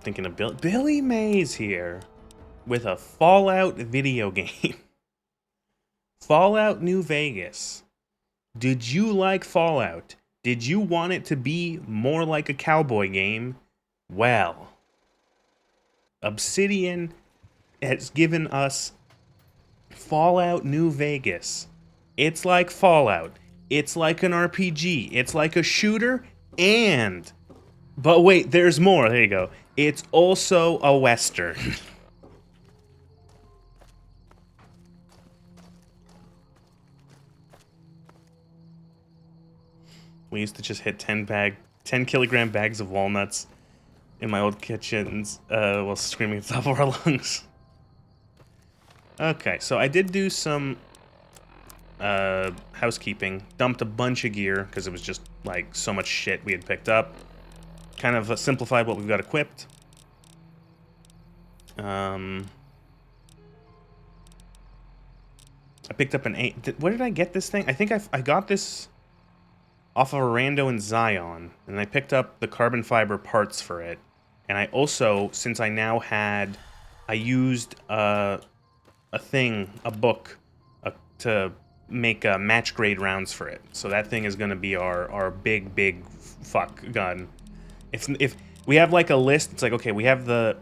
Thinking of Billy Mays here with a Fallout video game. Fallout New Vegas. Did you like Fallout? Did you want it to be more like a cowboy game? Well, Obsidian has given us Fallout New Vegas. It's like Fallout. It's like an RPG. It's like a shooter and... But wait, there's more. There you go. It's also a Western. We used to just hit 10 kilogram bags of walnuts in my old kitchens while screaming at the top of our lungs. Okay, so I did do some housekeeping. Dumped a bunch of gear because it was just like so much shit we had picked up. Kind of simplified what we've got equipped. I picked up an 8. Where did I get this thing? I think I got this off of a rando in Zion, and I picked up the carbon fiber parts for it. And I also, since I now had, I used a book, to make match grade rounds for it. So that thing is going to be our big fuck gun. If we have like a list, it's like, okay, we have the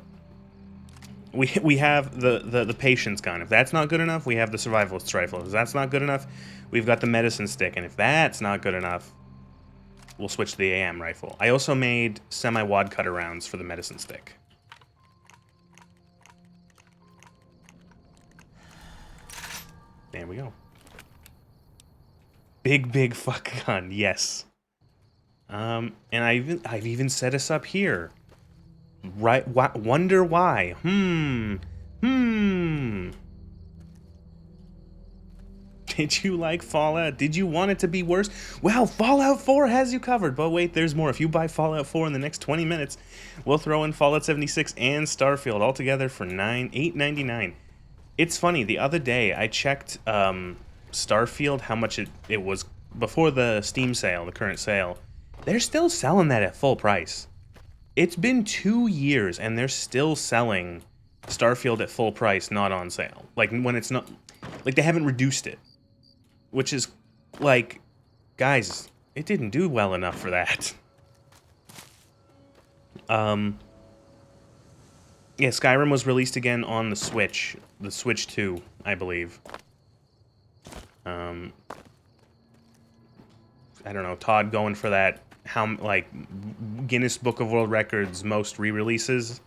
patience gun. If that's not good enough, we have the survivalist rifle. If that's not good enough, we've got the medicine stick. And if that's not good enough, we'll switch to the AM rifle. I also made semi-wad cutter rounds for the medicine stick. There we go. Big fuck gun, yes. And I've even set us up here. Right? Wonder why? Did you like Fallout? Did you want it to be worse? Well, Fallout 4 has you covered. But wait, there's more. If you buy Fallout 4 in the next 20 minutes, we'll throw in Fallout 76 and Starfield all together for $8.99. It's funny, the other day I checked Starfield, how much it was before the Steam sale, the current sale. They're still selling that at full price. It's been 2 years and they're still selling Starfield at full price, not on sale. Like when it's not, like they haven't reduced it. Which is, like, guys, it didn't do well enough for that. Yeah, Skyrim was released again on the Switch 2, I believe. I don't know, Todd going for that, Guinness Book of World Records, most re-releases,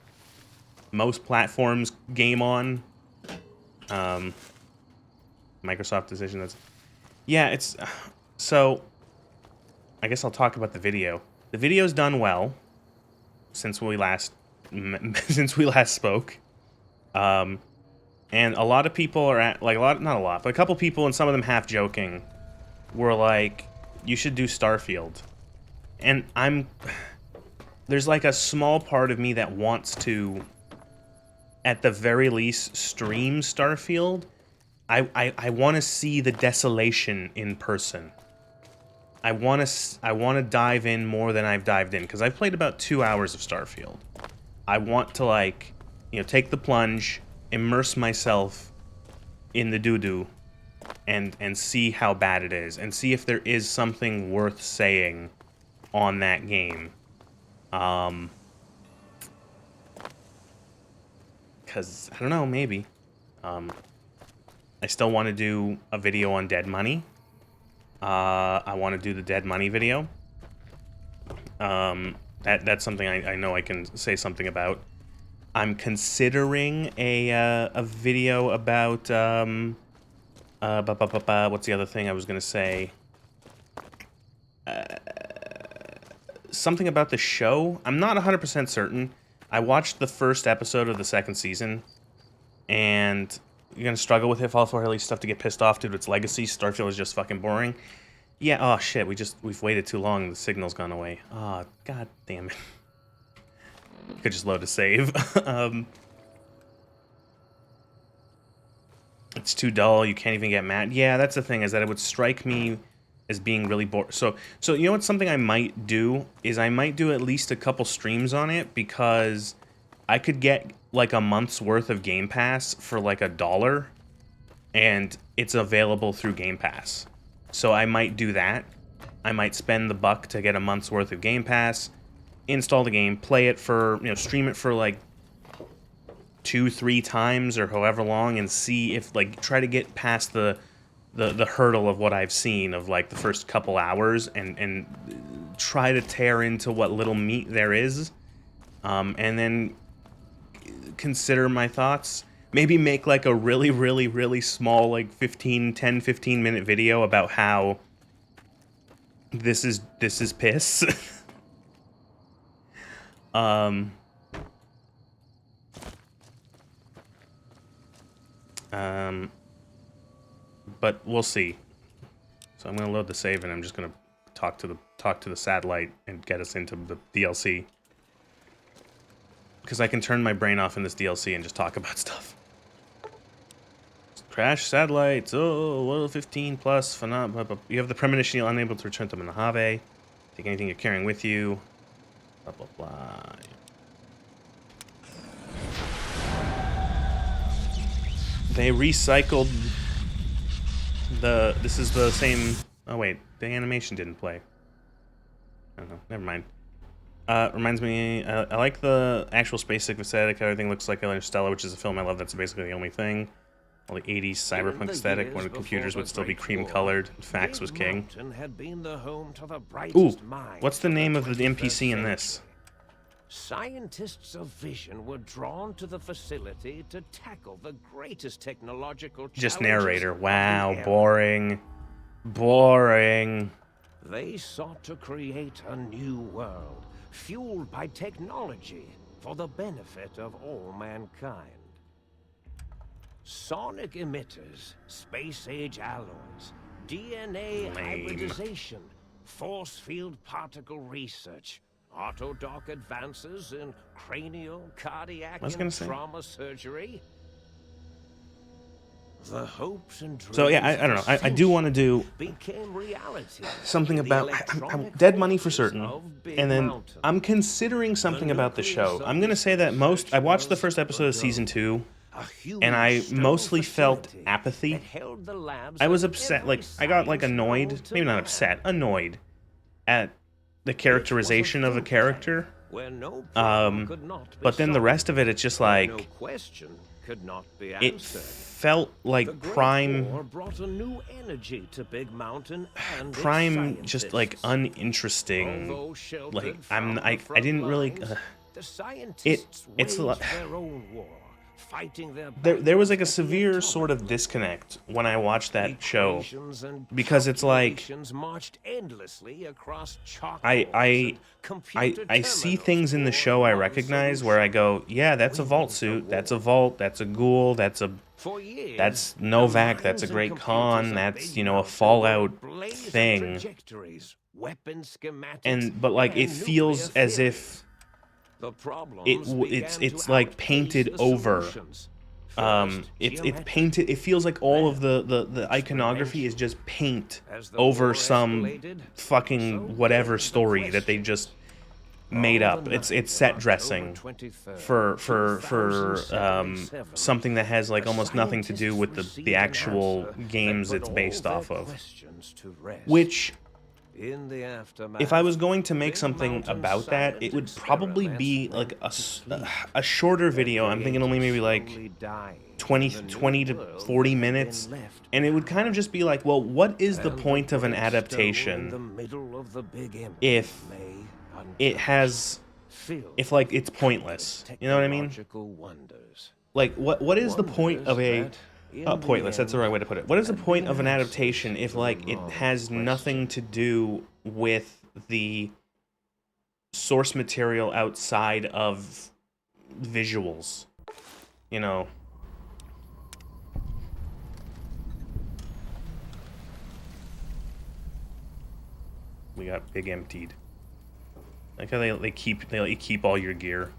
most platforms game on. Microsoft decision, that's... Yeah, it's... So, I guess I'll talk about the video. The video's done well since we last spoke. And a lot of people are at, like, not a lot, but a couple people, and some of them half joking, were like, you should do Starfield. And there's like a small part of me that wants to, at the very least, stream Starfield. I want to see the desolation in person. I want to dive in more than I've dived in, because I've played about 2 hours of Starfield. I want to, like, you know, take the plunge, immerse myself in the doo-doo, and see how bad it is, and see if there is something worth saying on that game. Because, I don't know, maybe. I still want to do a video on Dead Money. I want to do the Dead Money video. That's something I know I can say something about. I'm considering a video about what's the other thing I was gonna say? Something about the show. I'm not 100% certain. I watched the first episode of the second season, and you're gonna struggle with it. Fallout 4 release stuff to get pissed off due to its legacy. Starfield is just fucking boring. Yeah, oh shit, we've waited too long, the signal's gone away. Oh, god damn it. Could just load a save. It's too dull, you can't even get mad. Yeah, that's the thing, is that it would strike me as being really boring. So you know what, something I might do, is I might do at least a couple streams on it, because I could get like a month's worth of Game Pass for like $1, and it's available through Game Pass. So I might do that. I might spend the buck to get a month's worth of Game Pass, install the game, play it for, stream it for like 2-3 times or however long, and see if, like, try to get past the hurdle of what I've seen of like the first couple hours, and try to tear into what little meat there is, and then consider my thoughts. Maybe make like a really, really, really small, like 15 minute video about how this is piss. But we'll see. So I'm gonna load the save, and I'm just gonna talk to the satellite and get us into the DLC, because I can turn my brain off in this DLC and just talk about stuff. Crash satellites. Oh, well, 15 plus. You have the premonition you're unable to return to Mojave. Take anything you're carrying with you. Blah blah blah. They recycled the. This is the same. Oh wait, the animation didn't play. I don't know. Never mind. Reminds me. I like the actual spaceship aesthetic. Everything looks like Interstellar, which is a film I love. That's basically the only thing. All the 80s cyberpunk aesthetic, when computers would still be cream-colored, fax was king. Ooh, what's the name of the NPC in this? Scientists of vision were drawn to the facility to tackle the greatest technological challenges. Just narrator. Wow, boring. Boring. They sought to create a new world, fueled by technology for the benefit of all mankind. Sonic emitters, space-age alloys, DNA hybridization, force field particle research, autodoc advances in cranial, cardiac, and trauma surgery. The hopes and dreams. So yeah, I don't know. I do want to do something about. I'm dead money for certain, and then I'm considering something about the show. I'm gonna say that I watched the first episode of season 2. And I mostly felt apathy. I was upset, like, I got, like, annoyed, maybe not upset, annoyed at the characterization of the character. But then the rest of it, it's just like, it felt like Prime, just, like, uninteresting. Like, I didn't really, it's like, there was like a severe sort of disconnect when I watched that show, because it's like I see things in the show I recognize where I go, yeah, that's a vault suit, that's a vault, that's a ghoul, that's Novak, that's a Great Khan, that's, a Fallout thing. But like it feels as if it's like painted over. It's painted. It feels like all of the iconography is just paint over some fucking whatever story that they just made up. It's set dressing for something that has like almost nothing to do with the actual games it's based off of. Which, if I was going to make something about that, it would probably be like a shorter video. I'm thinking only maybe like 20 to 40 minutes. And it would kind of just be like, well, what is the point of an adaptation if like it's pointless? You know what I mean? Like, what is the point of a... pointless, that's the right way to put it. What is the point of an adaptation if, like, it has nothing to do with the source material outside of visuals? We got big emptied. Like how they let you keep all your gear.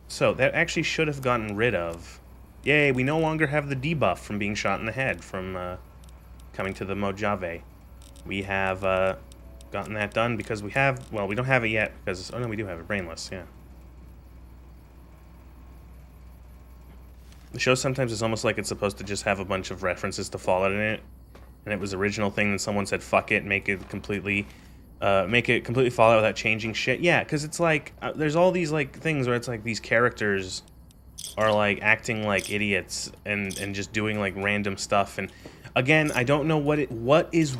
So, that actually should have gotten rid of... Yay, we no longer have the debuff from being shot in the head from coming to the Mojave. We have gotten that done because we don't have it yet because... Oh no, we do have it. Brainless, yeah. The show sometimes is almost like it's supposed to just have a bunch of references to Fallout in it, and it was original thing. Then someone said, "Fuck it, make it completely Fallout without changing shit." Yeah, because it's like there's all these like things where it's like these characters are like acting like idiots and just doing like random stuff. And again, I don't know what is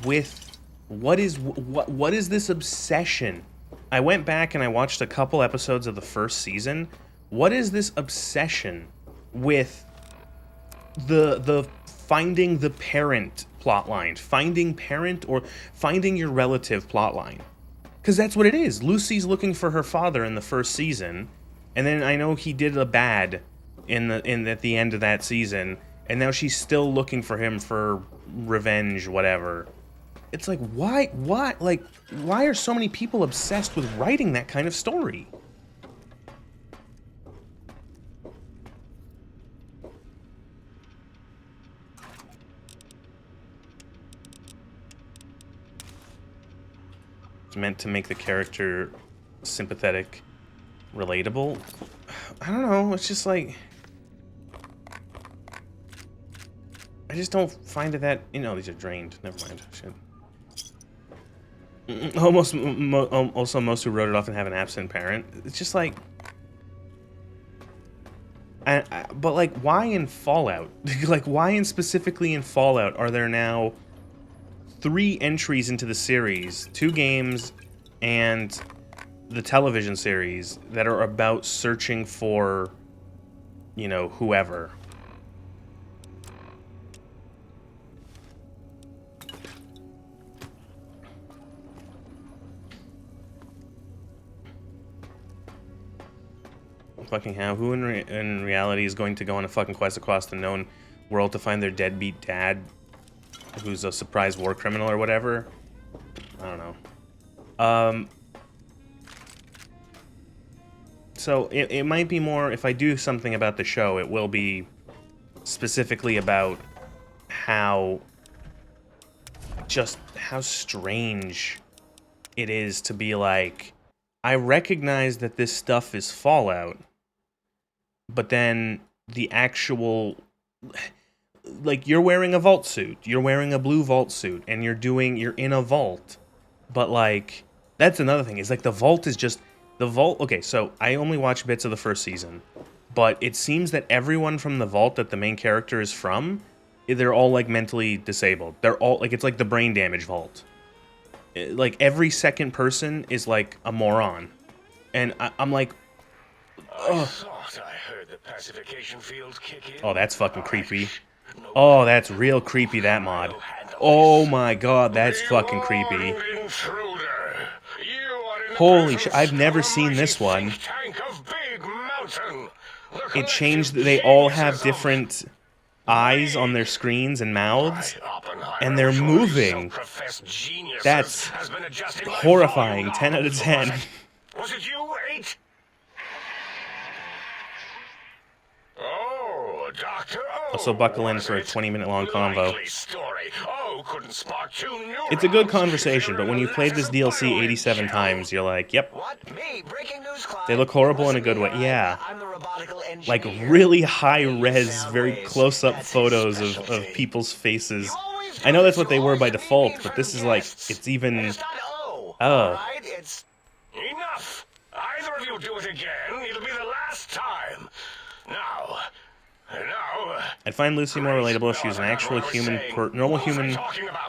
this obsession. I went back and I watched a couple episodes of the first season. What is this obsession with the finding the parent plotline, finding parent or finding your relative plotline? Because that's what it is. Lucy's looking for her father in the first season, and then I know he did a bad at the end of that season, and now she's still looking for him for revenge, whatever. It's like, why are so many people obsessed with writing that kind of story? It's meant to make the character sympathetic, relatable. I don't know, it's just like, I just don't find it that, these are drained. Never mind. Shit. Also, most who wrote it often have an absent parent. It's just like, but like, why in Fallout? Like, why specifically in Fallout are there now 3 entries into the series, 2 games, and the television series that are about searching for, whoever? Fucking how? Who in reality is going to go on a fucking quest across the known world to find their deadbeat dad, who's a surprise war criminal or whatever? I don't know. So it might be more, if I do something about the show, it will be specifically about how strange it is to be like, I recognize that this stuff is Fallout, but then the actual, like, you're wearing a vault suit, you're wearing a blue vault suit, and you're in a vault, but like, that's another thing, is like the vault, okay, so I only watched bits of the first season, but it seems that everyone from the vault that the main character is from, they're all like mentally disabled. They're all like, it's like the brain damage vault. Like every second person is like a moron. And I'm like, I thought I heard the pacification field kick in. Oh, that's fucking creepy. Oh, that's real creepy, that mod. Oh my god, that's fucking creepy. Holy shit, I've never seen this one. It changed, they all have different eyes on their screens and mouths, and they're moving. That's horrifying. 10 out of 10. Was it you, 8? Oh, Doctor. Also, buckle in for a 20-minute long convo. Couldn't spark 2 new It's a good conversation, but when you've played this DLC 87 times, you're like, yep. They look horrible in a good way. Yeah. Like really high-res, very close-up photos of people's faces. I know that's what they were by default, but this is like, it's even... Oh. It's enough. Either of you do it again, it'll be the last time. Now, I'd find Lucy more relatable if she was an actual normal human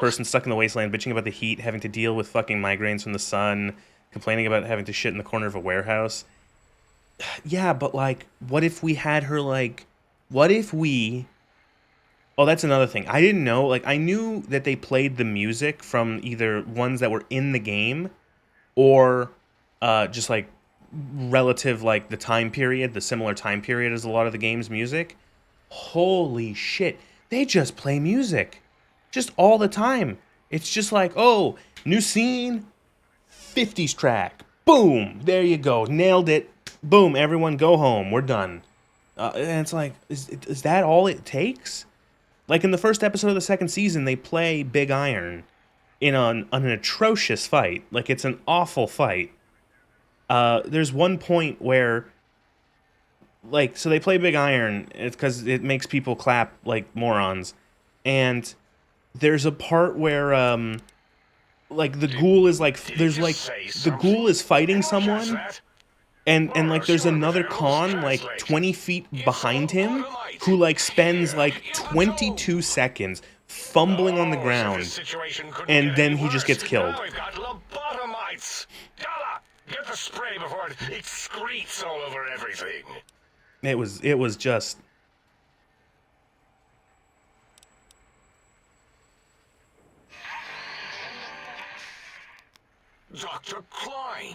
person stuck in the wasteland, bitching about the heat, having to deal with fucking migraines from the sun, complaining about having to shit in the corner of a warehouse. Yeah, but like, what if we had her like, oh, that's another thing. I didn't know, like, I knew that they played the music from either ones that were in the game or just like relative, like the time period, the similar time period as a lot of the game's music. Holy shit, they just play music just all the time. It's just like, oh, new scene, 50s track, boom, there you go, nailed it, boom, everyone go home, we're done. And it's like, is that all it takes? Like in the first episode of the second season, they play Big Iron in an atrocious fight. Like, it's an awful fight. There's one point where like, so they play Big Iron. It's because it makes people clap like morons. And there's a part where, like, the ghoul is like, there's like, the ghoul is fighting someone. And like there's another con like 20 feet behind him who like spends like 22 seconds fumbling on the ground, and then he just gets killed. We've got lobotomites. Gala, get the spray before it excretes all over everything. It was just Dr. Klein,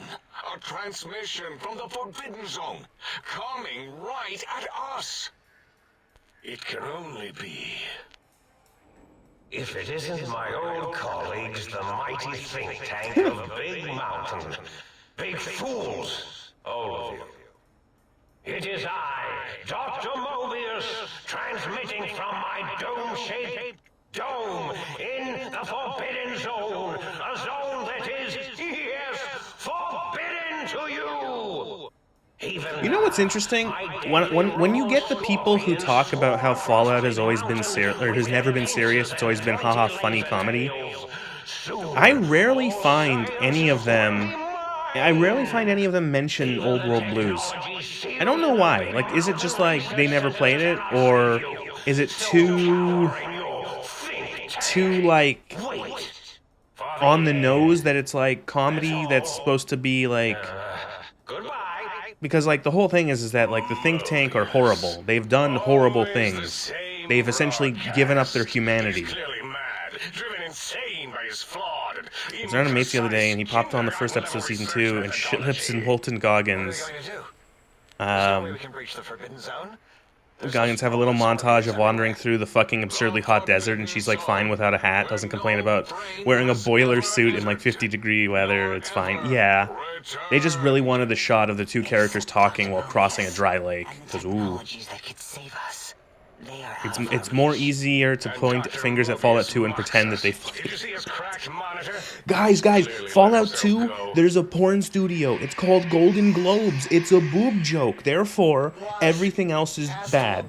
a transmission from the Forbidden Zone, coming right at us. It can only be. If it isn't my old colleagues, the mighty think tank of Big Mountain. Big fools, all of you. It is I, Dr. Mobius, transmitting from my dome-shaped dome in the Forbidden Zone. A zone that is, yes, forbidden to you! Even You know what's interesting? When you get the people who talk about how Fallout has always been or has never been serious, it's always been haha funny comedy, I rarely find any of them mention Old World Blues. I don't know why. Like, is it just like they never played it, or is it too like on the nose that it's like comedy that's supposed to be like, because like the whole thing is that like the think tank are horrible. They've done horrible things. They've essentially given up their humanity. I was on a mate's the other day, and he popped on the first episode of season 2, and Shitlips and Walton Goggins. Goggins have a little montage of wandering through the fucking absurdly hot desert, and she's like fine without a hat, doesn't complain about wearing a boiler suit in like 50-degree weather, it's fine. Yeah. They just really wanted the shot of the two characters talking while crossing a dry lake, because ooh. It's more easier to point fingers at Fallout 2 and pretend that they Guys, Fallout 2, there's a porn studio. It's called Golden Globes. It's a boob joke. Therefore, everything else is bad.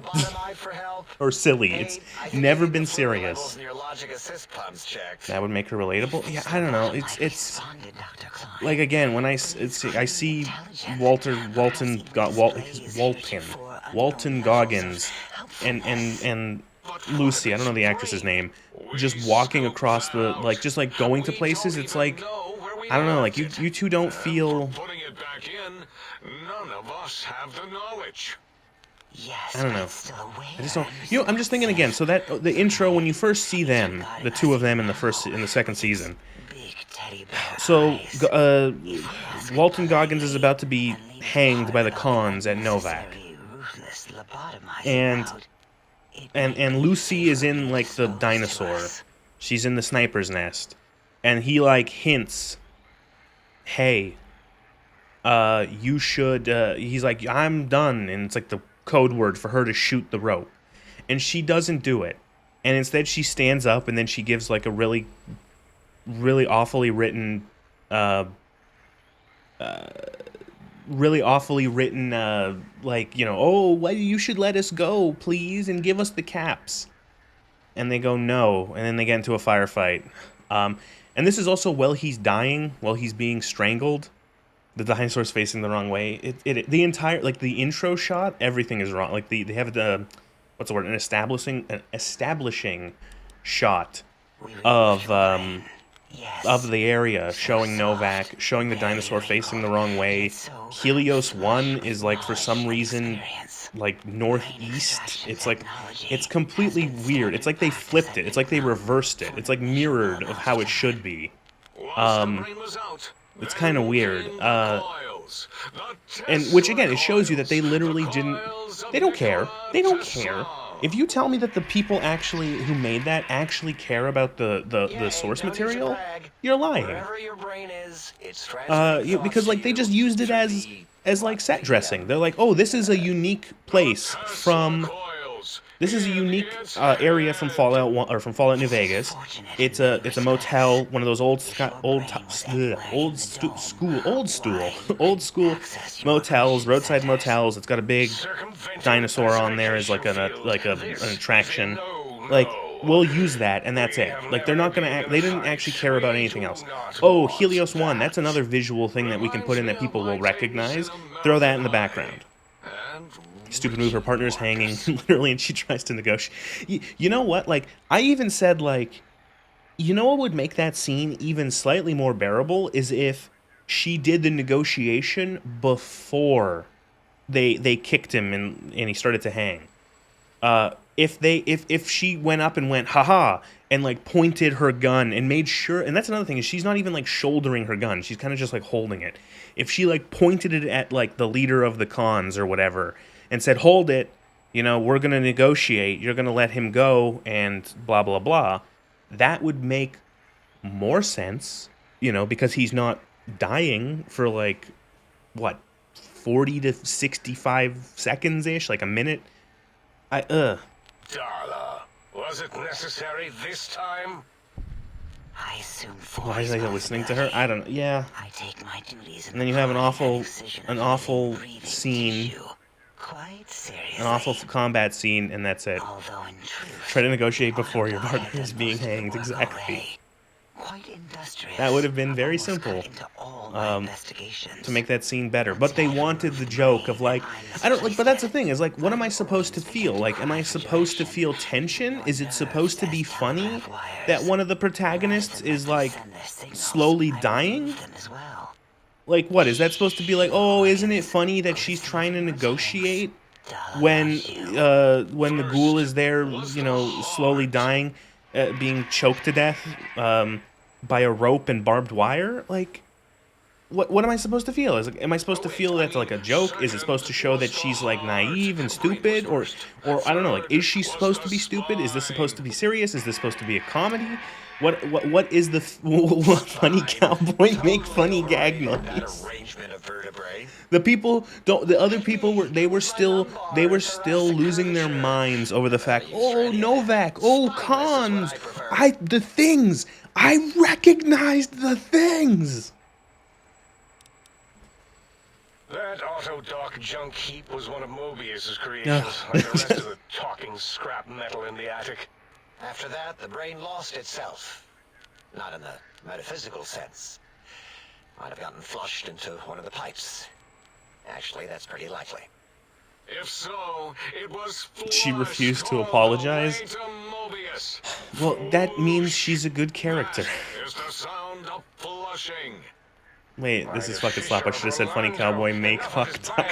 Or silly. It's never been serious. That would make her relatable? Yeah, I don't know. It's like, again, when I see Walton Goggins and Lucy, I don't know the actress's name, just walking across the, like, just like going to places, it's like, I don't know, like you two don't feel. Putting it back in, none of us have the knowledge. Yes, I don't know. I just don't. I'm just thinking again. So that the intro, when you first see them, the two of them in the second season. So Walton Goggins is about to be hanged by the cons at Novak, and Lucy is in like the dinosaur. She's in the sniper's nest, and he like hints, "Hey, you should." He's like, "I'm done," and it's like the code word for her to shoot the rope, and she doesn't do it, and instead she stands up, and then she gives like a really awfully written like, you know, "Oh, why you should let us go, please, and give us the caps." And they go, "No," and then they get into a firefight. And this is also while he's dying, while he's being strangled. The dinosaur's facing the wrong way. The entire, like, the intro shot, everything is wrong. Like, they have the, what's the word, an establishing shot of the area, showing Novak, showing the dinosaur facing the wrong way. Helios 1 is, like, for some reason, like, northeast. It's like, it's completely weird. It's like they flipped it. It's like they reversed it. It's like mirrored of how it should be. It's kind of weird. And which, again, it shows you that they literally didn't. They don't care. They don't care. If you tell me that the people who made that actually care about the source material, you're lying. Because like they just used it as like set dressing. They're like, "Oh, this is a unique place from This is a unique area from Fallout 1 or from Fallout New Vegas. It's a motel, one of those old old school motels, roadside motels. It's got a big dinosaur on there as like an attraction. Like, we'll use that and that's it. Like, they're not gonna they didn't actually care about anything else. Oh, Helios 1, that's another visual thing that we can put in that people will recognize. Throw that in the background. Stupid move, her partner's hanging, literally, and she tries to negotiate. You know what? Like, I even said, like, you know what would make that scene even slightly more bearable is if she did the negotiation before they kicked him and he started to hang. If she went up and went haha and like pointed her gun and made sure, and that's another thing, is she's not even like shouldering her gun, she's kind of just like holding it. If she like pointed it at like the leader of the cons or whatever and said, hold it, you know, we're gonna negotiate, you're gonna let him go and blah blah blah, that would make more sense, you know, because he's not dying for like what, 40 to 65 seconds ish, like a minute. Darla, was it necessary this time? I assume Why is he listening to her? I don't know. Yeah. I take my duties And then you have an awful scene, quite seriously. an awful combat scene, and that's it. Although in truth, Try to negotiate before your I partner had is being most of the hanged. work Exactly. already. Quite industrious. That would have been very Almost simple, cut into all my investigations. to make that scene better. But they wanted the joke of like, I don't like. But that's the thing, is like, what am I supposed to feel? Like, am I supposed to feel tension? Is it supposed to be funny that one of the protagonists is like slowly dying? Like, what is that supposed to be like? Oh, isn't it funny that she's trying to negotiate when the ghoul is there, you know, slowly dying, being choked to death by a rope and barbed wire? Like, what am I supposed to feel? Is like, am I supposed to feel that's like a joke? Is it supposed to show that she's like naive and stupid, or I don't know? Like, is she supposed to be stupid? Is this supposed to be serious? Is this supposed to be a comedy? What is the funny cowboy make funny gag noise? The other people were still losing their minds over the fact, oh, Novak, oh, cons, I recognized the things. That auto-dock junk heap was one of Mobius's creations, like the rest of the talking scrap metal in the attic. After that, the brain lost itself. Not in the metaphysical sense. Might have gotten flushed into one of the pipes. Actually, that's pretty likely. If so, it was She refused to apologize. Well, that means she's a good character. Is the sound of flushing. Wait, this is fucking slap. I should have said funny cowboy make Octua.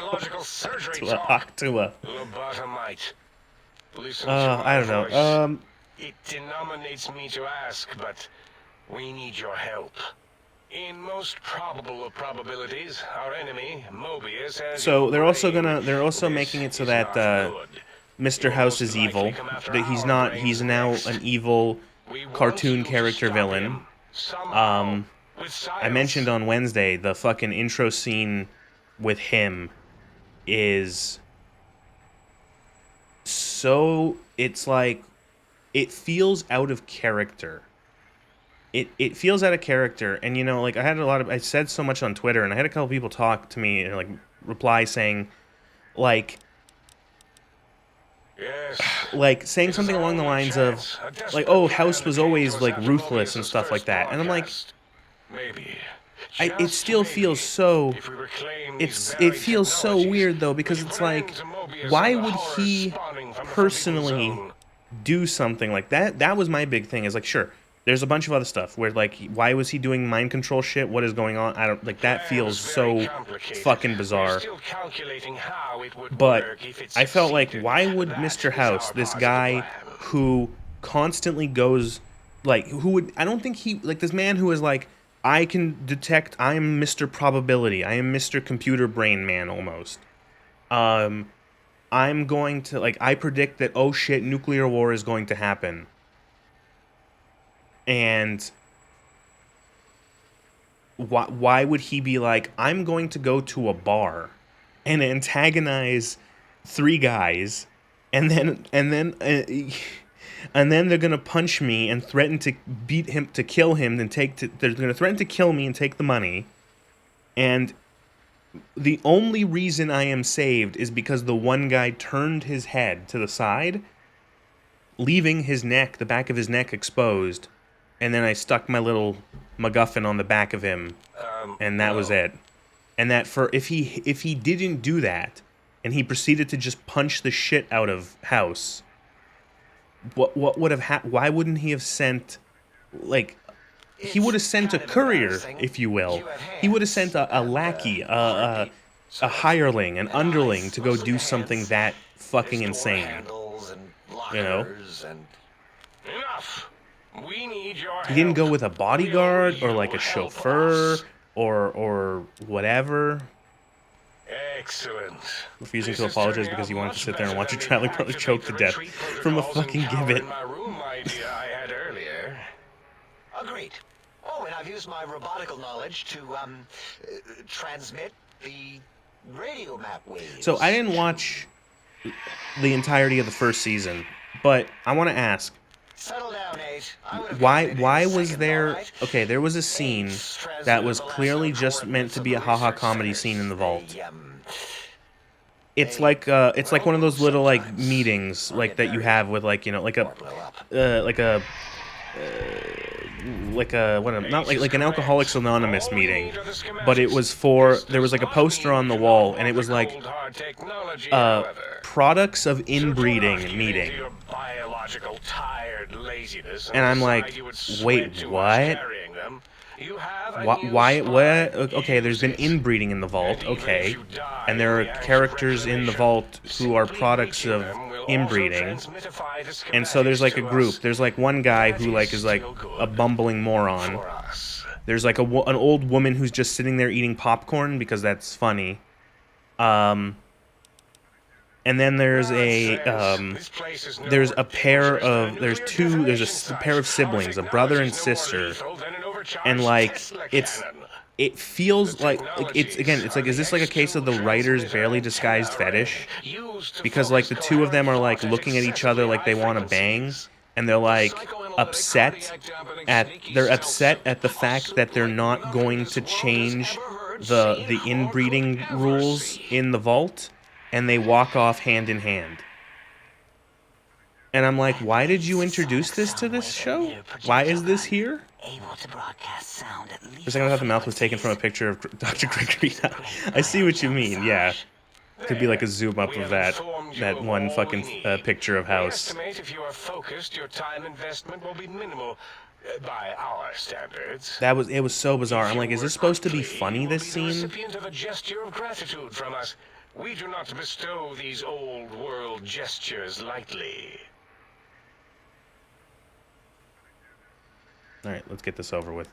Lobotomite. I don't know. It denominates me to ask, but we need your help. In most probable of probabilities, our enemy, Mobius, has... So they're also making it so that Mr. House is evil. That he's now an evil cartoon character villain. I mentioned on Wednesday the fucking intro scene with him is so, it's like, it feels out of character. It feels out of character, and you know, like, I said so much on Twitter, and I had a couple people talk to me and like reply saying, like, saying something along the lines of, like, oh, House was always like ruthless and stuff like that, and I'm like, it still feels so, it feels so weird though, because it's like, why would he personally do something like that? That was my big thing, is like, sure, there's a bunch of other stuff where, like, why was he doing mind control shit? What is going on? I don't, like, that feels so fucking bizarre. But I felt like, why would Mr. House, this guy who constantly goes, like, I don't think he, like, this man who is like, I can detect, I am Mr. Probability, I am Mr. Computer Brain Man, almost. I'm going to, like, I predict that, oh shit, nuclear war is going to happen. And why would he be like, I'm going to go to a bar and antagonize 3 guys and then they're gonna punch me and threaten to beat him, to kill him, and they're gonna threaten to kill me and take the money. And the only reason I am saved is because the one guy turned his head to the side, leaving his neck, the back of his neck exposed, and then I stuck my little MacGuffin on the back of him, and that was it. And that if he didn't do that, and he proceeded to just punch the shit out of House, what would have happened? Why wouldn't he have sent, like, he would have sent a courier, if you will. He would have sent a lackey, a hireling, an underling to go do something that fucking insane. You know? Enough. We need your He didn't go help. with a bodyguard or like a chauffeur or whatever. Excellent. Refusing This to is apologize turning because out you wanted to much sit there and better watch than your the traveling brother choke to death activate the from a retreat fucking protocols gibbet. in my room idea I had earlier. Agreed. Oh, and I've used my robotical knowledge to, transmit the radio map waves. So I didn't watch the entirety of the first season, but I want to ask, Settle down, Nate. I would have why gotten it in why a was second, there... all right? Okay, there was a scene that was clearly just meant to be a haha comedy scene in the vault. It's like one of those little like meetings like that you have with like, you know, like a not like an Alcoholics Anonymous meeting, but it was for, there was like a poster on the wall and it was like products of inbreeding meeting. And I'm like, wait, what? Why? What? Okay, there's been inbreeding in the vault. Okay, and there are characters in the vault who are products of inbreeding. And so there's like a group. There's like one guy who like is like a bumbling moron. There's like an old woman who's just sitting there eating popcorn because that's funny. And then there's a pair of there's a pair of siblings, a brother and sister, and like it feels like it's like, is this like a case of the writer's barely disguised fetish? Because like the two of them are like looking at each other like they want to bang, and they're like upset at the fact that they're not going to change the inbreeding rules in the vault, and they walk off hand in hand. And I'm like, why did you introduce this to this show? Why is this here? Able to broadcast sound at least. For a second I thought the mouth was taken from a picture of Dr. Gregory. I see what you mean, yeah. Could be like a zoom up of that one fucking picture of House. We estimate if you are focused, your time investment will be minimal by our standards. It was so bizarre. I'm like, is this supposed to be funny, this You will be the scene? recipient of a gesture of gratitude from us. We do not bestow these old world gestures lightly. Alright, let's get this over with.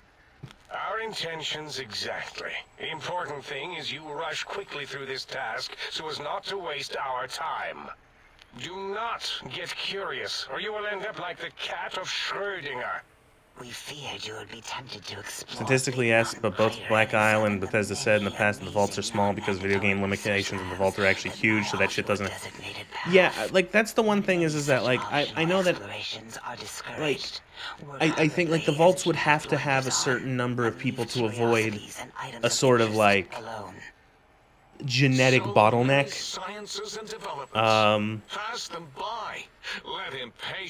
Our intentions exactly. The important thing is you rush quickly through this task so as not to waste our time. Do not get curious, or you will end up like the cat of Schrödinger. We feared you would be tempted to explore. Statistically, yes, but both Black Isle and Bethesda said in the past that the vaults are small because video game limitations in the vault are actually huge, so that shit doesn't... Yeah, like, that's the one thing is that, like, I know that, like, I think, like, the vaults would have to have a certain number of people to avoid a sort of, like, genetic bottleneck.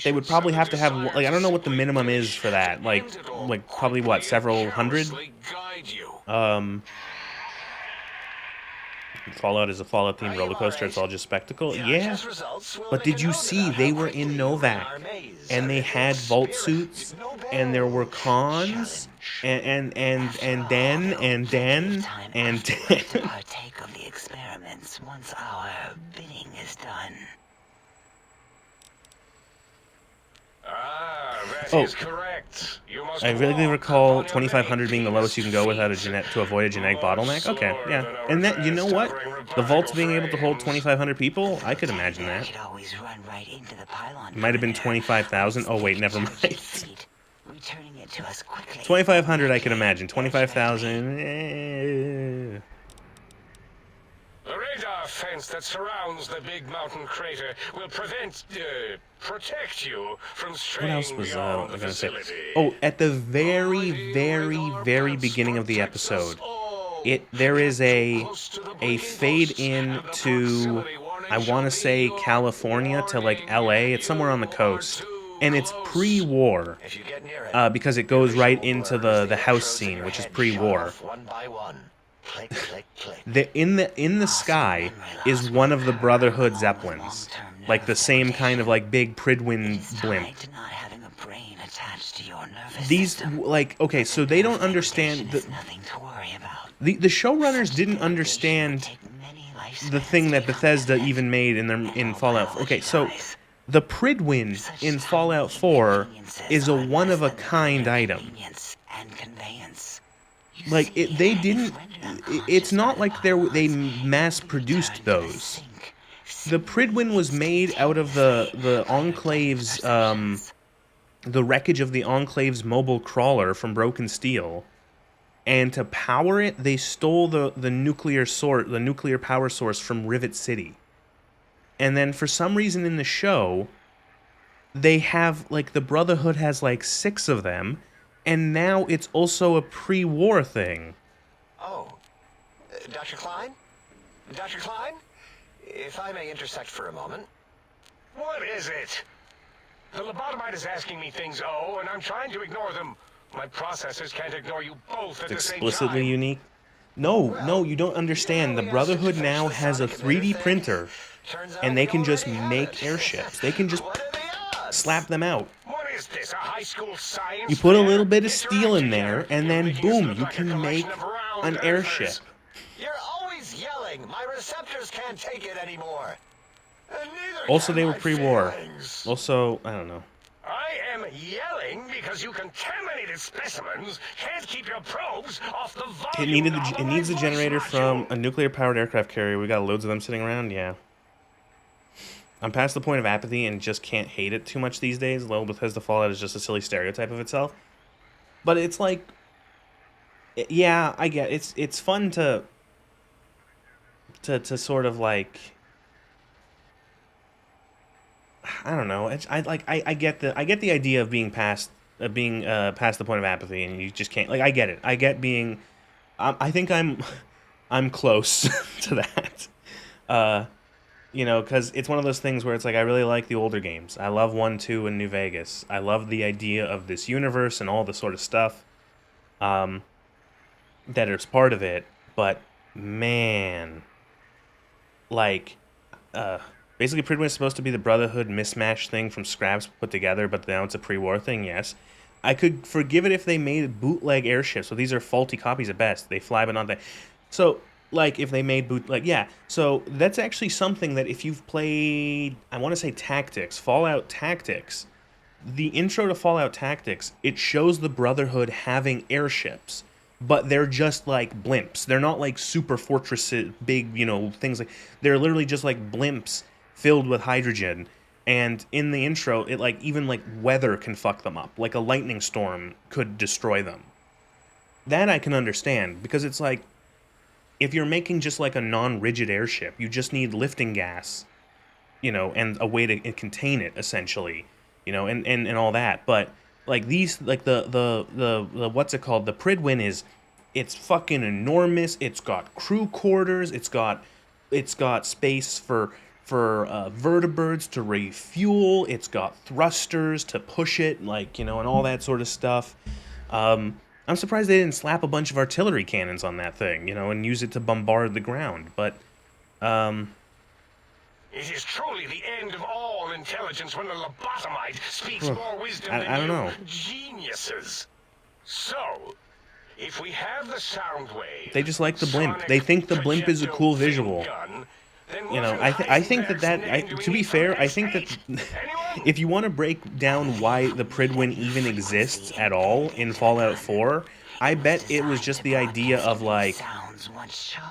They would probably have to have, like, I don't know what the minimum is for that, like probably what, several hundred? Fallout is a Fallout themed roller coaster, it's all just spectacle. Yeah, but did you see they were in Novak and they had vault suits and there were cons and then partake of the experiments once our bidding is done. Oh, Correct. You must I really recall 2,500 being the lowest you can go without to avoid a genetic bottleneck. Okay, yeah, and that, you know what? The vaults being able to hold 2,500 people, I could imagine that. It might have been 25,000. Oh wait, never mind. 2,500 I can imagine. 25,000. The radar fence that surrounds the big mountain crater will protect you from What straying else was I beyond the gonna say? facility. Oh, at the very beginning of the episode, there is a fade in to, I want to say, California to like LA. It's somewhere on the coast, and it's pre-war If you get near it, because it your goes right visual into blur as the the house electrodes in scene, your which is head shut pre-war. off one by one. Click, click, click. In the sky is one of the Brotherhood Zeppelins, like the same kind of like big Pridwin blimp. Tied to not having a brain attached to your nervous These system. like okay, so they don't understand There's nothing to worry about. the showrunners didn't understand the thing that Bethesda even made in Fallout 4. Okay, so the Pridwin in Fallout 4 is a one of a kind item. Like they didn't. It's not like they mass produced those. The Pridwin was made out of the Enclave's the wreckage of the Enclave's mobile crawler from Broken Steel. And to power it, they stole the nuclear power source from Rivet City. And then for some reason in the show, they have like the Brotherhood has like 6 of them, and now it's also a pre-war thing. Oh, Dr. Klein? Dr. Klein? If I may intersect for a moment. What is it? The lobotomite is asking me things, and I'm trying to ignore them. My processors can't ignore you both at the same time. Explicitly unique. No, you don't understand. The Brotherhood now has a 3D printer, and they can just make airships. They can just slap them out. What is this, a high school science You put a fair? little bit of steel in Interactive there, here. and You're then making us boom, look you like a can collection make of round an earthers. airship. You're always yelling. My receptors can't take it anymore. And neither Also, can they were my pre-war. feelings. Also, I don't know. I am yelling because you contaminated specimens can't keep your probes off the volume knob It of needs my a voice generator module. from a nuclear-powered aircraft carrier. We got loads of them sitting around. Yeah. I'm past the point of apathy and just can't hate it too much these days. Little Bethesda Fallout is just a silly stereotype of itself. But it's like, yeah, I get it's fun to sort of like, I don't know. I get the idea of being past past the point of apathy, and you just can't, like, I get it. I get being, I think I'm close to that. You know, because it's one of those things where it's like I really like the older games. I love 1, 2, and New Vegas. I love the idea of this universe and all the sort of stuff that is part of it. But man, like, basically, Pridwin is supposed to be the Brotherhood mismatch thing from scraps put together, but now it's a pre-war thing. Yes, I could forgive it if they made bootleg airships. So these are faulty copies at best. They fly, but not they. So, like, if they made bootleg, yeah. So that's actually something that if you've played, I want to say Tactics, Fallout Tactics, the intro to Fallout Tactics, it shows the Brotherhood having airships, but they're just like blimps. They're not like super fortresses, big, things like, they're literally just like blimps filled with hydrogen. And in the intro, it like, even like weather can fuck them up. Like a lightning storm could destroy them. That I can understand, because it's like, if you're making just like a non-rigid airship, you just need lifting gas, and a way to contain it, essentially, and all that. But like these, like the what's it called? The Pridwin it's fucking enormous. It's got crew quarters. It's got space for vertibirds to refuel. It's got thrusters to push it, like, and all that sort of stuff. I'm surprised they didn't slap a bunch of artillery cannons on that thing, and use it to bombard the ground. But, It is truly the end of all intelligence when the lobotomite speaks more wisdom than I don't you know. geniuses. So, if we have the sound wave, They just like the blimp. sonic They think the blimp is a cool visual. gun, then I think that to be fair, I think that if you want to break down why the Pridwin even exists at all in Fallout 4, I bet it was just the idea of like,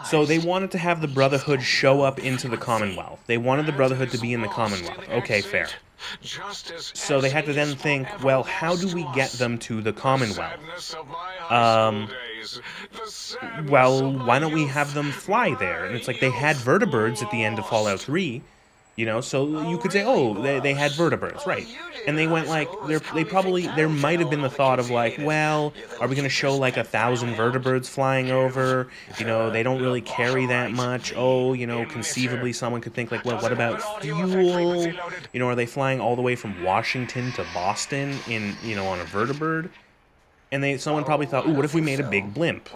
so they wanted to have the Brotherhood show up into the Commonwealth. They wanted the Brotherhood to be in the Commonwealth. Okay, fair. Just as So they had to then think, well, how do we get them to the Commonwealth? Well, why don't we have them fly there? And it's like they had vertibirds at the end of Fallout 3, you know, so you could say, oh, they had vertibirds, right? And they went like, there might have been the thought of like, well, are we going to show like 1,000 vertibirds flying over? You know, they don't really carry that much. Oh, you know, conceivably someone could think like, well, what about fuel? You know, are they flying all the way from Washington to Boston in, you know, on a vertibird? And someone probably thought, ooh, what if we made a big blimp?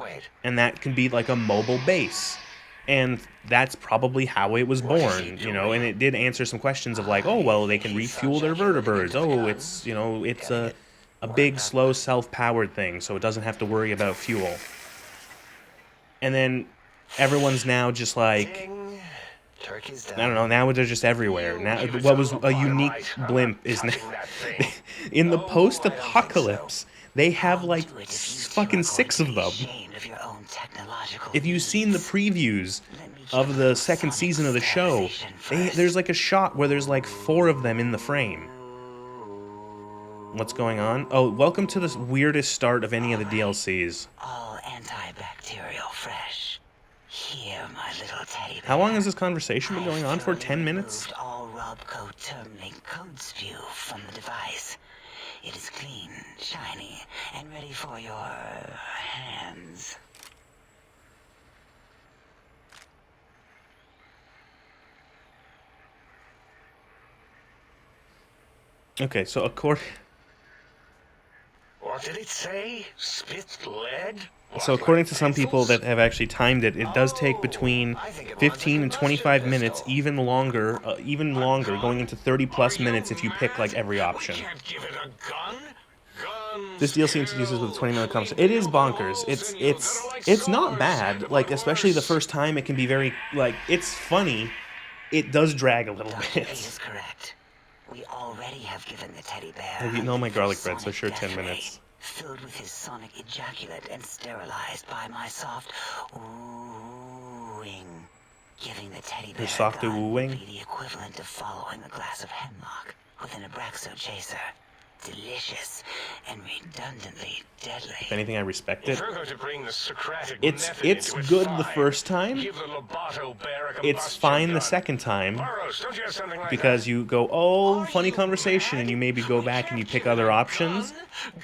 And that can be like a mobile base. And that's probably how it was born, you know, and it did answer some questions of like, oh, well, they can refuel their vertibirds. Oh, it's, you know, it's a big, slow, self-powered thing, so it doesn't have to worry about fuel. And then everyone's now just like, I don't know, now they're just everywhere. Now, what was a unique blimp is now, in the post-apocalypse, they have like fucking 6 of them. If you've seen the previews of the second season of the show, there's like a shot where there's like 4 of them in the frame. What's going on? Oh, welcome to the weirdest start of any of the DLCs. All antibacterial fresh. Here, my little teddy bear. How long has this conversation been going on for? 10 minutes? All Robco terminate code spew from the device. It is clean, shiny, and ready for your hands. Okay, so according... What did it say? Spit lead? So according to some people that have actually timed it, it does take between 15 and 25 minutes, even longer, going into 30 plus minutes if you pick like every option. This DLC introduces with a 20-minute conversation. It is bonkers. It's not bad. Like, especially the first time, it can be very like, it's funny. It does drag a little bit. That is correct. We already have given the teddy bear. Have you know my garlic bread, so sure 10 minutes. Filled with his sonic ejaculate and sterilized by my soft oohing. Giving the teddy bear Your soft gun oohing? would be the equivalent of following a glass of hemlock with an Abraxo chaser. Delicious and redundantly deadly. If anything, I respect it. It's good the first time. Give the Lobato bear a It's combustion fine the gun. second time. Burroughs, don't you have something like Because that? you go, oh, funny conversation, and you maybe go back and you pick other options.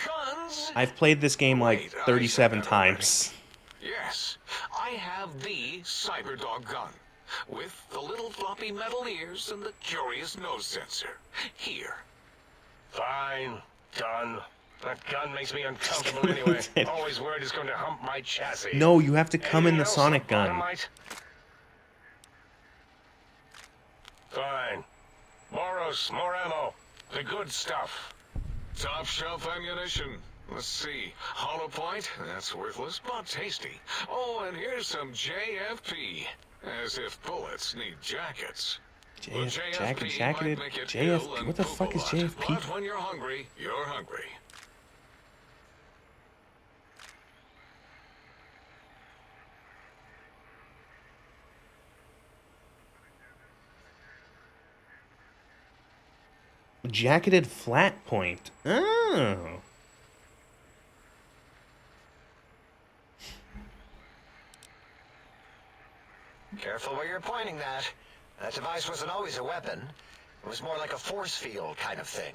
Guns? I've played this game like 37 times. Yes, I have the Cyberdog gun. With the little floppy metal ears and the curious nose sensor. Here. Fine. Done. That gun makes me uncomfortable anyway. Always worried it's going to hump my chassis. No, you have to come in Anything the else, Sonic gun. Dynamite? Fine. Boros, more ammo. The good stuff. Top shelf ammunition. Let's see. Hollow point? That's worthless, but tasty. Oh, and here's some JFP. As if bullets need jackets. Well, Jacketed, might make it ill JFP. and What the poop fuck a is lot, JFP? But when you're hungry, you're hungry. Jacketed flat point. Oh. Careful where you're pointing that. That device wasn't always a weapon. It was more like a force field kind of thing.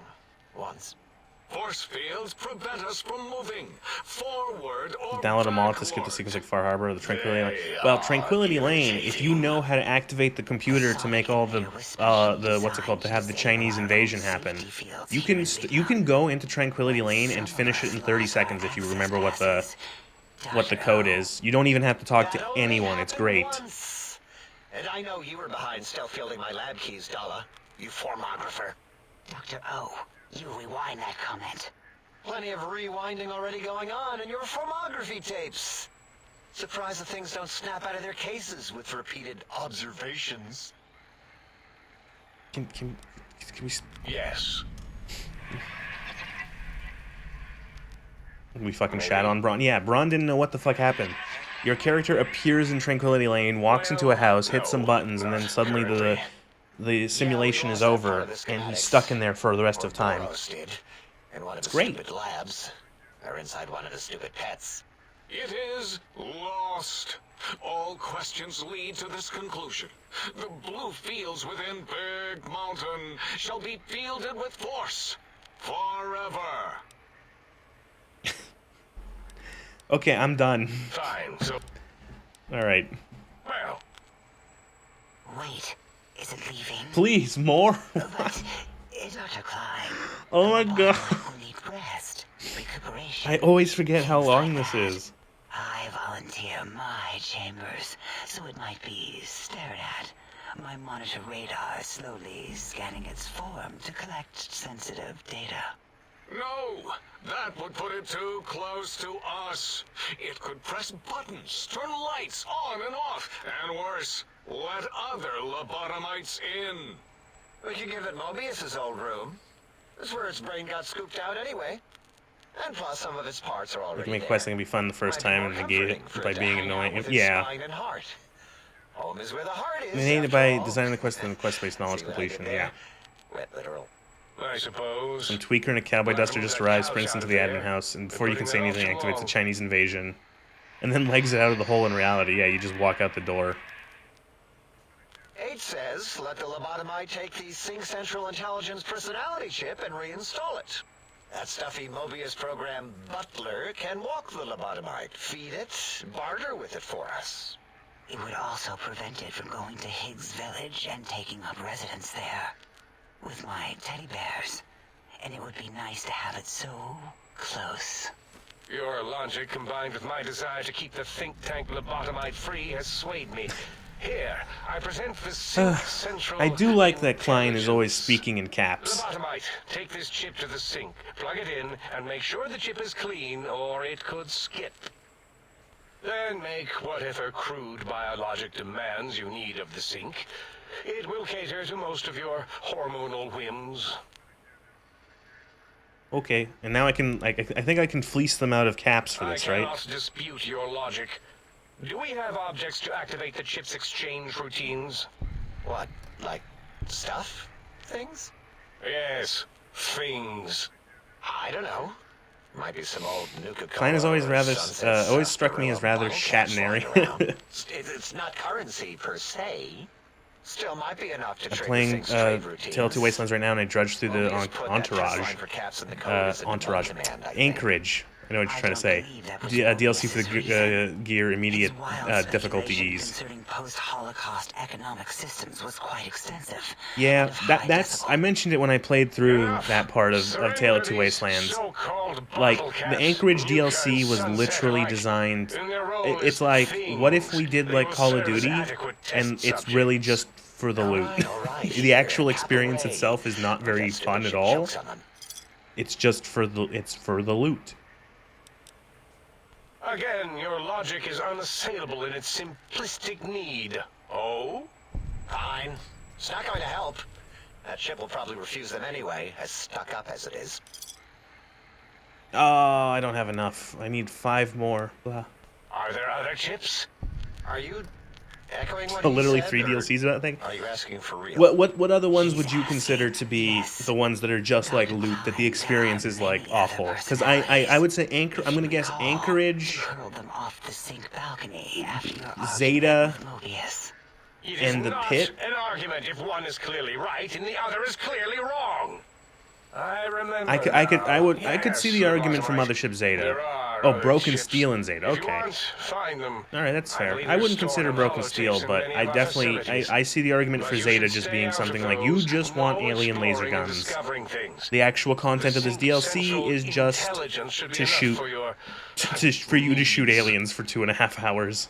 Once. Force fields prevent us from moving forward or Download them all to skip the sequence like Far Harbor or the Tranquility Lane. Well, Tranquility Lane, if you know how to activate the computer to make all the what's it called, to have the Chinese invasion happen, you can go into Tranquility Lane and finish it in 30 seconds if you remember what the code is. You don't even have to talk to anyone. It's great. And I know you were behind stealth fielding my lab keys, Dalla. You formographer. Dr. O, you rewind that comment. Plenty of rewinding already going on in your formography tapes. Surprised the things don't snap out of their cases with repeated observations. Can we... Yes. We fucking shat on Braun. Yeah, Braun didn't know what the fuck happened. Your character appears in Tranquility Lane, walks into a house, hits some buttons, and then suddenly the simulation is over and he's stuck in there for the rest of time. And one of the great. stupid labs, or inside one of the stupid pets. It is lost. All questions lead to this conclusion. The blue fields within Big Mountain shall be fielded with force forever. Okay, I'm done. Fine, so, All right. well, Wait, is it leaving? Please, more. But, Dr. Klein, Oh my the god. body will need rest, recuperation. I always forget how things long like this that. is. I volunteer my chambers, so it might be stared at. My monitor radar slowly scanning its form to collect sensitive data. no, that would put it too close to us. It could press buttons, turn lights on and off, and worse, let other lobotomites in. We could give it Mobius's old room. That's where its brain got scooped out anyway. And plus, some of its parts are You already can make there. questing be fun the first Might be time more and negate comforting for it by it to being hang out annoying. with its Yeah. spine and heart. Home is where the heart is. I mean, after by all. designing the quest and quest-based knowledge See what I did completion, there? yeah. Wet literal. I suppose. Some tweaker and a cowboy duster just arrives, springs into the admin house, and before you can say anything, activates a Chinese invasion. And then legs it out of the hole in reality. Yeah, you just walk out the door. 8 says, let the lobotomite take the Sync Central Intelligence personality chip and reinstall it. That stuffy Mobius program Butler can walk the lobotomite, feed it, barter with it for us. It would also prevent it from going to Higgs Village and taking up residence there with my teddy bears. And it would be nice to have it so close. Your logic, combined with my desire to keep the think tank lobotomite free, has swayed me. Here, I present the Sync Central. I do like that Klein is always Intelligence. speaking in caps. Lobotomite, take this chip to the sink, plug it in, and make sure the chip is clean, or it could skip. Then make whatever crude biologic demands you need of the sink. It will cater to most of your hormonal whims. Okay, and now I can, I think I can fleece them out of caps for this, I right? cannot dispute your logic. Do we have objects to activate the chip's exchange routines? What, like stuff? Things? Yes, things. I don't know. Might be some old Nuka-Cola. Klein has always or rather, Sunset always struck me as rather bottle caps lying Shatnery. around. It's not currency per se. Still might be enough to I'm trigger playing Sync's trade routines. Tale of Two Wastelands right now, and I drudge through the Mobius put that Entourage. test line for caps in the code as a Entourage. demand, I think. Anchorage. I know what you're I trying to say. don't believe that was DLC for Mobius's the gear immediate His wild difficulty speculation ease. concerning post-Holocaust economic systems was quite extensive. Yeah, and of high that's. decibel. I mentioned it when I played through that part of Tale of Two Wastelands. Like, the Anchorage DLC was literally designed. It's like, what if we did like Call of Duty, and it's really just for the loot? All right, The here, actual tap experience away. itself is not very That stupid fun at shit all. chokes on them. It's just for the loot. Again, your logic is unassailable in its simplistic need. Oh? Fine. It's not going to help. That chip will probably refuse them anyway, as stuck up as it is. Oh, I don't have enough. I need 5 more. Blah. Are there other chips? Are you echoing what Literally he said, 3 or DLCs about that thing. Are you asking for real? What other ones would you consider to be the ones that are just like loot, that the experience is like awful? Because I would say I'm gonna guess Anchorage, You hurled them off the sink balcony after your argument Zeta, with Mobius. It is and the not pit. an argument if one is clearly right and the other is clearly wrong. I remember. I could see the Yes, argument for Lobotomite. Mothership Zeta. There are Oh, other Broken chips. Steel and Zeta. If you Okay. want, find them. All right, that's fair. believe I they're wouldn't stored consider in Broken holotapes Steel, in but many I of our definitely facilities. I see the argument for But you Zeta should just stay being out of something like you those. just want No alien laser exploring and guns. discovering things. The actual content of this Sync DLC Central is just intelligence should be to enough shoot for your for you to shoot needs. aliens for 2.5 hours.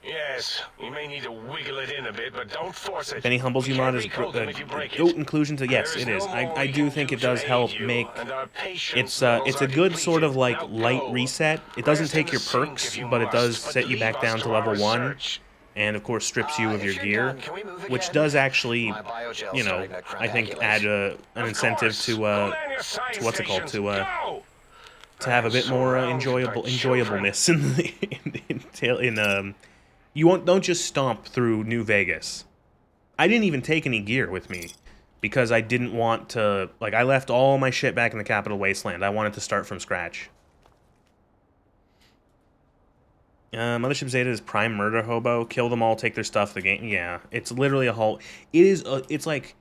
Yes, you may need to wiggle it in a bit, but don't force it. If any humbles you can't mod is recode them if you break it. goat inclusion to yes, There it is is. no I more I we do can think do it does to help aid you, make and our patience it's levels a are good sort of depleted. like Now light go. reset. It doesn't Rest take in your the sink perks, if you but it does must, set you leave back us down to to level our 1, search. and of course strips you of If your you're gear, done, can we move which again? does actually, My biogel's you know, starting to I think crapulate. add an Of incentive course. to Go man your science to what's it called stations. Go! to have a bit more Surrounded by children. enjoyableness in the in don't just stomp through New Vegas. I didn't even take any gear with me because I didn't want to, like, I left all my shit back in the Capital Wasteland. I wanted to start from scratch. Mothership Zeta is prime murder hobo. Kill them all, take their stuff. The game, yeah, it's literally a whole. It is. It's like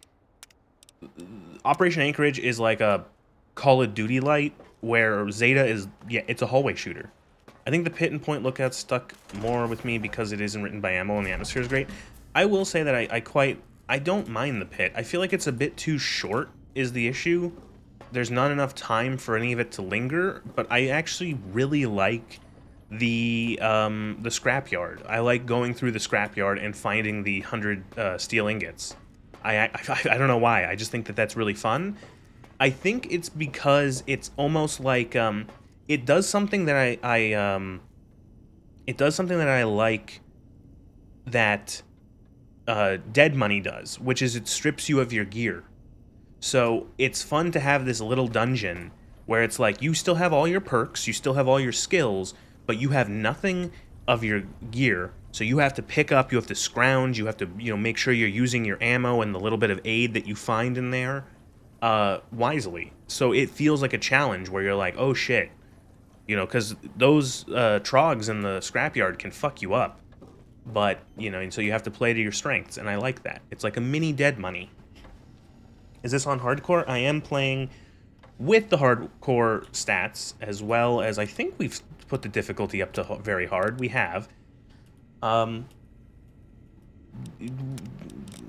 Operation Anchorage is like a Call of Duty light, where Zeta is, yeah, it's a hallway shooter. I think the pit and point lookout stuck more with me because it isn't written by Ammo and the atmosphere is great. I will say that I don't mind the pit. I feel like it's a bit too short is the issue. There's not enough time for any of it to linger, but I actually really like the scrapyard. I like going through the scrapyard and finding the 100 steel ingots. I don't know why. I just think that that's really fun. I think it's because it's almost like it does something that it does something that I like that Dead Money does, which is it strips you of your gear. So it's fun to have this little dungeon where it's like you still have all your perks, you still have all your skills, but you have nothing of your gear. So you have to pick up, you have to scrounge, you have to, you know, make sure you're using your ammo and the little bit of aid that you find in there wisely. So it feels like a challenge where you're like, oh shit, you know, because those trogs in the scrapyard can fuck you up. But, you know, and so you have to play to your strengths, and I like that. It's like a mini Dead Money. Is this on hardcore? I am playing with the hardcore stats, as well as I think we've put the difficulty up to very hard. We have.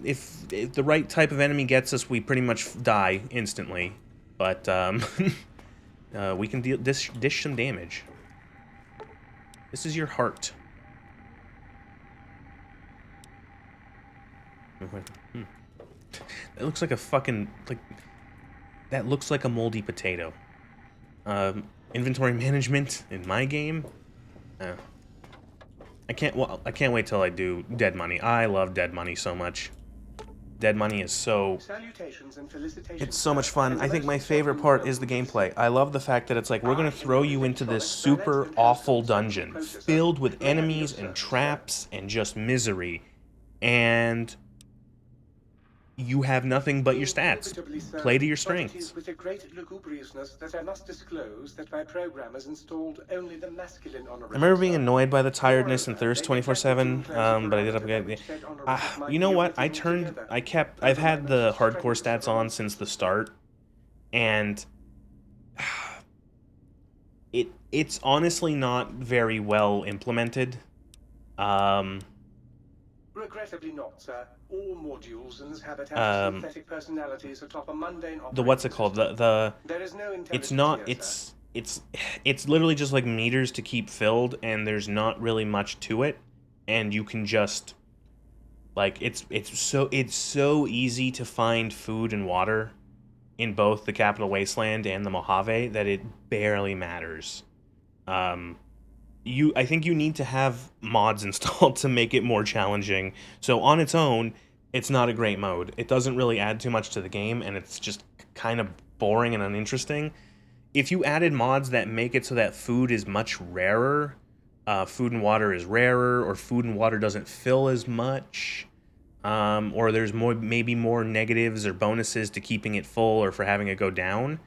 If the right type of enemy gets us, we pretty much die instantly. But we can dish some damage. This is your heart. That looks like a fucking, like, that looks like a moldy potato. Inventory management in my game? I can't wait till I do Dead Money. I love Dead Money so much. Dead Money is so... It's so much fun. I think my favorite part is the gameplay. I love the fact that it's like, we're going to throw you into this super awful dungeon filled with enemies and traps and just misery. And you have nothing but your stats. Play to your strengths. With a great lugubriousness that I must disclose that my programmers installed only the masculine honorific. I remember being annoyed by the tiredness and thirst 24/7, but I did upgrade. You know what? I've had the hardcore stats on since the start, and it's honestly not very well implemented. Regrettably not, sir. All modules and habitat synthetic personalities atop a mundane the what's it called? There is no intelligence it's literally just like meters to keep filled, and there's not really much to it, and you can just like it's so easy to find food and water in both the Capital Wasteland and the Mojave that it barely matters. I think you need to have mods installed to make it more challenging. So on its own, it's not a great mode. It doesn't really add too much to the game, and it's just kind of boring and uninteresting. If you added mods that make it so that food is much rarer, food and water is rarer, or food and water doesn't fill as much, or there's maybe more negatives or bonuses to keeping it full or for having it go down,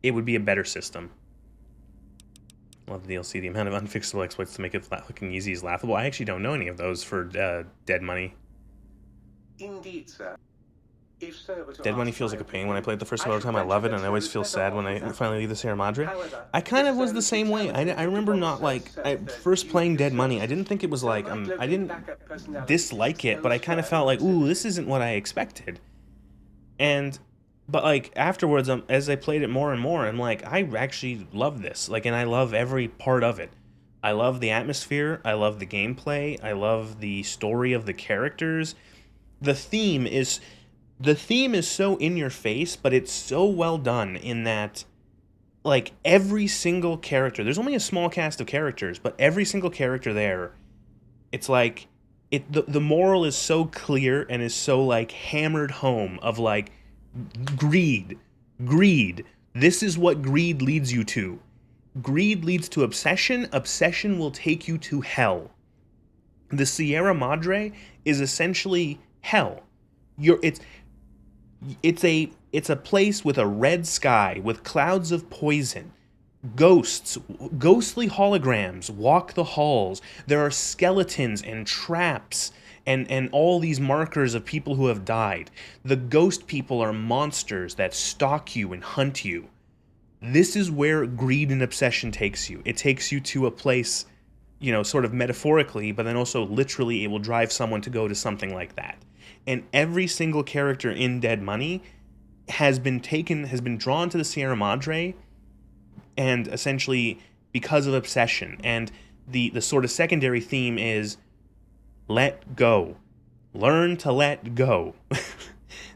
it would be a better system. Love the DLC. The amount of unfixable exploits to make it looking easy is laughable. I actually don't know any of those for Dead Money. Indeed, sir. If so, Dead Money feels like a pain when I play it the first time. I love it, and I always feel sad when I finally leave the Sierra Madre. I kind of was the same way. I remember not like first playing Dead Money. I didn't think it was like I didn't dislike it, but I kind of felt like, ooh, this isn't what I expected. But like afterwards, as I played it more and more, I'm like, I actually love this. Like, and I love every part of it. I love the atmosphere. I love the gameplay. I love the story of the characters. The theme is so in your face, but it's so well done in that, like, every single character, there's only a small cast of characters, but every single character there, it's like, the moral is so clear and is so, like, hammered home of, like, greed. This is what greed leads you to. Greed leads to obsession. Obsession will take you to hell. The Sierra Madre is essentially hell. It's a place with a red sky, with clouds of poison. Ghosts, ghostly holograms walk the halls. There are skeletons and traps and all these markers of people who have died. The ghost people are monsters that stalk you and hunt you. This is where greed and obsession takes you. It takes you to a place, you know, sort of metaphorically, but then also literally it will drive someone to go to something like that. And every single character in Dead Money has been drawn to the Sierra Madre, and essentially because of obsession. And the sort of secondary theme is let go. Learn to let go.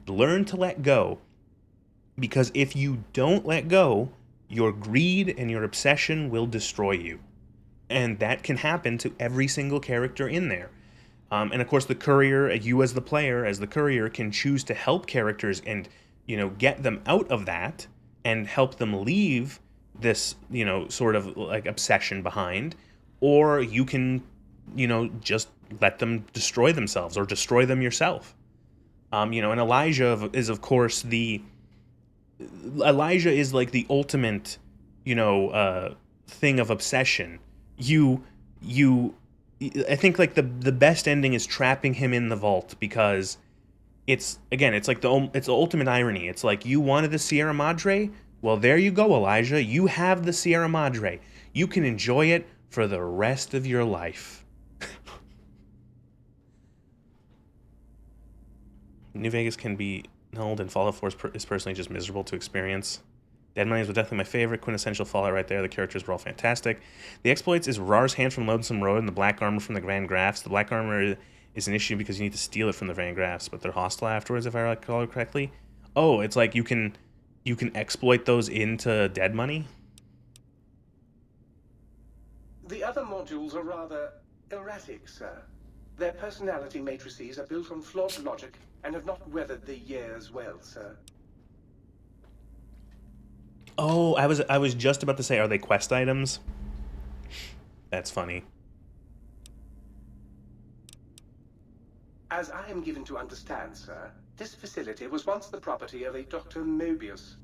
Learn to let go. Because if you don't let go, your greed and your obsession will destroy you. And that can happen to every single character in there. And of course, the courier, you as the player, as the courier, can choose to help characters and, you know, get them out of that and help them leave this, you know, sort of like obsession behind. Or you can, you know, just let them destroy themselves or destroy them yourself. You know, and Elijah is, of course, Elijah is like the ultimate, you know, thing of obsession. I think like the best ending is trapping him in the vault, because it's like it's the ultimate irony. It's like, you wanted the Sierra Madre? Well, there you go, Elijah. You have the Sierra Madre. You can enjoy it for the rest of your life. New Vegas can be nulled, and Fallout 4 is personally just miserable to experience. Dead Money was definitely my favorite, quintessential Fallout right there. The characters were all fantastic. The exploits is Rar's hand from Lonesome Road and the black armor from the Grand Grafs. The black armor is an issue because you need to steal it from the Grand Grafs, but they're hostile afterwards, if I recall it correctly. Oh, it's like you can exploit those into Dead Money? The other modules are rather erratic, sir. Their personality matrices are built on flawed logic and have not weathered the years well, sir. Oh, I was just about to say, are they quest items? That's funny. As I am given to understand, sir, this facility was once the property of a Dr. Mobius.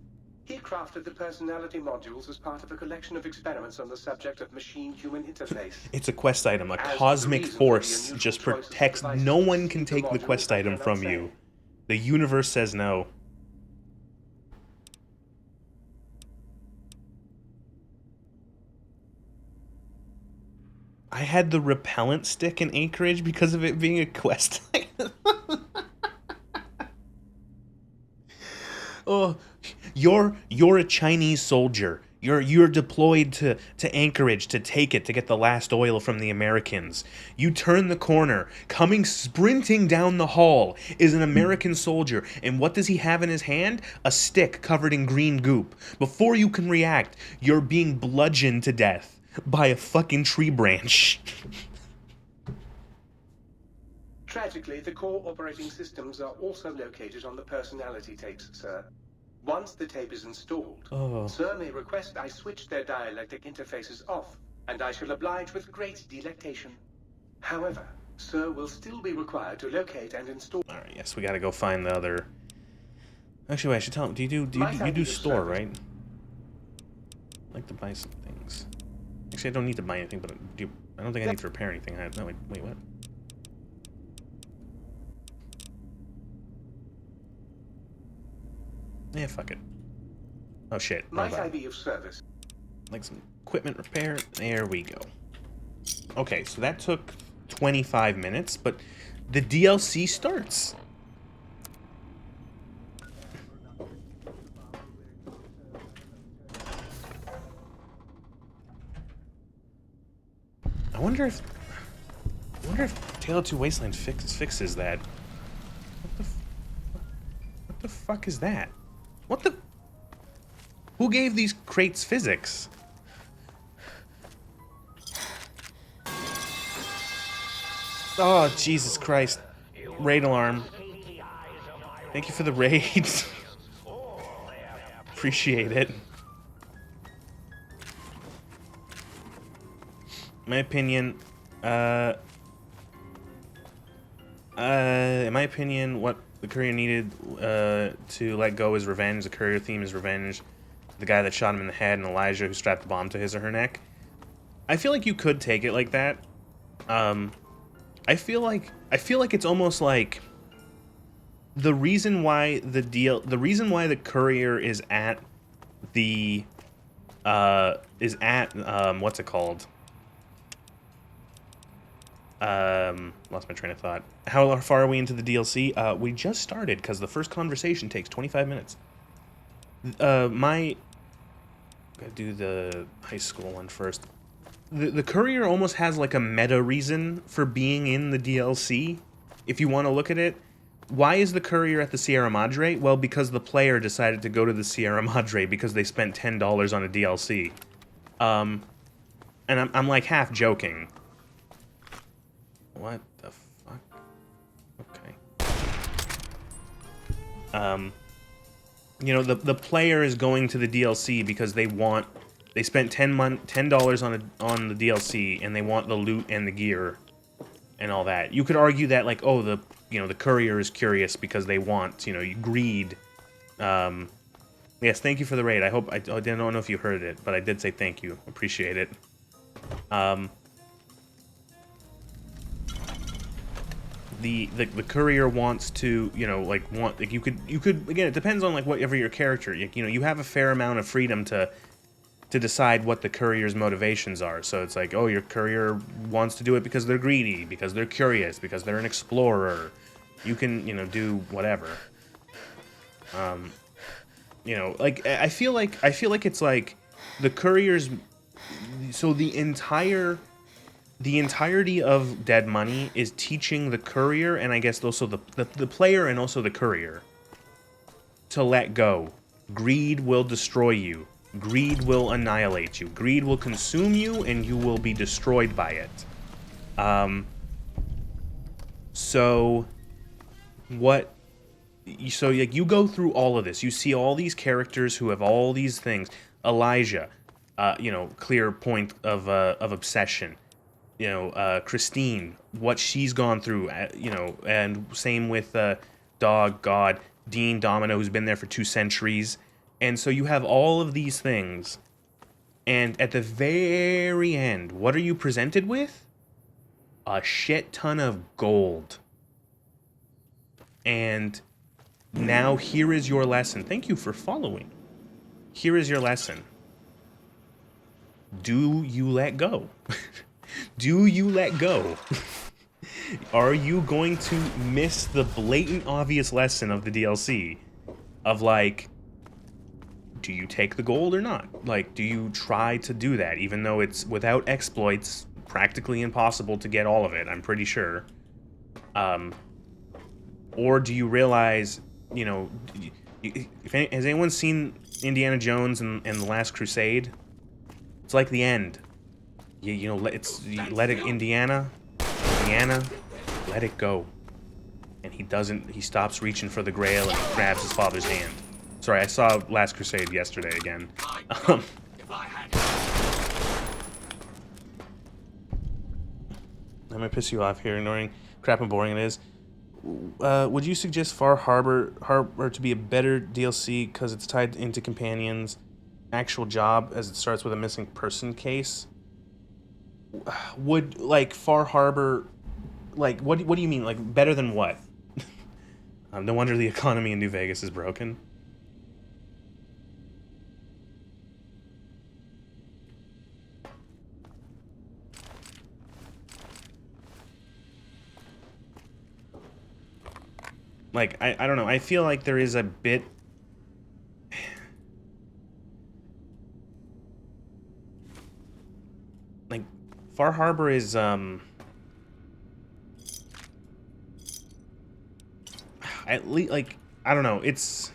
He crafted the personality modules as part of a collection of experiments on the subject of machine-human interface. It's a quest item. A As cosmic the reason force for the just unusual choice of protects. devices No one to can keep the take the modules, quest I item cannot from say. you. The universe says no. I had the repellent stick in Anchorage because of it being a quest item. Oh, you're a Chinese soldier. You're deployed to Anchorage to take it, to get the last oil from the Americans. You turn the corner. Coming sprinting down the hall is an American soldier, and what does he have in his hand? A stick covered in green goop. Before you can react, you're being bludgeoned to death by a fucking tree branch. Tragically, the core operating systems are also located on the personality tapes, sir. Once the tape is installed, Sir may request I switch their dialectic interfaces off, and I shall oblige with great delectation. However, Sir will still be required to locate and install... Alright, yes, we gotta go find the other... Actually, wait, I should tell him, you do store, right? I'd like to buy some things. Actually, I don't need to buy anything, but I don't think I need to repair anything. No, wait, what? Yeah, fuck it. Oh shit. Might I be of service? Like some equipment repair. There we go. Okay, so that took 25 minutes, but the DLC starts. I wonder if Tale of Two Wasteland fixes that. What the fuck is that? What the? Who gave these crates physics? Oh, Jesus Christ. Raid alarm. Thank you for the raids. Appreciate it. My opinion, In my opinion, what the courier needed to let go is revenge. The courier theme is revenge. The guy that shot him in the head and Elijah who strapped the bomb to his or her neck. I feel like you could take it like that. I feel like it's almost like the reason why the courier is at the what's it called? Lost my train of thought. How far are we into the DLC? We just started because the first conversation takes 25 minutes. Gotta do the high school one first. The courier almost has like a meta reason for being in the DLC, if you want to look at it. Why is the courier at the Sierra Madre? Well, because the player decided to go to the Sierra Madre because they spent $10 on a DLC. And I'm like half joking. What the fuck? Okay. You know, the player is going to the DLC because they spent $10 on the DLC and they want the loot and the gear and all that. You could argue that like, oh, the courier is curious because they want, greed. Yes, thank you for the raid. I don't know if you heard it, but I did say thank you. Appreciate it. The courier wants to, you could again, it depends on like whatever your character, you have a fair amount of freedom to decide what the courier's motivations are. So it's like, oh, your courier wants to do it because they're greedy, because they're curious, because they're an explorer. You can, do whatever. Like I feel like it's like the courier's, so the entirety of Dead Money is teaching the courier, and I guess also the player and also the courier, to let go. Greed will destroy you. Greed will annihilate you. Greed will consume you, and you will be destroyed by it. So you go through all of this. You see all these characters who have all these things. Elijah, clear point of obsession. Christine, what she's gone through, and same with Dog, God, Dean, Domino, who's been there for 2 centuries. And so you have all of these things, and at the very end, what are you presented with? A shit ton of gold. And now here is your lesson. Thank you for following. Here is your lesson. Do you let go? Do you let go? Are you going to miss the blatant obvious lesson of the DLC? Of like, do you take the gold or not? Like, do you try to do that, even though it's without exploits, practically impossible to get all of it, I'm pretty sure. Or do you realize, has anyone seen Indiana Jones and The Last Crusade? It's like the end. Let it, Indiana, let it go. And he stops reaching for the Grail and he grabs his father's hand. Sorry, I saw Last Crusade yesterday again. That might piss you off here, ignoring crap and boring it is. Would you suggest Far Harbor to be a better DLC because it's tied into Companion's actual job, as it starts with a missing person case? Would, like, Far Harbor, like, what do you mean? Like, better than what? No wonder the economy in New Vegas is broken. Like, I don't know. I feel like there is a bit... Like, Far Harbor is, at least, like, I don't know. It's...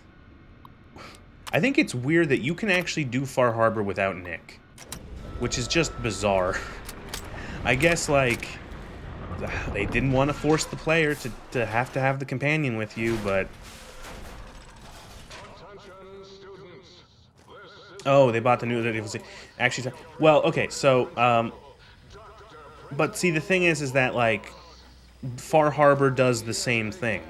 I think it's weird that you can actually do Far Harbor without Nick. Which is just bizarre. I guess, like... They didn't want to force the player to have the companion with you, but... Oh, they bought the new DLC. Actually, well, okay, so, but see, the thing is that, like, Far Harbor does the same thing.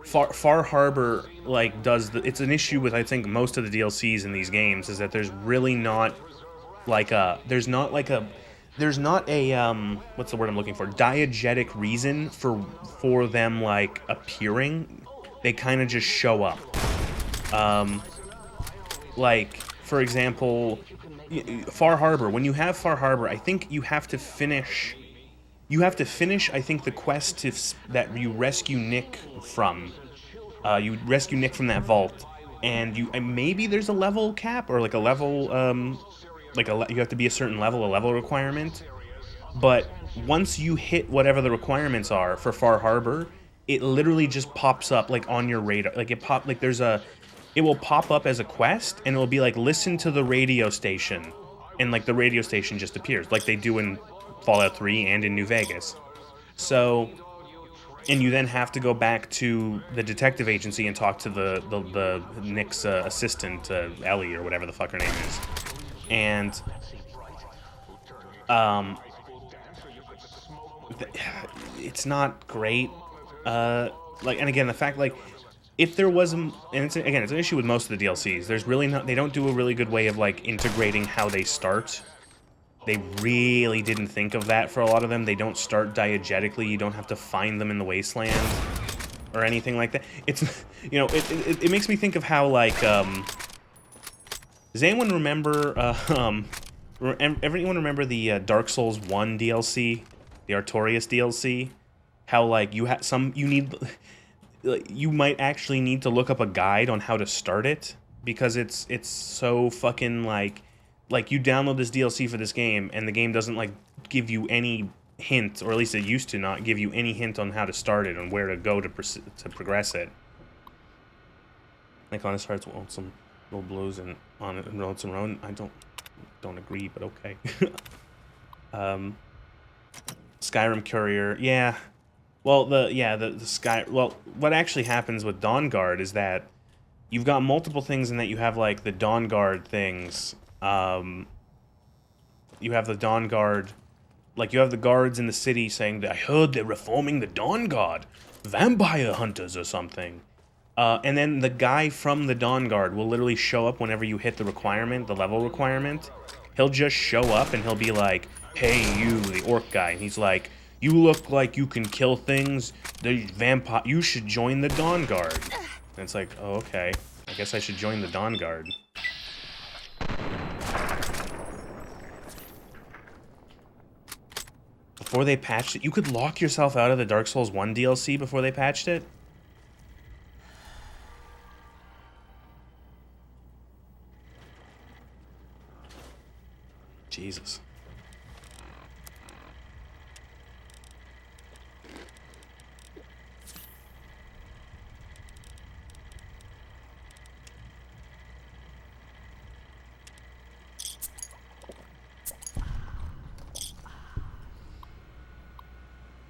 Far Harbor like does the. It's an issue with I think most of the DLCs in these games is that there's really not like a there's not a what's the word I'm looking for, diegetic reason for them like appearing. They kind of just show up. Like for example, Far Harbor. When you have Far Harbor, I think you have to finish. I think, the quest that you rescue Nick from. You rescue Nick from that vault, and maybe there's a level cap or like a level you have to be a certain level, a level requirement. But once you hit whatever the requirements are for Far Harbor, it literally just pops up like on your radar. Like it will pop up as a quest, and it will be like listen to the radio station, and like the radio station just appears, like they do in Fallout 3 and in New Vegas. So, and you then have to go back to the detective agency and talk to the Nick's assistant, Ellie or whatever the fuck her name is, and it's not great. Like, and again, the fact like if there was and it's again it's an issue with most of the DLCs. There's really not they don't do a really good way of like integrating how they start. They really didn't think of that for a lot of them. They don't start diegetically. You don't have to find them in the wasteland or anything like that. It's it makes me think of how like does anyone remember everyone remember the Dark Souls 1 DLC, the Artorias DLC? How like you need you might actually need to look up a guide on how to start it because it's so fucking like you download this DLC for this game and the game doesn't like give you any hint, or at least it used to not give you any hint on how to start it and where to go to progress it. Like on it starts with some little blues and on it and roads and road. I don't agree, but okay. Skyrim Courier, yeah. Well, what actually happens with Dawn Guard is that you've got multiple things in that you have like the Dawn Guard things. You have the Dawn Guard, like you have the guards in the city saying that I heard they're reforming the Dawn Guard, vampire hunters or something. And then the guy from the Dawn Guard will literally show up whenever you hit the requirement, the level requirement. He'll just show up and he'll be like, hey, you, the orc guy. And he's like, you look like you can kill things. The vampire, you should join the Dawn Guard. And it's like, oh, okay. I guess I should join the Dawn Guard. Before they patched it, you could lock yourself out of the Dark Souls 1 DLC before they patched it? Jesus.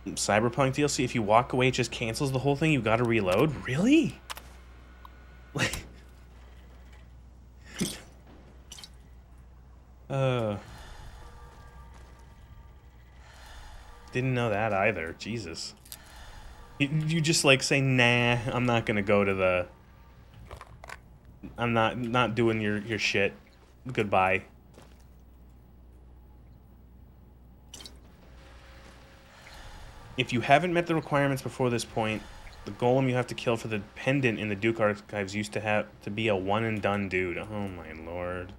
Cyberpunk DLC, if you walk away, it just cancels the whole thing. You gotta reload? Really? Like... Didn't know that either. Jesus. You just like say, nah, I'm not gonna go to the... I'm not doing your shit. Goodbye. If you haven't met the requirements before this point, the golem you have to kill for the pendant in the Duke Archives used to have to be a one and done dude. Oh my lord.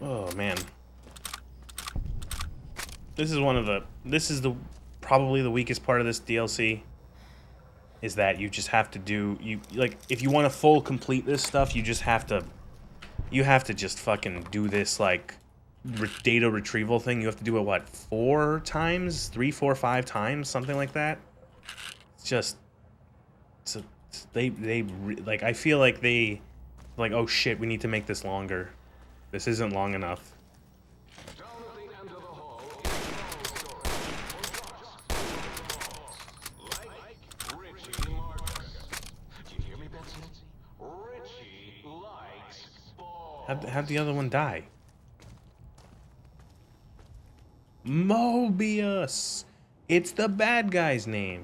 Oh man. This is probably the weakest part of this DLC. is that you just have to do like if you want to full complete this stuff, you have to just fucking do this like data retrieval thing. You have to do it what 4 times, 3, 4, 5 times, something like that. It's just like I feel like they like, oh shit, we need to make this longer. This isn't long enough. Down at the end of the hall is like Richie Marcus. Do you hear me, Betsy? Richie likes balls. How'd the other one die? Mobius! It's the bad guy's name.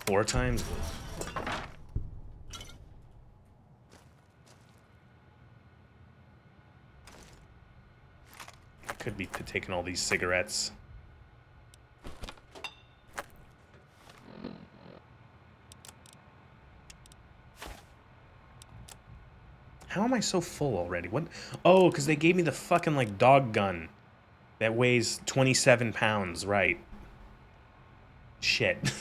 4 times? I could be taking all these cigarettes. How am I so full already? What? Oh, because they gave me the fucking, like, dog gun that weighs 27 pounds, right. Shit.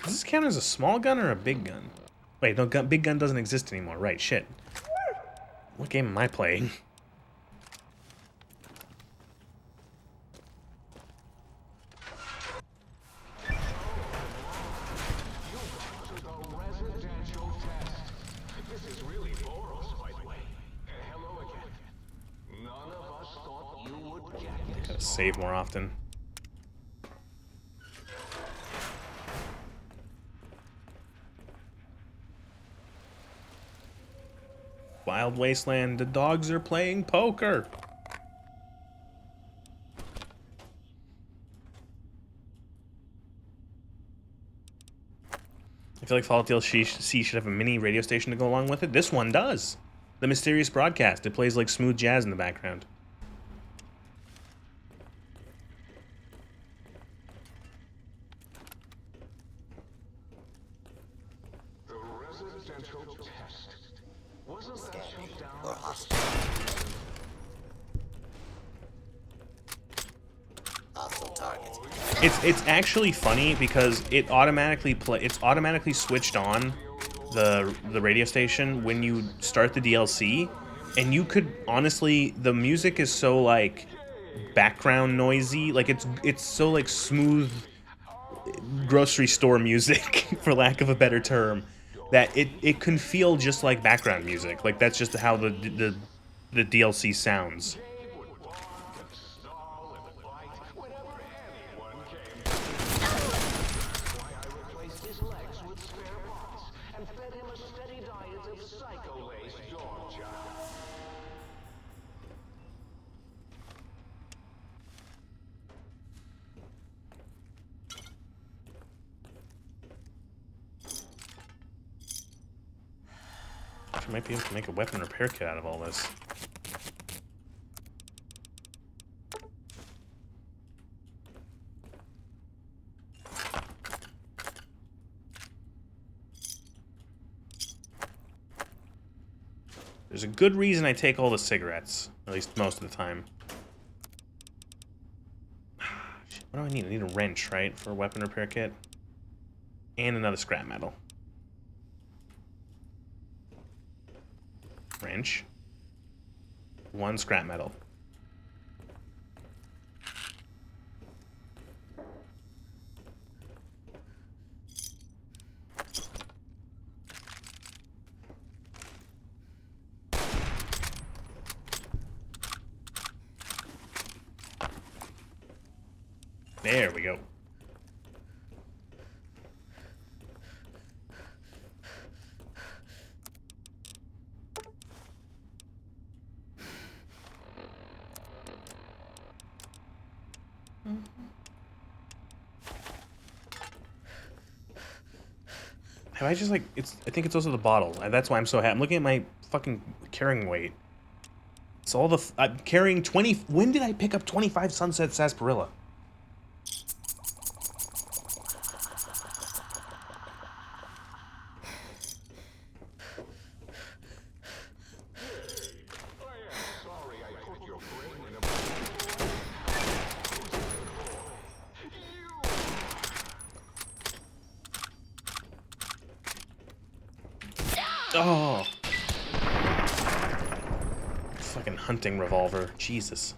Does this count as a small gun or a big gun? Wait, no, big gun doesn't exist anymore. Right, shit. What game am I playing? This is really Boros, by the way. Hello again. None of us thought you would get this. Gotta save more often. Wild Wasteland, the dogs are playing poker. I feel like Fallout DLC should have a mini radio station to go along with it. This one does. The Mysterious Broadcast. It plays like smooth jazz in the background. The residential test. Wasn't that shut down? Or hostile. Hostile target. It's actually funny because it automatically it's automatically switched on the radio station when you start the DLC, and you could honestly, the music is so like background noisy, like it's so like smooth grocery store music for lack of a better term, that it can feel just like background music. Like that's just how the DLC sounds. I might be able to make a weapon repair kit out of all this. There's a good reason I take all the cigarettes, at least most of the time. What do I need? I need a wrench, right, for a weapon repair kit? And another scrap metal. Wrench. 1 scrap metal. There we go. Have I just like it's? I think it's also the bottle. That's why I'm so happy. I'm looking at my fucking carrying weight. It's all the. I'm carrying 20. When did I pick up 25 Sunset Sarsaparilla? Oh. Fucking hunting revolver. Jesus.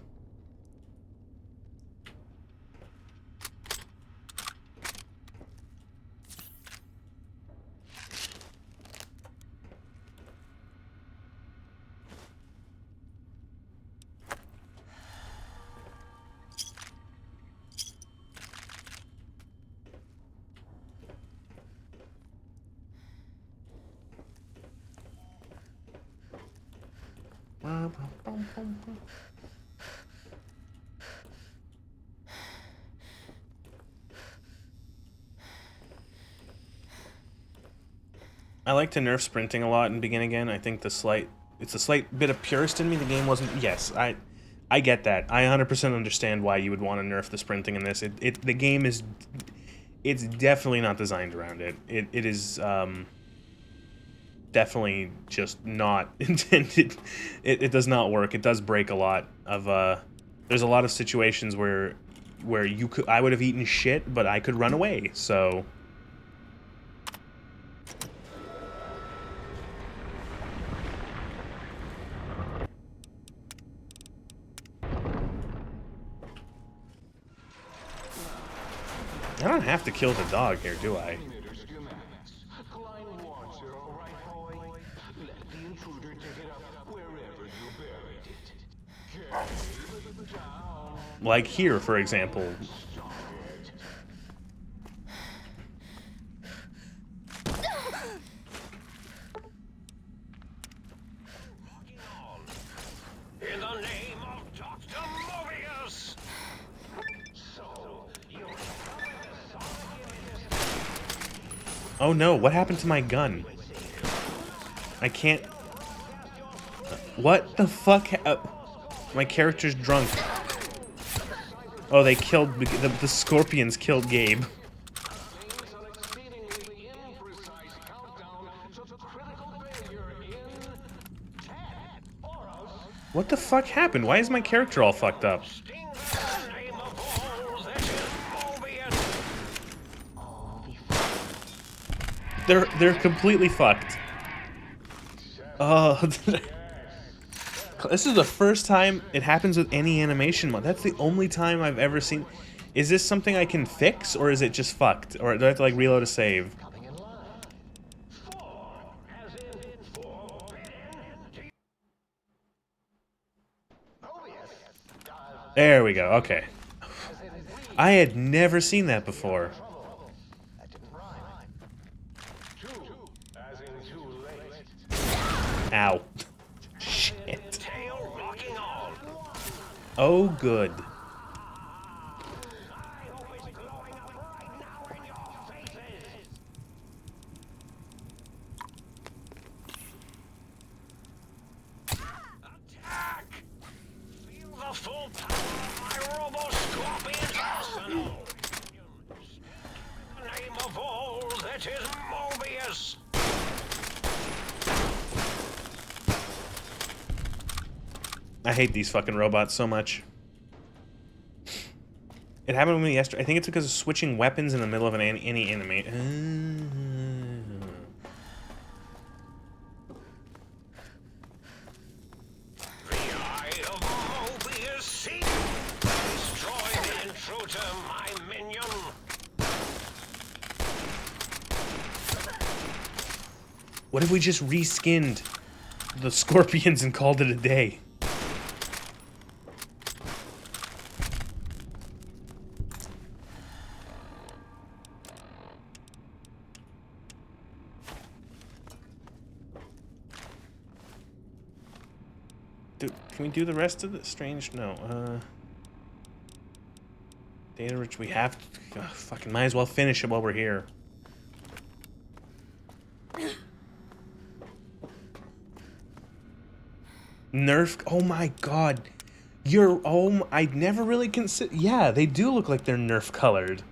I like to nerf sprinting a lot and begin again. I think it's a slight bit of purist in me. The game wasn't. Yes, I get that. I 100% understand why you would want to nerf the sprinting in this. The game is, it's definitely not designed around it. It is definitely just not intended. It does not work. It does break a lot of. There's a lot of situations where I would have eaten shit, but I could run away. So. I don't have to kill the dog here, do I? Like here, for example. In the name of Dr. Mobius! Oh no, what happened to my gun? I can't... What the fuck? My character's drunk. Oh, they killed... The scorpions killed Gabe. What the fuck happened? Why is my character all fucked up? They're completely fucked. Oh, this is the first time it happens with any animation mod. That's the only time I've ever seen. Is this something I can fix, or is it just fucked? Or do I have to like reload a save? There we go. Okay. I had never seen that before. Ow. Shit. Oh, good. Attack! Feel the full power of my robo-scorpion arsenal! In the name of all that is Mobius! I hate these fucking robots so much. It happened with me yesterday. I think it's because of switching weapons in the middle of any anime. The eye of Mobius seek! Destroy the intruder, my minion! What if we just reskinned the scorpions and called it a day? Can we do the rest of the strange? No. Data rich. We have to. Fucking might as well finish it while we're here. Nerf. Oh my god. You're. Oh, I'd never really consider. Yeah, they do look like they're Nerf colored.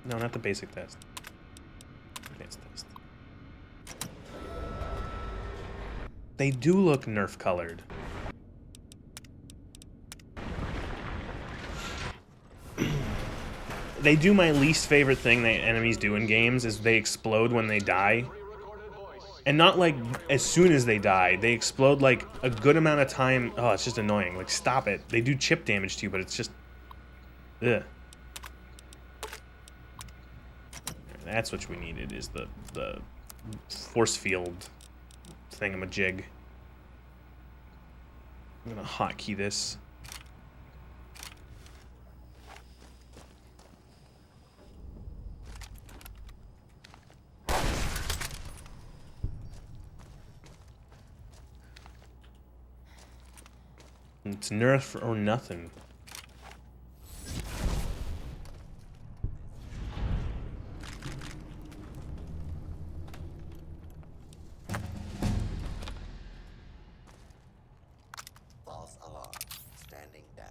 No, not the basic test. Advanced test. They do look Nerf colored. They do my least favorite thing that enemies do in games is they explode when they die. And not like as soon as they die. They explode like a good amount of time. Oh, it's just annoying. Like, stop it. They do chip damage to you, but it's just... Ugh. That's what we needed, is the force field thingamajig. I'm gonna hotkey this. It's Nerf or nothing. False alarm. Standing down.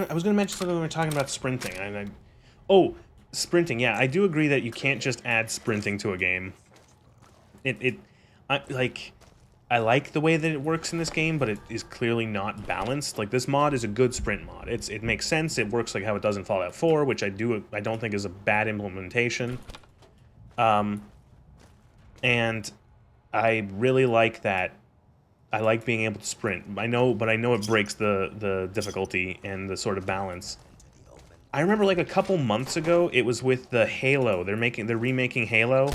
I was gonna mention something when we were talking about sprinting. Oh, sprinting. Yeah, I do agree that you can't just add sprinting to a game. I like the way that it works in this game, but it is clearly not balanced. Like, this mod is a good sprint mod. It makes sense. It works like how it does in Fallout 4, which I don't think is a bad implementation. And I really like that. I like being able to sprint. I know it breaks the difficulty and the sort of balance. I remember like a couple months ago, it was with the Halo. They're remaking Halo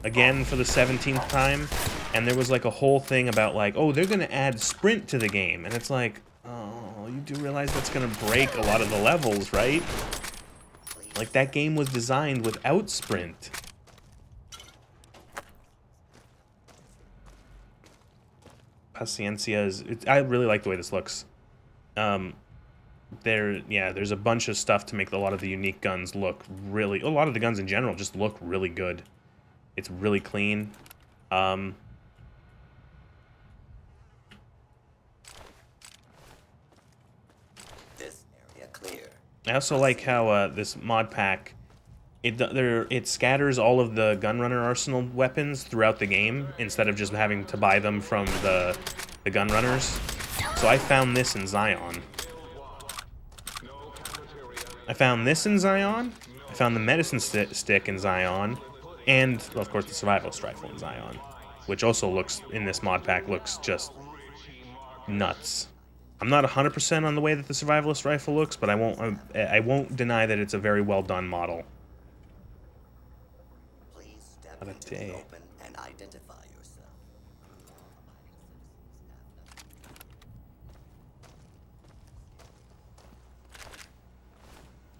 again for the 17th time, and there was like a whole thing about like, oh, they're gonna add sprint to the game, and it's like, oh, you do realize that's gonna break a lot of the levels, right? Like, that game was designed without sprint. Paciencia is... I really like the way this looks. There's a bunch of stuff to make a lot of the unique guns look really... A lot of the guns in general just look really good. It's really clean. This area clear. I also like how this mod pack... It scatters all of the Gunrunner arsenal weapons throughout the game instead of just having to buy them from the Gunrunners. So I found this in Zion. I found this in Zion. I found the medicine stick in Zion, and of course the survivalist rifle in Zion, which also looks in this mod pack looks just nuts. I'm not 100% on the way that the survivalist rifle looks, but I won't deny that it's a very well done model. What a day. Open and identify yourself.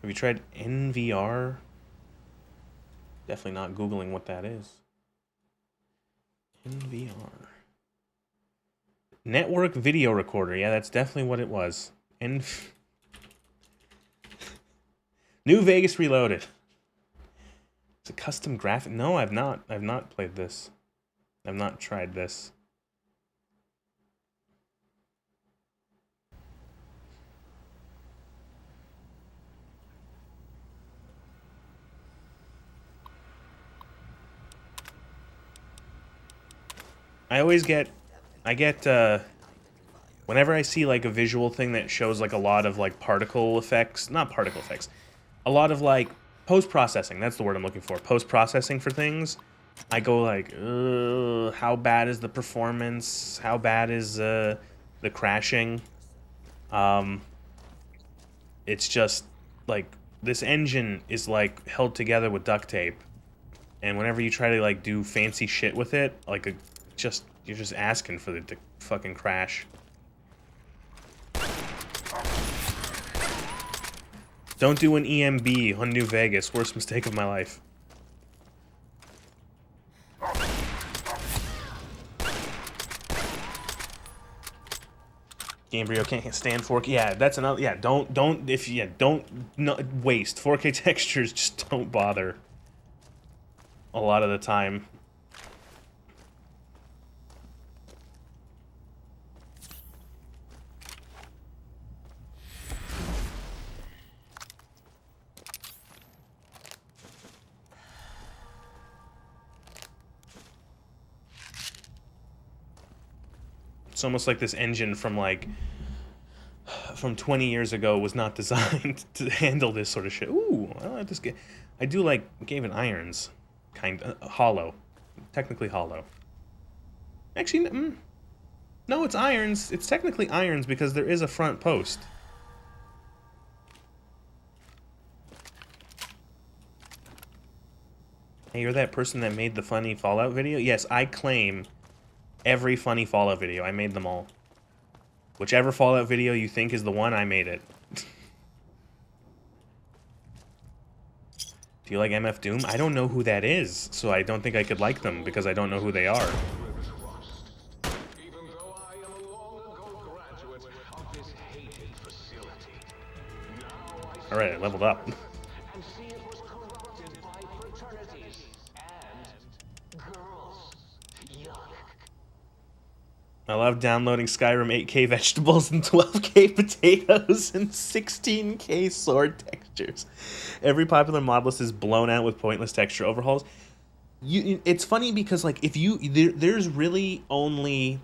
Have you tried NVR? Definitely not Googling what that is. NVR. Network video recorder. Yeah, that's definitely what it was. New Vegas Reloaded. It's a custom graphic. No, I've not played this. I've not tried this. Whenever I see like a visual thing that shows like a lot of like particle effects, not particle effects, a lot of like post-processing, that's the word I'm looking for, post-processing for things, I go like, how bad is the performance? How bad is the crashing? It's just like, this engine is like held together with duct tape, and whenever you try to like do fancy shit with it, like you're just asking for the fucking crash. Don't do an EMB on New Vegas. Worst mistake of my life. Gamebryo can't stand 4K. Yeah, that's another. Yeah, don't waste 4K textures. Just don't bother. A lot of the time. It's almost like this engine from 20 years ago was not designed to handle this sort of shit. Ooh, I like this game. I do like Game and Irons, kind of hollow, technically hollow. Actually, no, it's irons. It's technically irons because there is a front post. Hey, you're that person that made the funny Fallout video? Yes, I claim every funny Fallout video. I made them all. Whichever Fallout video you think is the one, I made it. Do you like MF Doom? I don't know who that is, so I don't think I could like them because I don't know who they are. Alright, I leveled up. I love downloading Skyrim 8K vegetables and 12K potatoes and 16K sword textures. Every popular mod list is blown out with pointless texture overhauls. It's funny because like there's really only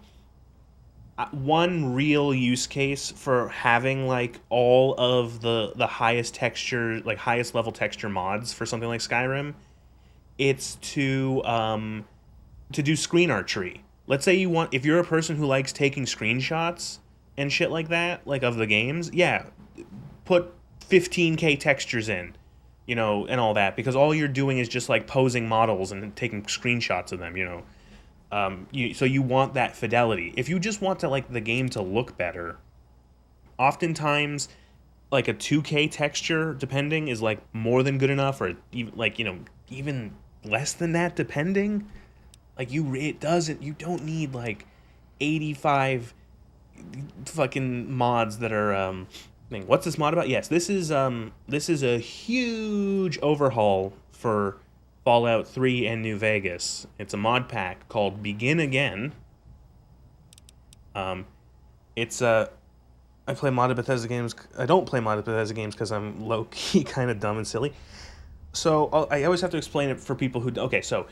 one real use case for having like all of the highest texture, like highest level texture mods for something like Skyrim. It's to do screen archery. Let's say if you're a person who likes taking screenshots and shit like that, like of the games, yeah, put 15K textures in, you know, and all that, because all you're doing is just like posing models and taking screenshots of them, you know. So you want that fidelity. If you just want to like the game to look better, oftentimes like a 2K texture, depending, is like more than good enough, or even like, you know, even less than that, depending. Like you don't need like 85 fucking mods that are what's this mod about? Yes, this is a huge overhaul for Fallout 3 and New Vegas. It's a mod pack called Begin Again. It's I play modded Bethesda games. I don't play modded Bethesda games because I'm low key kind of dumb and silly. So I always have to explain it for people who. Okay, so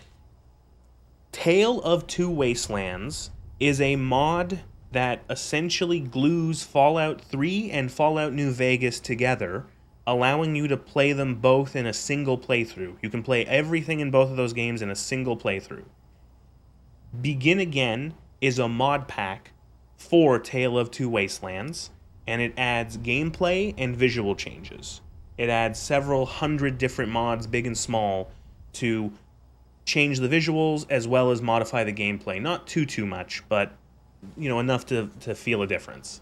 Tale of Two Wastelands is a mod that essentially glues Fallout 3 and Fallout New Vegas together, allowing you to play them both in a single playthrough. You can play everything in both of those games in a single playthrough. Begin Again is a mod pack for Tale of Two Wastelands, and it adds gameplay and visual changes. It adds several hundred different mods, big and small, to change the visuals as well as modify the gameplay. Not too much, but you know, enough to feel a difference.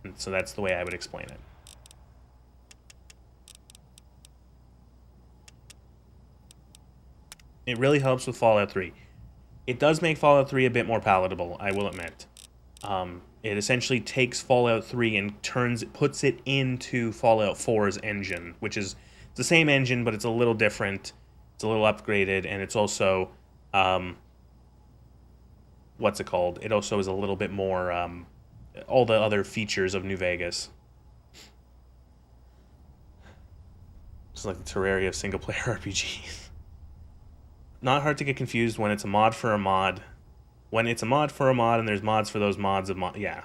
And so that's the way I would explain it. It really helps with Fallout 3. It does make Fallout 3 a bit more palatable, I will admit. It essentially takes Fallout 3 and puts it into Fallout 4's engine, which is the same engine, but it's a little different. It's a little upgraded, and it's also, what's it called? It also is a little bit more, all the other features of New Vegas. It's like the Terraria of single-player RPGs. Not hard to get confused when it's a mod for a mod. When it's a mod for a mod, and there's mods for those mods of yeah.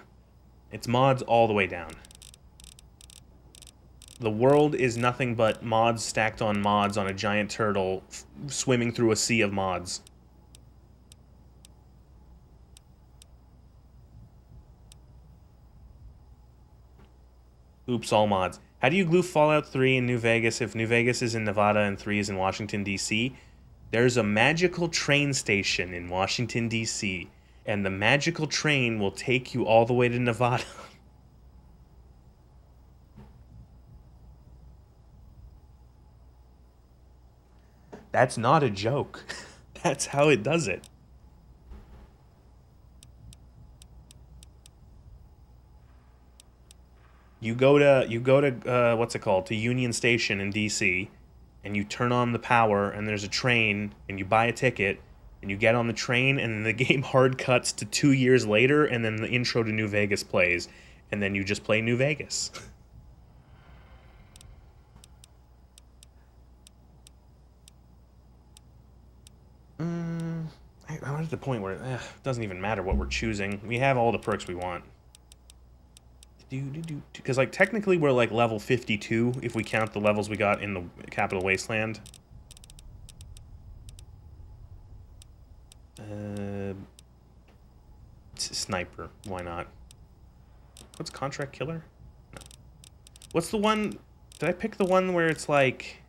It's mods all the way down. The world is nothing but mods stacked on mods on a giant turtle swimming through a sea of mods. Oops, all mods. How do you glue Fallout 3 in New Vegas if New Vegas is in Nevada and 3 is in Washington, D.C.? There's a magical train station in Washington, D.C., and the magical train will take you all the way to Nevada. That's not a joke. That's how it does it. You go to what's it called? To Union Station in DC, and you turn on the power, and there's a train, and you buy a ticket, and you get on the train, and then the game hard cuts to 2 years later, and then the intro to New Vegas plays, and then you just play New Vegas. I'm at the point where it doesn't even matter what we're choosing. We have all the perks we want. Because, like, technically we're, like, level 52 if we count the levels we got in the Capital Wasteland. Sniper. Why not? What's Contract Killer? No. What's the one... Did I pick the one where it's, like...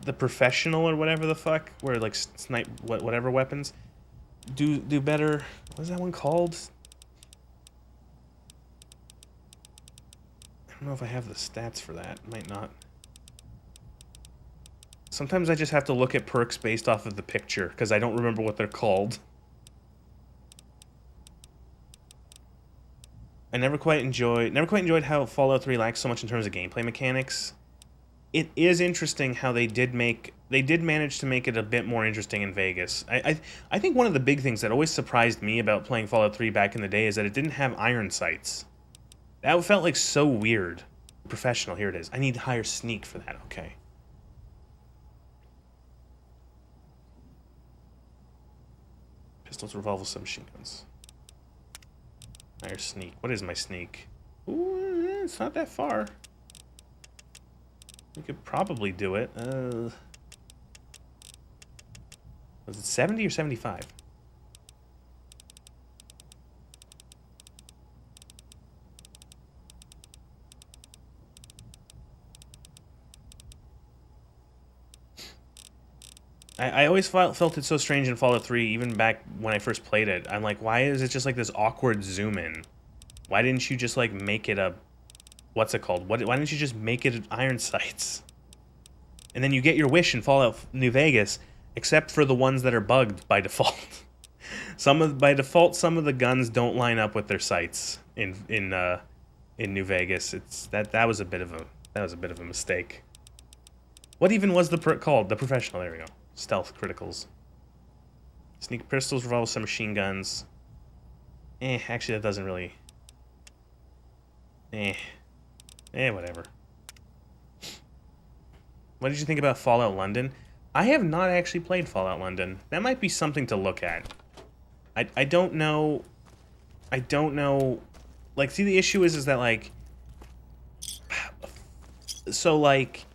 The Professional or whatever the fuck? Where, like, snipe whatever weapons do better... What is that one called? I don't know if I have the stats for that. Might not. Sometimes I just have to look at perks based off of the picture, because I don't remember what they're called. I never quite enjoyed how Fallout 3 lacks so much in terms of gameplay mechanics. It is interesting how they did manage to make it a bit more interesting in Vegas. I think one of the big things that always surprised me about playing Fallout 3 back in the day is that it didn't have iron sights. That felt like so weird. Professional, here it is. I need higher sneak for that, okay. Pistols, revolvers, submachine guns. Higher sneak. What is my sneak? Ooh, it's not that far. We could probably do it. Was it 70 or 75? I always felt it so strange in Fallout 3, even back when I first played it. I'm like, why is it just like this awkward zoom in? Why didn't you just like make it a... What's it called? Why didn't you just make it iron sights? And then you get your wish in Fallout New Vegas, except for the ones that are bugged by default. By default, some of the guns don't line up with their sights in New Vegas. That was a bit of a mistake. What even was the perk called? The Professional. There we go. Stealth criticals. Sneak pistols, revolvers, some machine guns. Actually that doesn't really... whatever. What did you think about Fallout London? I have not actually played Fallout London. That might be something to look at. I don't know... Like, see, the issue is that, like... So, like...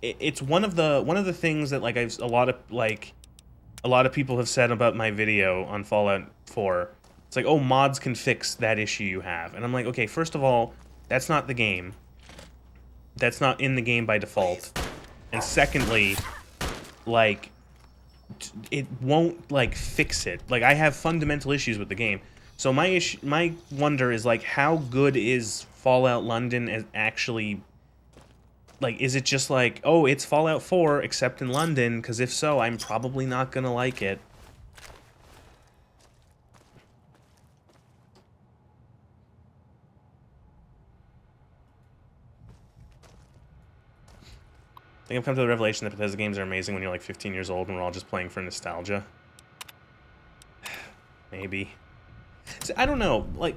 It's one of the things that, like, a lot of people have said about my video on Fallout 4. It's like, oh, mods can fix that issue you have. And I'm like, okay, first of all, that's not the game. That's not in the game by default. And secondly, like, it won't, like, fix it. Like, I have fundamental issues with the game. So my wonder is, like, how good is Fallout London as actually... Like, is it just like, oh, it's Fallout 4, except in London? Because if so, I'm probably not gonna like it. I think I've come to the revelation that Bethesda games are amazing when you're like 15 years old and we're all just playing for nostalgia. Maybe. See, I don't know. Like,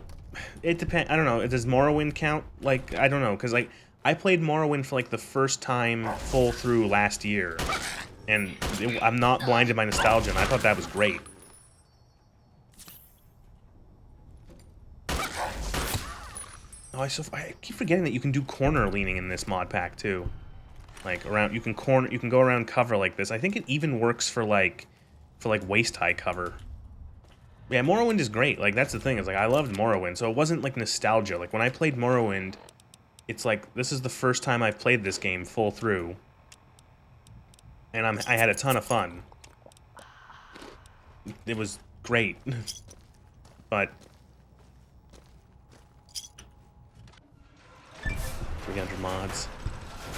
it depends. I don't know. Does Morrowind count? Like, I don't know. Because, like, I played Morrowind for, like, the first time full through last year. And I'm not blinded by nostalgia, and I thought that was great. Oh, I keep forgetting that you can do corner leaning in this mod pack, too. Like, around, you can go around cover like this. I think it even works for waist-high cover. Yeah, Morrowind is great. Like, that's the thing. It's like, I loved Morrowind, so it wasn't, like, nostalgia. Like, when I played Morrowind, it's like, this is the first time I've played this game full through. And I had a ton of fun. It was great. But... 300 mods.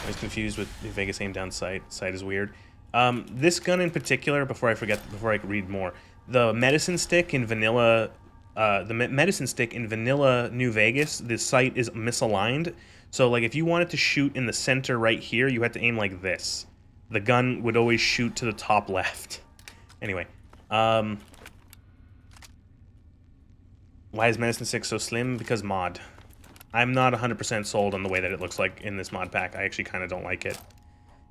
I was confused with the Vegas aim down sight. Sight is weird. This gun in particular, before I read more, the medicine stick in vanilla the medicine stick in vanilla New Vegas, the sight is misaligned. So like if you wanted to shoot in the center right here, you had to aim like this. The gun would always shoot to the top left. Anyway, why is medicine stick so slim? Because mod. I'm not 100% sold on the way that it looks like in this mod pack. I actually kind of don't like it.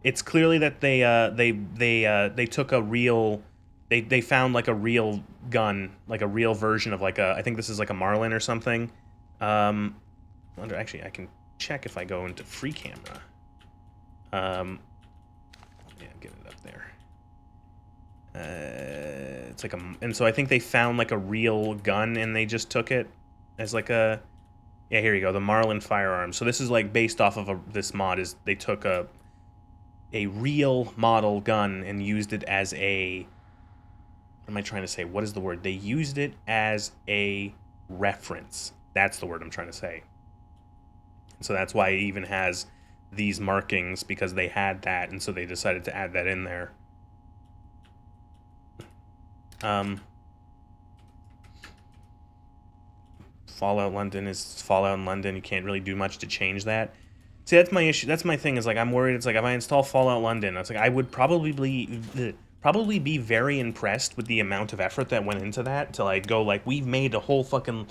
It's clearly that they took a real, they found like a real gun, like a real version of like a, I think this is like a Marlin or something. Actually, I can check if I go into free camera. Yeah, get it up there. It's like a, and so I think they found like a real gun and they just took it as like a, yeah, here you go, the Marlin firearm. So this is like based off of this mod, is they took a real model gun and used it as a, what am I trying to say? What is the word? They used it as a reference. That's the word I'm trying to say. So that's why it even has these markings, because they had that, and so they decided to add that in there. Fallout London is Fallout in London. You can't really do much to change that. See, that's my issue. That's my thing. Is like I'm worried. It's like if I install Fallout London, it's like I would probably be very impressed with the amount of effort that went into that. To like go like we've made a whole fucking,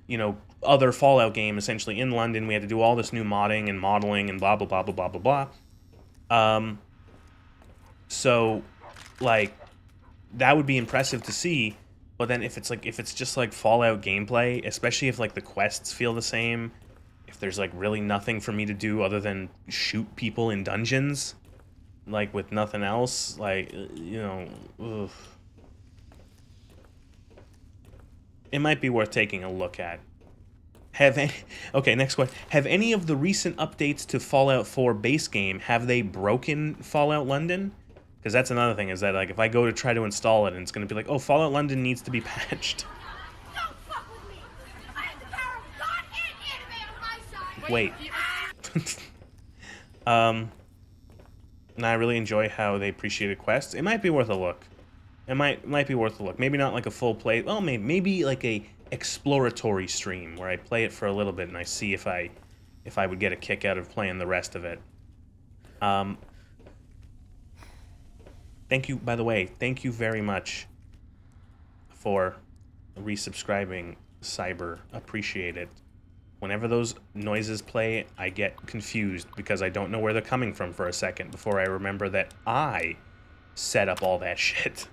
you know, other Fallout game essentially in London. We had to do all this new modding and modeling and blah blah blah blah blah blah blah. So, like, that would be impressive to see. But then if it's just like Fallout gameplay, especially if like the quests feel the same, if there's like really nothing for me to do other than shoot people in dungeons, like with nothing else, like, you know, ugh. It might be worth taking a look at. Okay, next question. Have any of the recent updates to Fallout 4 base game, have they broken Fallout London? Because that's another thing, is that like if I go to try to install it and it's going to be like, oh, Fallout London needs to be patched. Don't fuck with me! I have the power of God and anime on my side! Wait. And I really enjoy how they appreciated quests. It might be worth a look. It might be worth a look. Maybe not like a full play. Well, maybe like a exploratory stream where I play it for a little bit and I see if I would get a kick out of playing the rest of it. Thank you, by the way, thank you very much for resubscribing, Cyber. Appreciate it. Whenever those noises play, I get confused because I don't know where they're coming from for a second before I remember that I set up all that shit.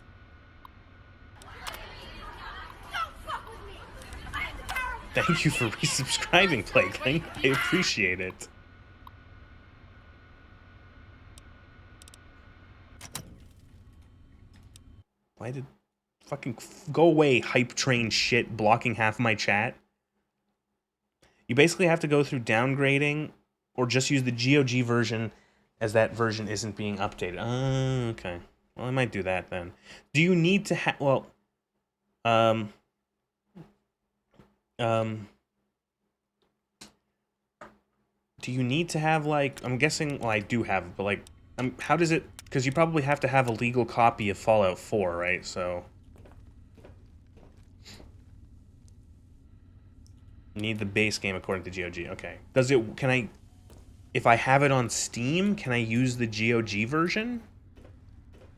Don't fuck with me! I have the power of Thank you for resubscribing, Plagueling. I appreciate it. Why did fucking go away, hype train shit blocking half my chat? You basically have to go through downgrading or just use the GOG version, as that version isn't being updated. Okay. Well, I might do that then. Do you need to have, well, do you need to have, like, I'm guessing, well, I do have, but, like, how does it, because you probably have to have a legal copy of Fallout 4, right? So, need the base game according to GOG. Okay. Does it, can I, if I have it on Steam, can I use the GOG version?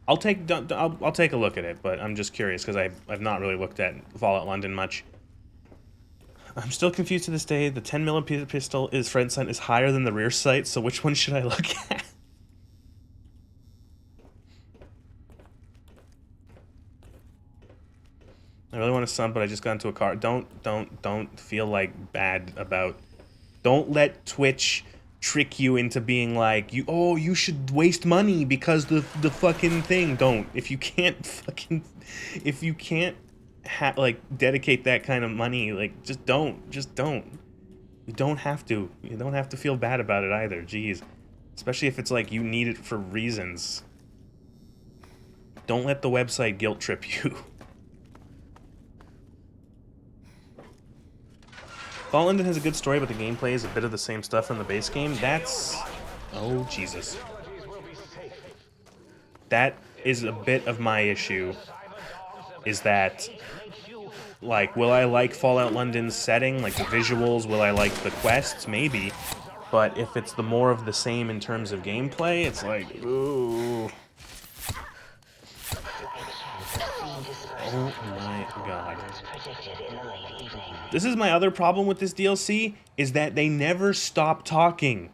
I'll take a look at it, but I'm just curious because I've not really looked at Fallout London much. I'm still confused to this day. The 10mm pistol is front sight is higher than the rear sight, so which one should I look at? I really want to sub, but I just got into a car. Don't feel like bad about. Don't let Twitch trick you into being like, you should waste money because the fucking thing. Don't. If you can't like dedicate that kind of money, like just don't. You don't have to. You don't have to feel bad about it either. Jeez. Especially if it's like you need it for reasons. Don't let the website guilt trip you. Fallout London has a good story, but the gameplay is a bit of the same stuff from the base game. That's... Oh, Jesus. That is a bit of my issue, is that Like, will I like Fallout London's setting, like the visuals? Will I like the quests? Maybe. But if it's the more of the same in terms of gameplay, it's like, ooh. Oh my god. This is my other problem with this DLC, is that they never stop talking.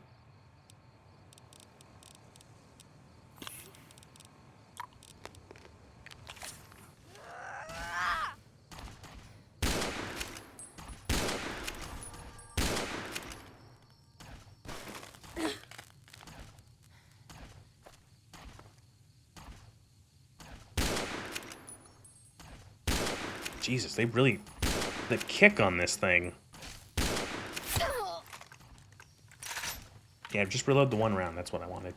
Jesus, they really... The kick on this thing. Yeah, just reload the one round. That's what I wanted.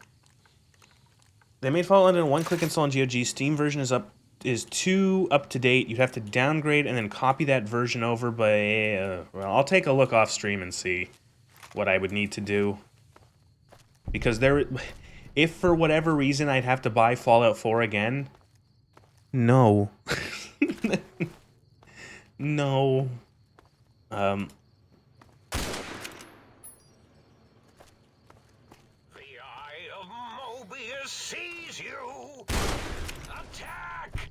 They made Fallout London a one-click install on GOG. Steam version is too up to date. You'd have to downgrade and then copy that version over. But well, I'll take a look off stream and see what I would need to do. Because if for whatever reason I'd have to buy Fallout 4 again, no. No. The eye of Mobius sees you. Attack!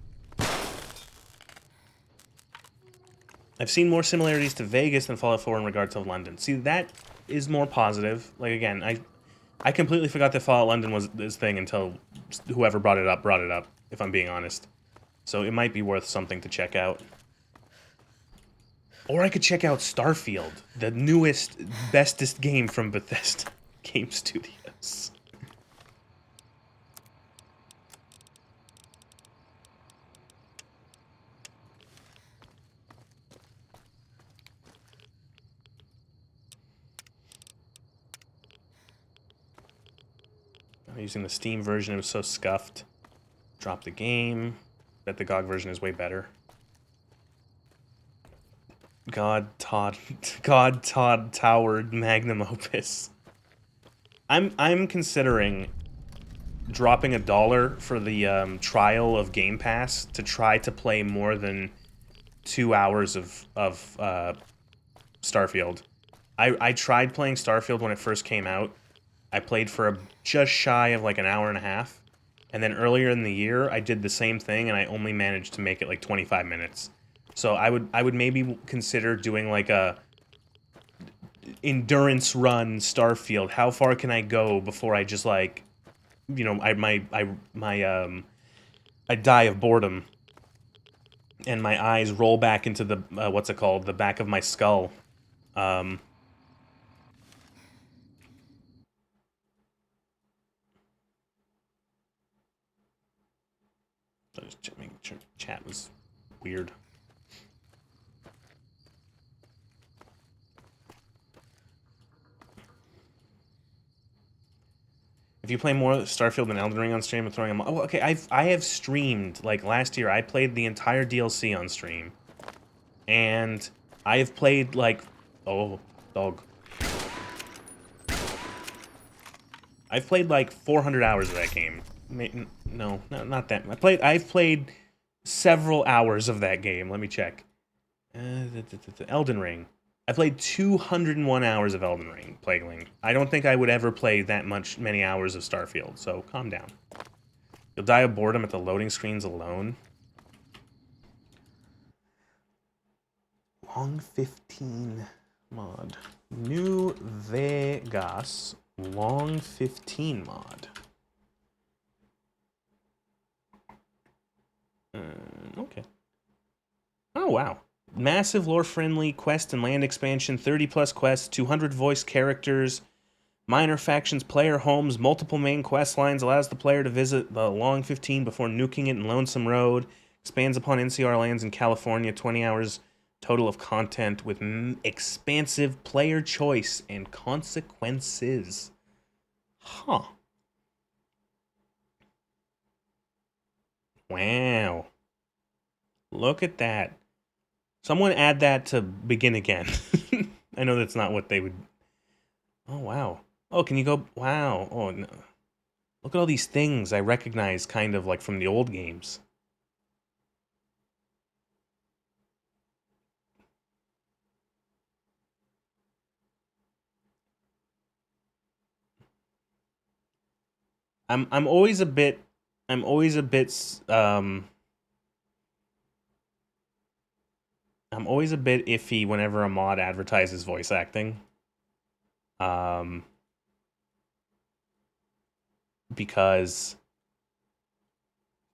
I've seen more similarities to Vegas than Fallout 4 in regard to London. See, that is more positive. Like, again, I completely forgot that Fallout London was this thing until whoever brought it up, if I'm being honest. So it might be worth something to check out. Or I could check out Starfield, the newest, bestest game from Bethesda Game Studios. I'm using the Steam version, it was so scuffed. Drop the game. Bet the GOG version is way better. God Todd Towered Magnum Opus. I'm considering dropping $1 for the trial of Game Pass to try to play more than 2 hours of Starfield. I tried playing Starfield when it first came out. I played for just shy of like an hour and a half. And then earlier in the year, I did the same thing, and I only managed to make it like 25 minutes. So I would maybe consider doing like a endurance run Starfield. How far can I go before I just like, you know, I die of boredom, and my eyes roll back into the what's it called, the back of my skull. So just making sure chat was weird. If you play more Starfield than Elden Ring on stream, I'm throwing them. Oh, okay. I have streamed like last year. I played the entire DLC on stream, and I have played like dog. I've played like 400 hours of that game. No, not that. I've played several hours of that game. Let me check. Elden Ring. I played 201 hours of Elden Ring, Plagueling. I don't think I would ever play that many hours of Starfield, so calm down. You'll die of boredom at the loading screens alone. Long 15 mod. New Vegas Long 15 mod. Okay. Oh, wow. Massive lore-friendly quest and land expansion, 30-plus quests, 200 voice characters, minor factions, player homes, multiple main quest lines, allows the player to visit the Long 15 before nuking it in Lonesome Road, expands upon NCR lands in California, 20 hours total of content with expansive player choice and consequences. Huh. Wow. Look at that. Someone add that to begin again. I know that's not what they would... Oh, wow. Oh, can you go... Wow. Oh, no. Look at all these things I recognize kind of like from the old games. I'm always a bit I'm always a bit I'm always a bit iffy whenever a mod advertises voice acting. Um, because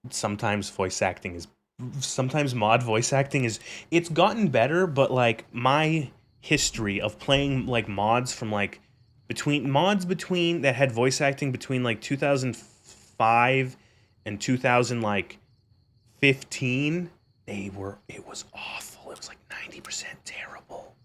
sometimes voice acting is sometimes mod voice acting is it's gotten better, but like my history of playing like mods from like between that had voice acting between like 2005 and 2000 like 15, it was awful. It was like 90% terrible.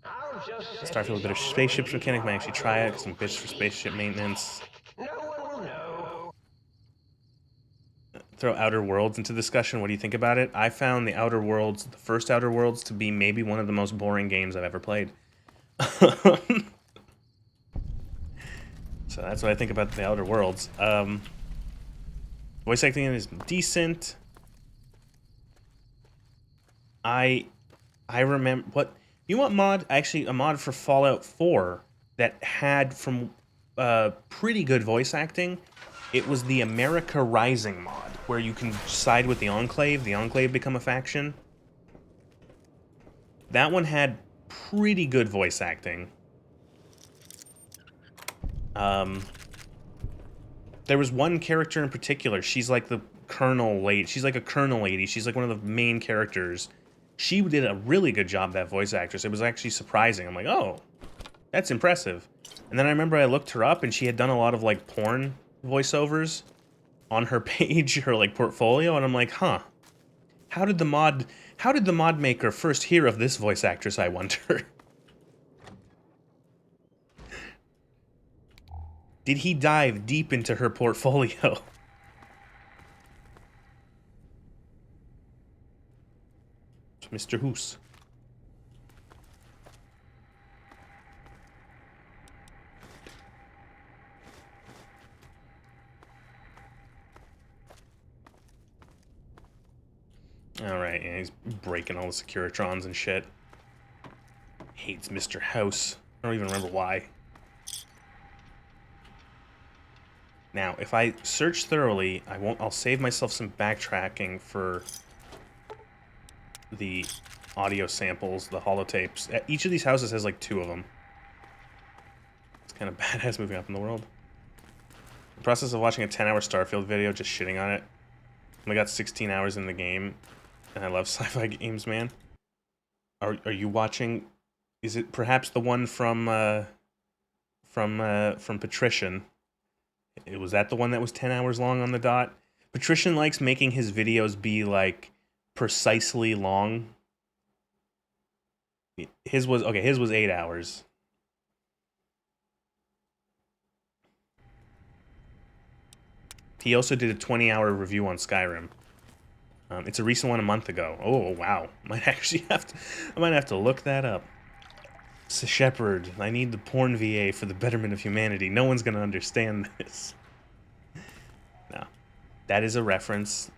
I'll just set Starfield a this bit of on spaceships repeat mechanic. while Might I actually go try it over because I'm bitched for previous spaceship maintenance. tasks. No one will know. Throw Outer Worlds into discussion. What do you think about it? I found the Outer Worlds, the first Outer Worlds, to be maybe one of the most boring games I've ever played. So that's what I think about the Outer Worlds. Voice acting is decent. I remember what you want mod actually a mod for Fallout 4 that had from pretty good voice acting. It was the America Rising mod where you can side with the Enclave become a faction. That one had pretty good voice acting. There was one character in particular. She's like the colonel lady. She's like a colonel lady. She's like one of the main characters. She did a really good job, that voice actress. It was actually surprising. I'm like, oh, that's impressive. And then I remember I looked her up, and she had done a lot of like porn voiceovers on her page, her like portfolio, and I'm like, huh. How did the mod maker first hear of this voice actress, I wonder? Did he dive deep into her portfolio? Mr. Hoos. Alright, yeah, he's breaking all the Securitrons and shit. Hates Mr. House. I don't even remember why. Now, if I search thoroughly, I'll save myself some backtracking for the audio samples, the holotapes. Each of these houses has like 2 of them. It's kind of badass moving up in the world. The process of watching a 10-hour Starfield video, just shitting on it. I only got 16 hours in the game, and I love sci-fi games, man. Are you watching? Is it perhaps the one from Patrician? Was that the one that was 10 hours long on the dot? Patrician likes making his videos be like precisely long. His was 8 hours. He also did a 20-hour review on Skyrim. It's a recent one a month ago. Oh wow, I might have to look that up. Shepard, I need the porn VA for the betterment of humanity. No one's gonna understand this. No, that is a reference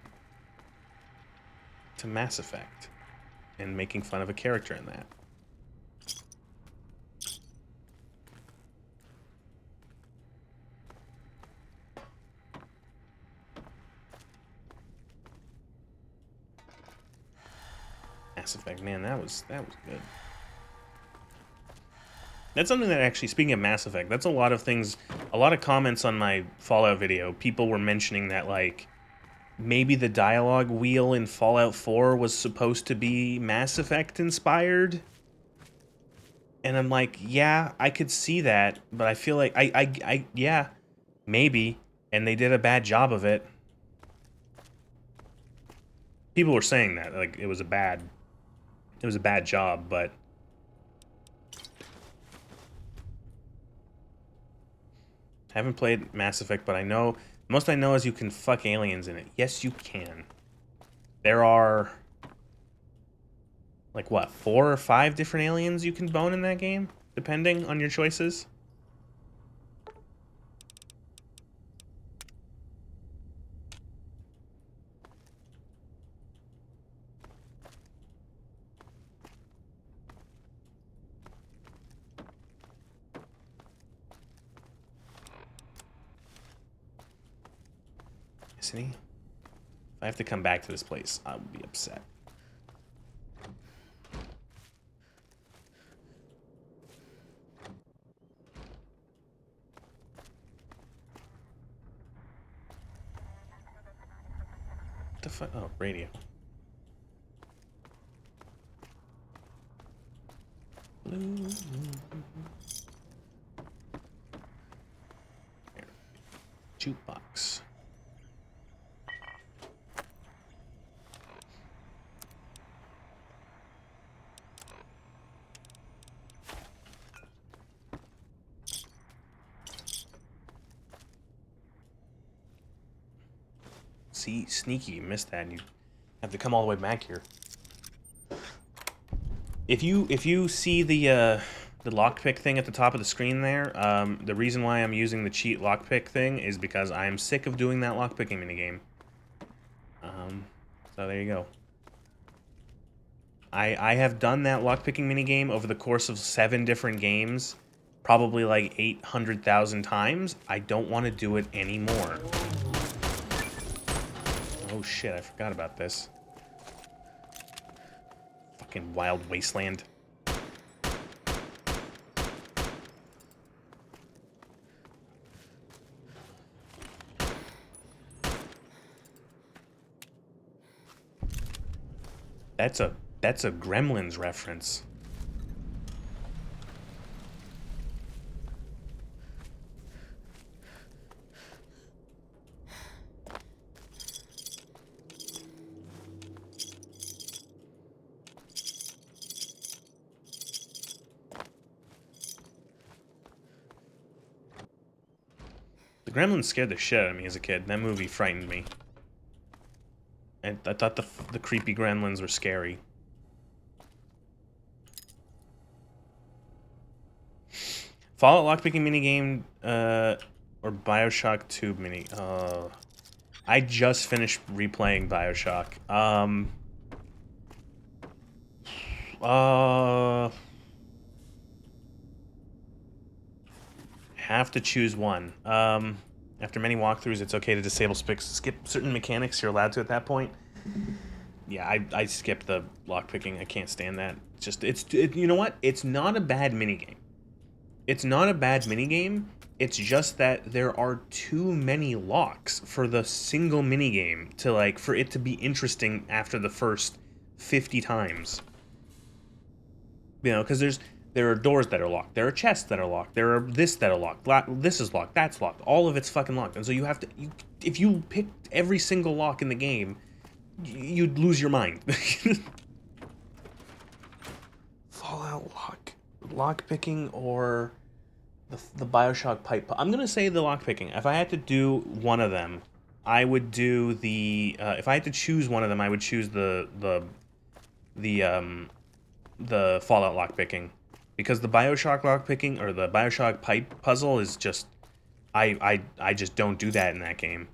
to Mass Effect and making fun of a character in that. Mass Effect, man, that was good. That's something that actually, speaking of Mass Effect, that's a lot of things, a lot of comments on my Fallout video. People were mentioning that, like, maybe the dialogue wheel in Fallout 4 was supposed to be Mass Effect inspired. And I'm like, yeah, I could see that, but I feel like, yeah, maybe. And they did a bad job of it. People were saying that, like, it was a bad job, but I haven't played Mass Effect, but I know, most I know is you can fuck aliens in it. Yes, you can. There are, like, what, 4 or 5 different aliens you can bone in that game, depending on your choices? Isn't he? If I have to come back to this place, I will be upset. What the fuck? Oh, radio. Jukebox. See, sneaky, you missed that, and you have to come all the way back here. If you see the lockpick thing at the top of the screen there, the reason why I'm using the cheat lockpick thing is because I'm sick of doing that lockpicking minigame. So there you go. I have done that lockpicking minigame over the course of 7 different games, probably like 800,000 times. I don't want to do it anymore. Oh shit, I forgot about this. Fucking wild wasteland. That's a Gremlins reference. The Gremlins scared the shit out of me as a kid. That movie frightened me. I thought the creepy Gremlins were scary. Fallout lockpicking minigame, or Bioshock Tube mini. I just finished replaying Bioshock. Have to choose one. After many walkthroughs, it's okay to disable skip certain mechanics you're allowed to at that point. Yeah, I skipped the lockpicking. I can't stand that. You know what? It's not a bad minigame. It's not a bad minigame. It's just that there are too many locks for the single minigame to, like, for it to be interesting after the first 50 times. You know, because there are doors that are locked. There are chests that are locked. There are this that are locked. This is locked. That's locked. All of it's fucking locked. And so you have to... if you picked every single lock in the game, you'd lose your mind. Fallout lockpicking or the Bioshock pipe. I'm gonna say the lockpicking. If I had to do one of them, I would do the. If I had to choose one of them, I would choose the Fallout lockpicking, because the Bioshock lockpicking or the Bioshock pipe puzzle is just. I just don't do that in that game.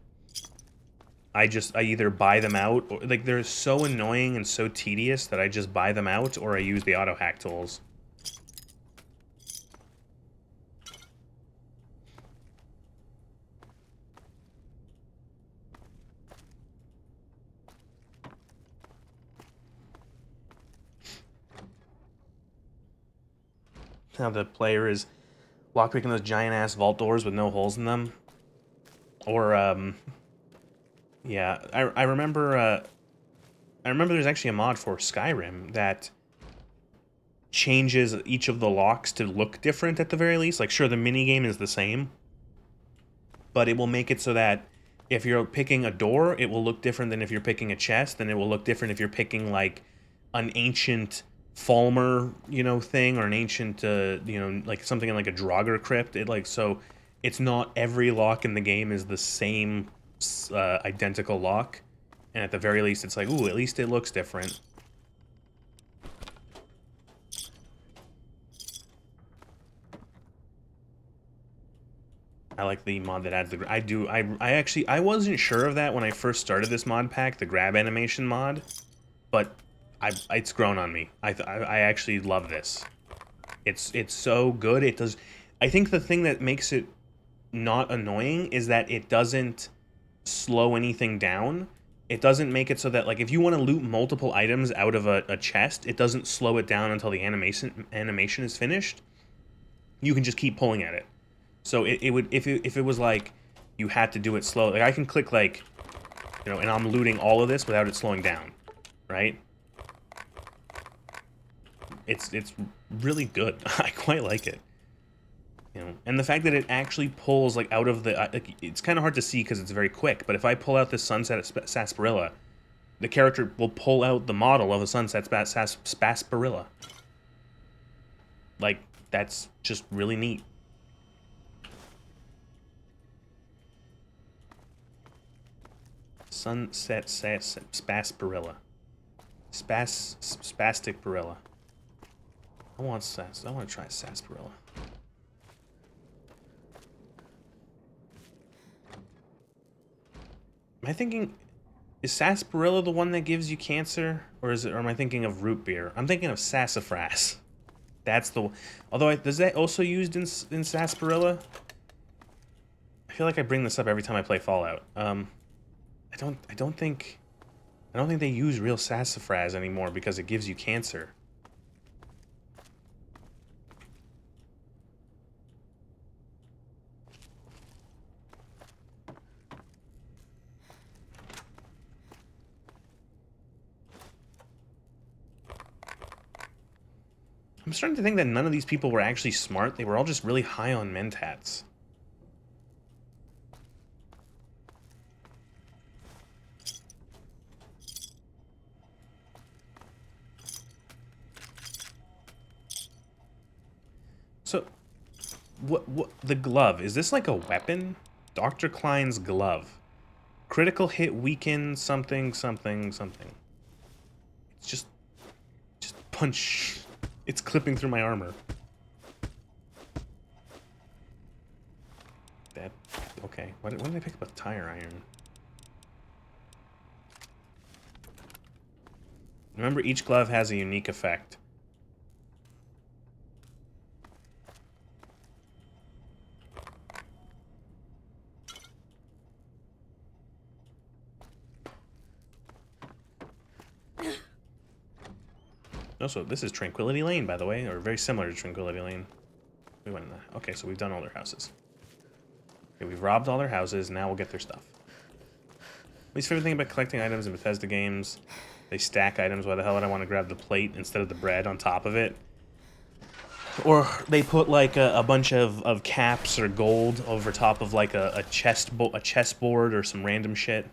I either buy them out, or like they're so annoying and so tedious that I just buy them out, or I use the auto hack tools. Now the player is lockpicking those giant ass vault doors with no holes in them, or yeah, I remember there's actually a mod for Skyrim that changes each of the locks to look different at the very least. Like, sure, the minigame is the same, but it will make it so that if you're picking a door, it will look different than if you're picking a chest, and it will look different if you're picking, like, an ancient Falmer, you know, thing, or an ancient, you know, like something in like a Draugr crypt. So it's not every lock in the game is the same identical lock, and at the very least it's like, ooh, at least it looks different. I like the mod that adds I wasn't sure of that when I first started this mod pack, the grab animation mod, but it's grown on me. I actually love this. It's so good. It does. I think the thing that makes it not annoying is that it doesn't slow anything down. It doesn't make it so that, like, if you want to loot multiple items out of a chest, it doesn't slow it down until the animation is finished. You can just keep pulling at it. So it would, if it was like you had to do it slow, like I can click like, you know, and I'm looting all of this without it slowing down, right? It's really good. I quite like it. You know, and the fact that it actually pulls like out of the, like, it's kind of hard to see because it's very quick. But if I pull out this Sunset Sarsaparilla, the character will pull out the model of a Sunset Sarsaparilla. Like, that's just really neat. Sunset Sarsaparilla. Spastic Barilla. I want to try sarsaparilla. Am I thinking, is sarsaparilla the one that gives you cancer, or am I thinking of root beer? I'm thinking of sassafras. That's the. Although, is that also used in sarsaparilla? I feel like I bring this up every time I play Fallout. I don't think they use real sassafras anymore because it gives you cancer. I'm starting to think that none of these people were actually smart. They were all just really high on mentats. So, what the glove? Is this like a weapon? Dr. Klein's glove. Critical hit weaken something. It's just punch. It's clipping through my armor. That, okay. When did I pick up a tire iron? Remember, each glove has a unique effect. Also, this is Tranquility Lane, by the way, or very similar to Tranquility Lane. We went in that. Okay, so we've done all their houses. Okay, we've robbed all their houses, now we'll get their stuff. Least favorite thing about collecting items in Bethesda games, they stack items. Why the hell would I want to grab the plate instead of the bread on top of it? Or they put like a bunch of caps or gold over top of like a chessboard or some random shit.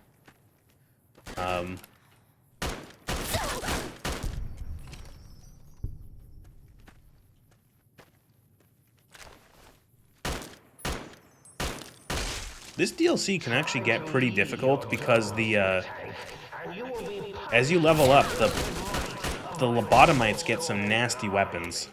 This DLC can actually get pretty difficult because the as you level up, the lobotomites get some nasty weapons.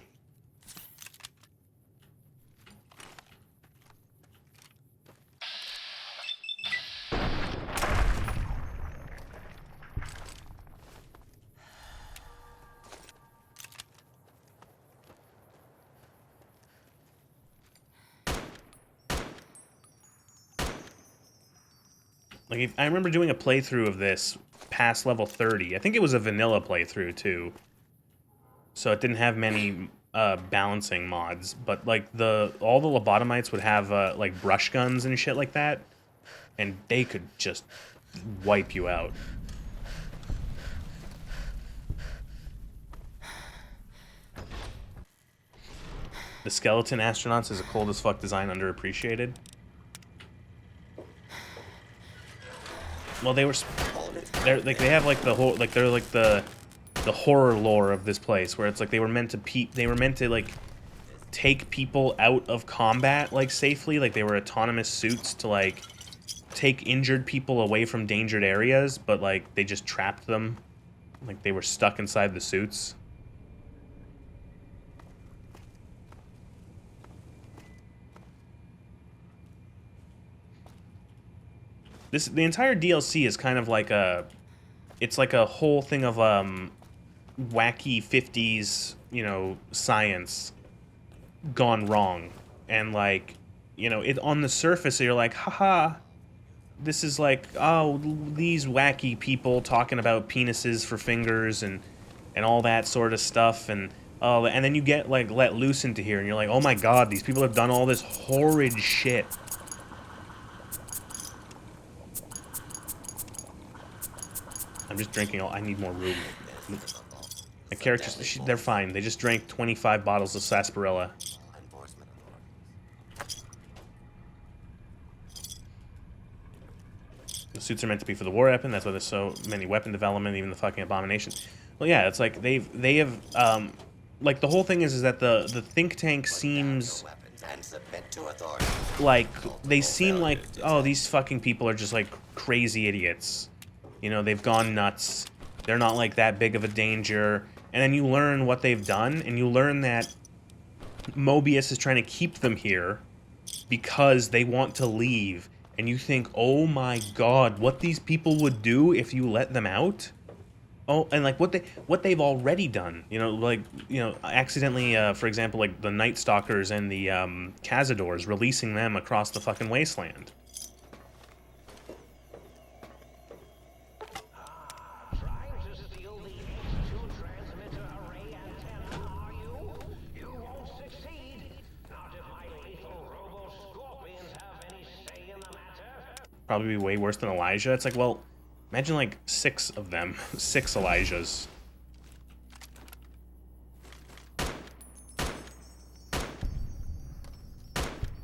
Like, I remember doing a playthrough of this past level 30. I think it was a vanilla playthrough, too. So it didn't have many balancing mods. But, like, all the lobotomites would have, like, brush guns and shit like that. And they could just wipe you out. The skeleton astronauts is a cold as fuck design, underappreciated. Well, they have like the whole, like, they're like the horror lore of this place, where it's like they were meant to like take people out of combat like safely, like they were autonomous suits to like take injured people away from dangerous areas, but like they just trapped them, like they were stuck inside the suits. The entire DLC is kind of like it's like a whole thing of wacky 50s, you know, science gone wrong. And like, you know, it on the surface you're like, haha, this is like, oh, these wacky people talking about penises for fingers and all that sort of stuff, and oh, and then you get like let loose into here, and you're like, oh my god, these people have done all this horrid shit. I'm just drinking. I need more room. My characters, they're fine. They just drank 25 bottles of sarsaparilla. The suits are meant to be for the war weapon. That's why there's so many weapon development, even the fucking abomination. Well, yeah, it's like they have like the whole thing is that the think tank seems like they seem like, oh, these fucking people are just like crazy idiots. You know, they've gone nuts. They're not like that big of a danger. And then you learn what they've done, and you learn that Mobius is trying to keep them here because they want to leave. And you think, oh my god, what these people would do if you let them out? Oh, and like what they've already done. You know, like, you know, accidentally, for example, like the Night Stalkers and the Cazadors, releasing them across the fucking wasteland. Probably be way worse than Elijah. It's like, well, imagine like 6 of them. 6 Elijahs.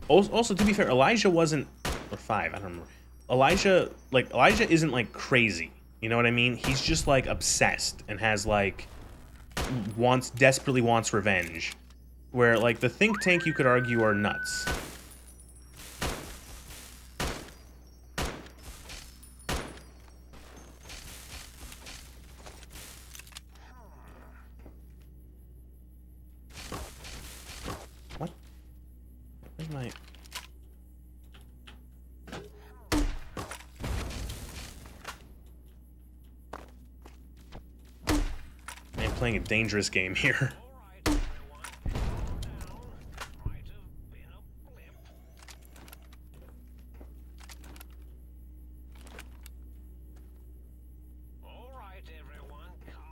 Also, to be fair, Elijah wasn't... Or 5, I don't remember. Elijah isn't like crazy. You know what I mean? He's just like obsessed and has like... desperately wants revenge. Where like the think tank, you could argue, are nuts. Playing a dangerous game here.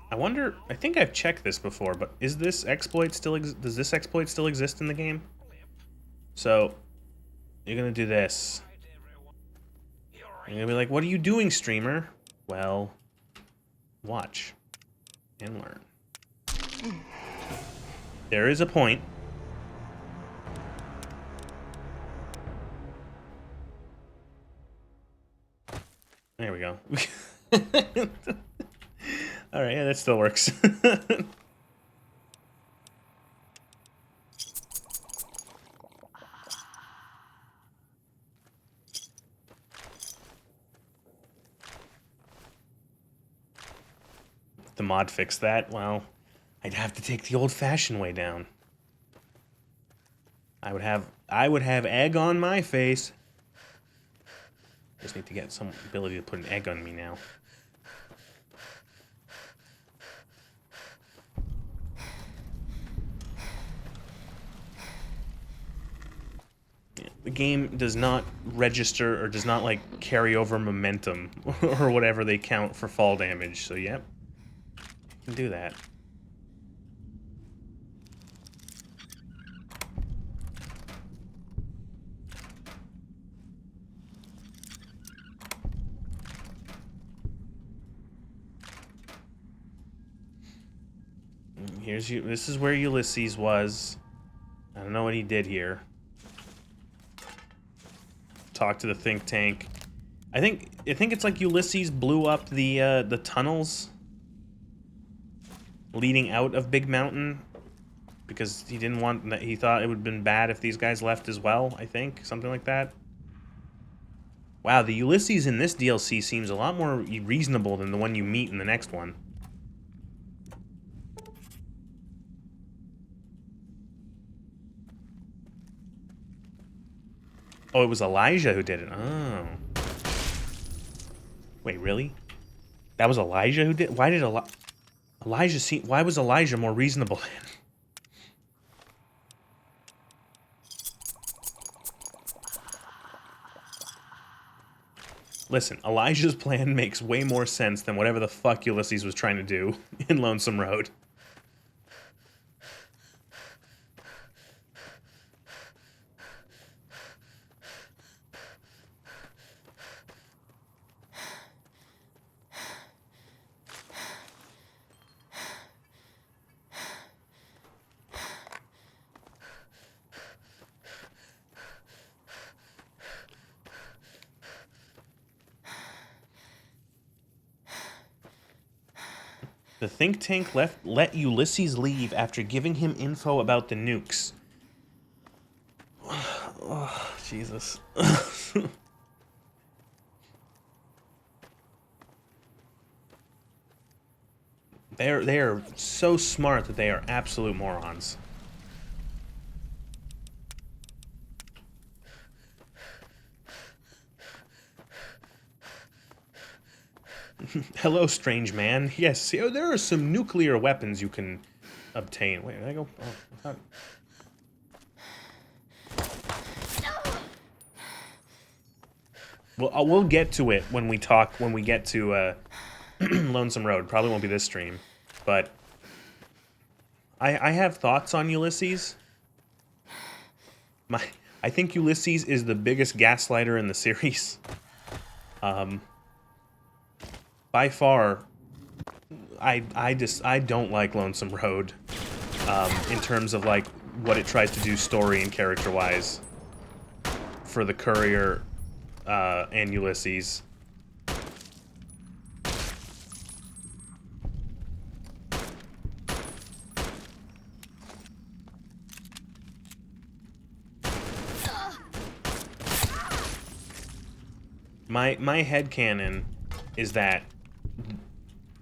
I wonder, I think I've checked this before, but is this exploit still does this exploit still exist in the game? So you're gonna do this. You're gonna be like, what are you doing, streamer? Well, watch and learn. There is a point. There we go. Alright, yeah, that still works. The mod fixed that? Well, I'd have to take the old-fashioned way down. I would have egg on my face. Just need to get some ability to put an egg on me now. Yeah, the game does not register or does not like carry over momentum or whatever they count for fall damage. So yep, you can do that. This is where Ulysses was. I don't know what he did here. Talk to the think tank. I think it's like Ulysses blew up the tunnels leading out of Big Mountain because he didn't want that. He thought it would have been bad if these guys left as well. I think something like that. Wow, the Ulysses in this DLC seems a lot more reasonable than the one you meet in the next one. Oh, it was Elijah who did it. Oh. Wait, really? That was Elijah who did? Why did Elijah seem... Why was Elijah more reasonable then? Listen, Elijah's plan makes way more sense than whatever the fuck Ulysses was trying to do in Lonesome Road. The think tank let Ulysses leave after giving him info about the nukes. Oh, Jesus. They are so smart that they are absolute morons. Hello, strange man. Yes, there are some nuclear weapons you can obtain. Wait, did I go? Oh, I thought... Well, we'll get to it when we get to Lonesome Road. Probably won't be this stream, but I have thoughts on Ulysses. I think Ulysses is the biggest gaslighter in the series. By far, I don't like Lonesome Road in terms of like what it tries to do story and character wise for the Courier and Ulysses. My headcanon is that...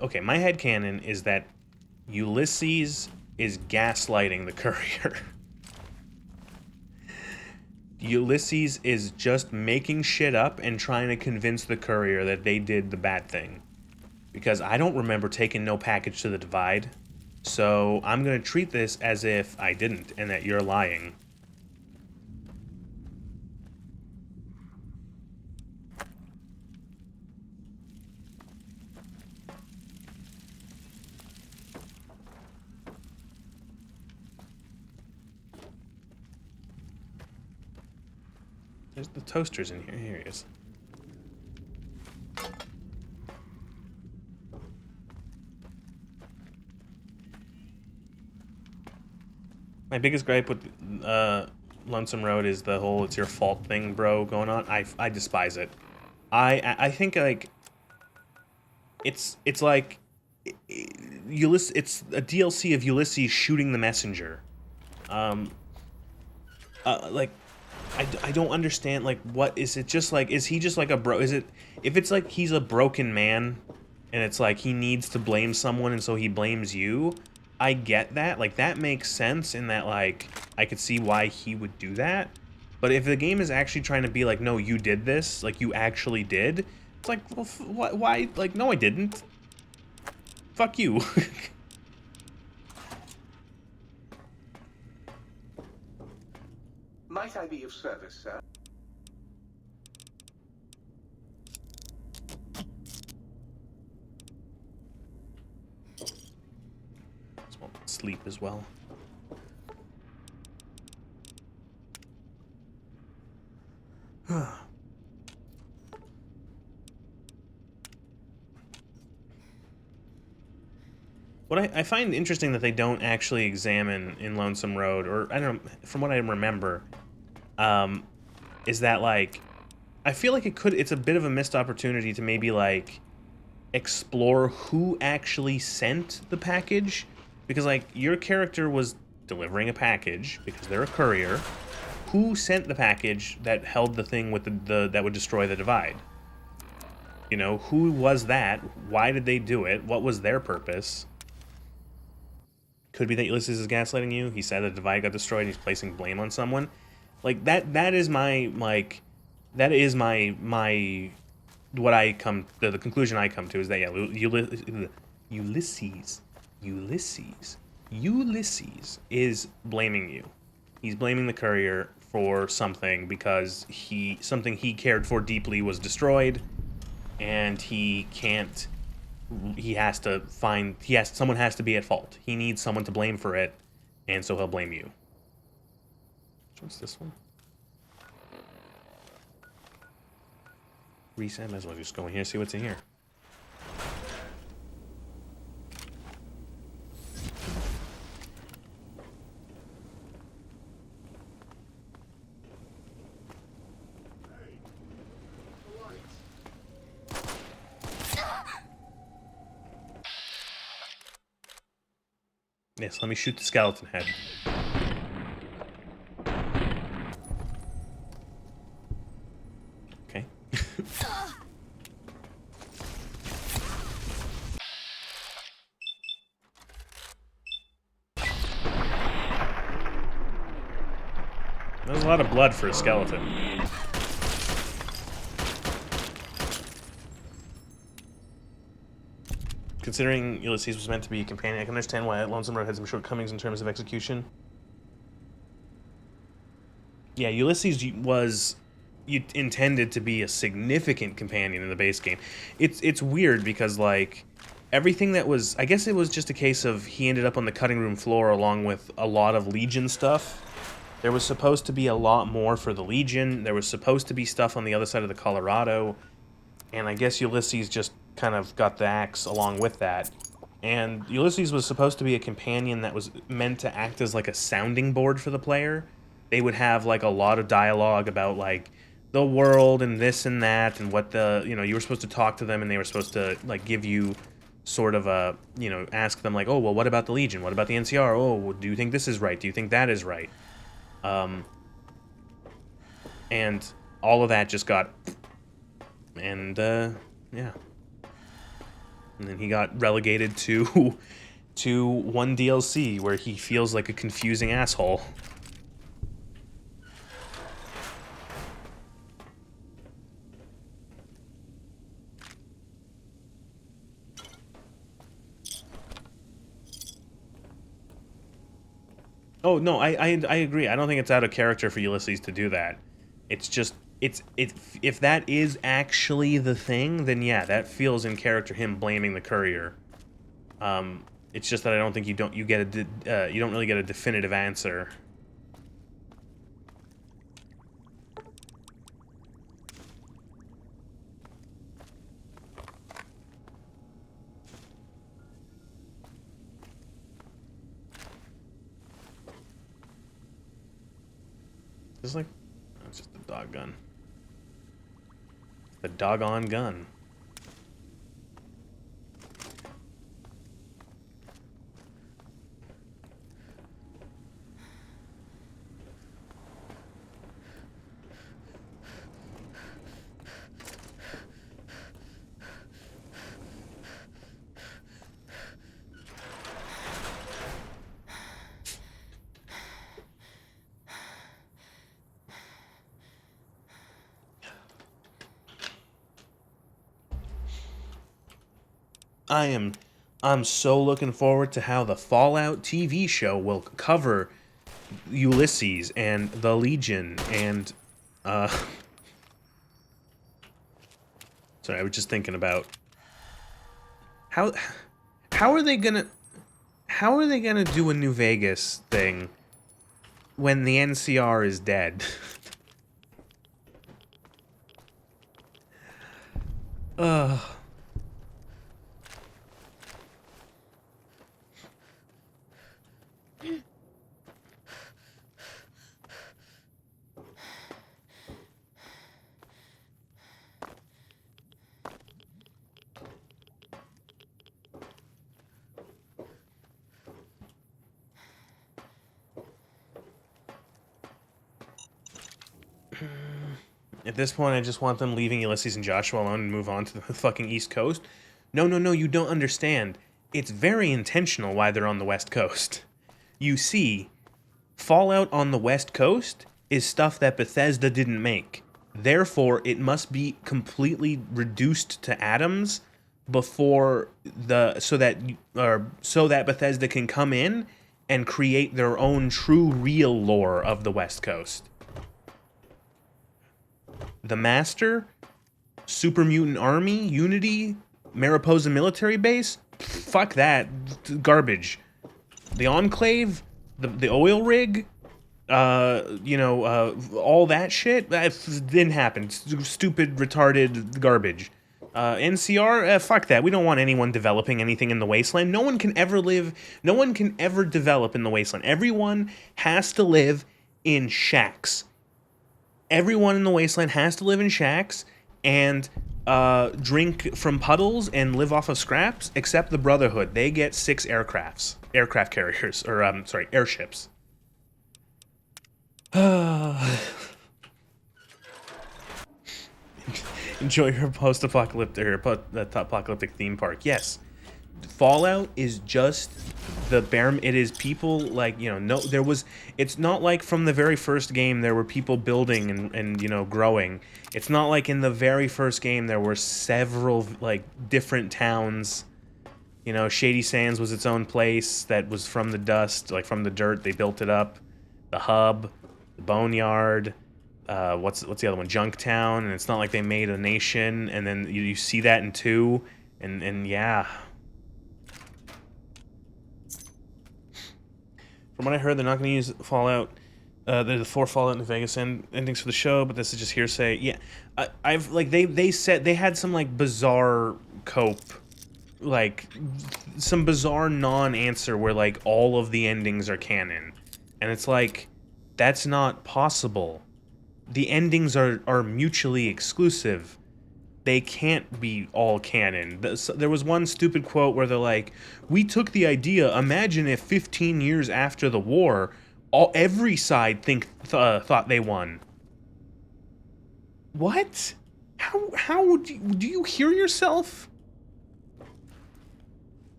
Okay, my headcanon is that Ulysses is gaslighting the Courier. Ulysses is just making shit up and trying to convince the Courier that they did the bad thing. Because I don't remember taking no package to the Divide, so I'm gonna treat this as if I didn't and that you're lying. There's the toasters in here. Here he is. My biggest gripe with Lonesome Road is the whole "it's your fault" thing, bro, going on. I despise it. I think like it's like Ulysses. It's a DLC of Ulysses shooting the messenger. Like. I don't understand, like, what is it? Just like, is he just like a bro? Is it, if it's like he's a broken man and it's like he needs to blame someone and so he blames you, I get that. Like, that makes sense in that, like, I could see why he would do that. But if the game is actually trying to be like, no, you did this, like, you actually did, it's like, well, why? Like, no, I didn't. Fuck you. Might I be of service, sir? Sleep as well. What I find interesting that they don't actually examine in Lonesome Road, or I don't know, from what I remember, is that, like, I feel like it's a bit of a missed opportunity to maybe, like, explore who actually sent the package, because, like, your character was delivering a package because they're a courier. Who sent the package that held the thing with the that would destroy the Divide? You know, who was that? Why did they do it? What was their purpose? Could be that Ulysses is gaslighting you. He said the Divide got destroyed and he's placing blame on someone. Like, that is my, like, that is my what I come, the conclusion I come to is that, yeah, Ulysses is blaming you. He's blaming the Courier for something because something he cared for deeply was destroyed, and he can't. Someone has to be at fault. He needs someone to blame for it, and so he'll blame you. What's this one? Reset. Might as well just go in here and see what's in here. Yes, let me shoot the skeleton head. Okay. There's a lot of blood for a skeleton. Considering Ulysses was meant to be a companion, I can understand why Lonesome Road had some shortcomings in terms of execution. Yeah, Ulysses was intended to be a significant companion in the base game. It's weird because, like, everything that was... I guess it was just a case of he ended up on the cutting room floor along with a lot of Legion stuff. There was supposed to be a lot more for the Legion. There was supposed to be stuff on the other side of the Colorado. And I guess Ulysses just kind of got the axe along with that. And Ulysses was supposed to be a companion that was meant to act as like a sounding board for the player. They would have like a lot of dialogue about like the world and this and that and what the, you know, you were supposed to talk to them and they were supposed to like give you sort of a, you know, ask them like, oh, well, what about the Legion? What about the NCR? Oh, well, do you think this is right? Do you think that is right? And all of that just got, and yeah. And then he got relegated to one DLC where he feels like a confusing asshole. Oh no, I agree. I don't think it's out of character for Ulysses to do that. It's just if that is actually the thing, then yeah, that feels in character. Him blaming the courier. It's just that I don't think you don't really get a definitive answer. It's like, it's just a dog gun. The doggone gun. I'm so looking forward to how the Fallout TV show will cover Ulysses and the Legion and sorry, I was just thinking about how are they gonna do a New Vegas thing when the NCR is dead? Ugh. At this point, I just want them leaving Ulysses and Joshua alone and move on to the fucking East Coast. No, you don't understand. It's very intentional why they're on the West Coast. You see, Fallout on the West Coast is stuff that Bethesda didn't make. Therefore, it must be completely reduced to atoms before so that Bethesda can come in and create their own true real lore of the West Coast. The Master Super Mutant Army, Unity, Mariposa Military Base. Fuck that, garbage. The Enclave, the oil rig, all that shit, that didn't happen. Stupid, retarded garbage. NCR, fuck that. We don't want anyone developing anything in the wasteland. No one can ever develop in the wasteland. Everyone has to live in shacks. Everyone in the wasteland has to live in shacks and drink from puddles and live off of scraps, except the Brotherhood. They get 6 aircraft carriers, or airships. Enjoy your post-apocalyptic theme park. Yes, Fallout is just the bare. It is people like, no, there was. It's not like from the very first game there were people building and growing. It's not like in the very first game there were several like different towns. Shady Sands was its own place that was from the dust, like from the dirt. They built it up. The hub, the boneyard. What's the other one? Junktown. And it's not like they made a nation. And then you see that in 2, and yeah. From what I heard, they're not going to use Fallout. The 4 Fallout New Vegas endings for the show, but this is just hearsay. Yeah, they said they had some like bizarre cope. Like, some bizarre non-answer where, like, all of the endings are canon. And it's like, that's not possible. The endings are mutually exclusive. They can't be all canon. There was one stupid quote where they're like, we took the idea, imagine if 15 years after the war, every side thought they won. What? How do you hear yourself?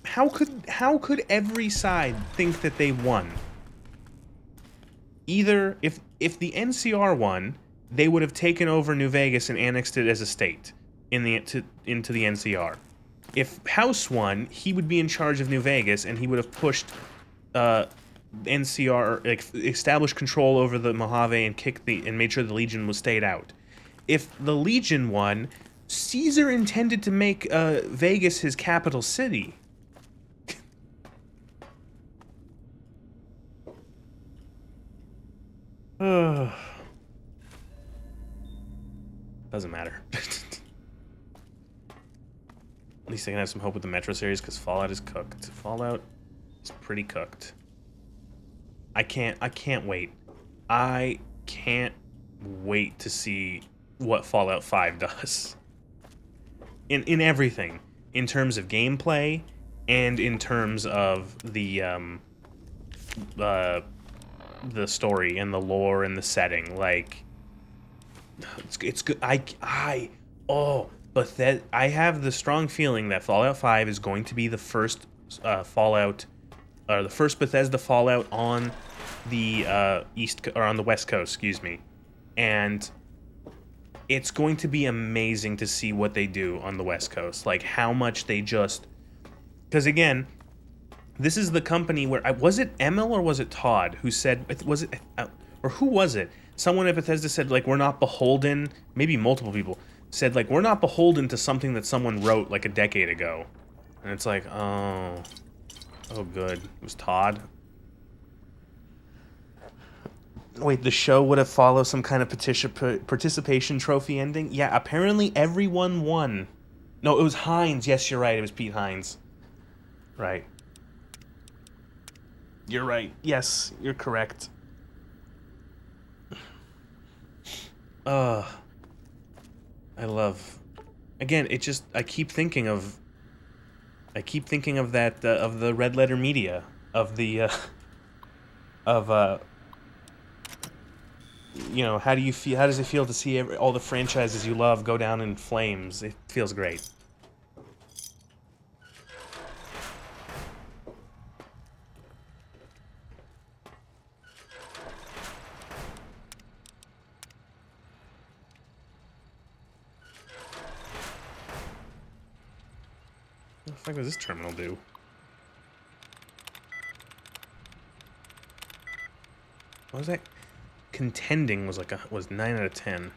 How could every side think that they won? Either if the NCR won, they would have taken over New Vegas and annexed it as a state into the NCR. If House won, he would be in charge of New Vegas and he would have pushed NCR, established control over the Mojave and made sure the Legion was stayed out. If the Legion won, Caesar intended to make Vegas his capital city. Doesn't matter. At least I can have some hope with the Metro series, because Fallout is cooked. Fallout is pretty cooked. I can't wait. I can't wait to see what Fallout 5 does. In everything. In terms of gameplay, and in terms of the story and the lore and the setting. Like, it's good. But I have the strong feeling that Fallout 5 is going to be the first Fallout, the first Bethesda Fallout on the on the West Coast, excuse me, and it's going to be amazing to see what they do on the West Coast, like how much they just, because again, this is the company where was it Emil or was it Todd who said, or who was it? Someone at Bethesda said, like, we're not beholden, maybe multiple people said, like, we're not beholden to something that someone wrote like a decade ago. And it's like, oh good. It was Todd. Wait, the show would have followed some kind of participation trophy ending? Yeah, apparently everyone won. No, it was Hines. Yes, you're right. It was Pete Hines. Right. You're right. Yes, you're correct. I love. Again, it just, I keep thinking of that of the Red Letter Media, of the how do you feel? How does it feel to see all the franchises you love go down in flames? It feels great. What the fuck does this terminal do? What was that? Contending was was 9 out of 10.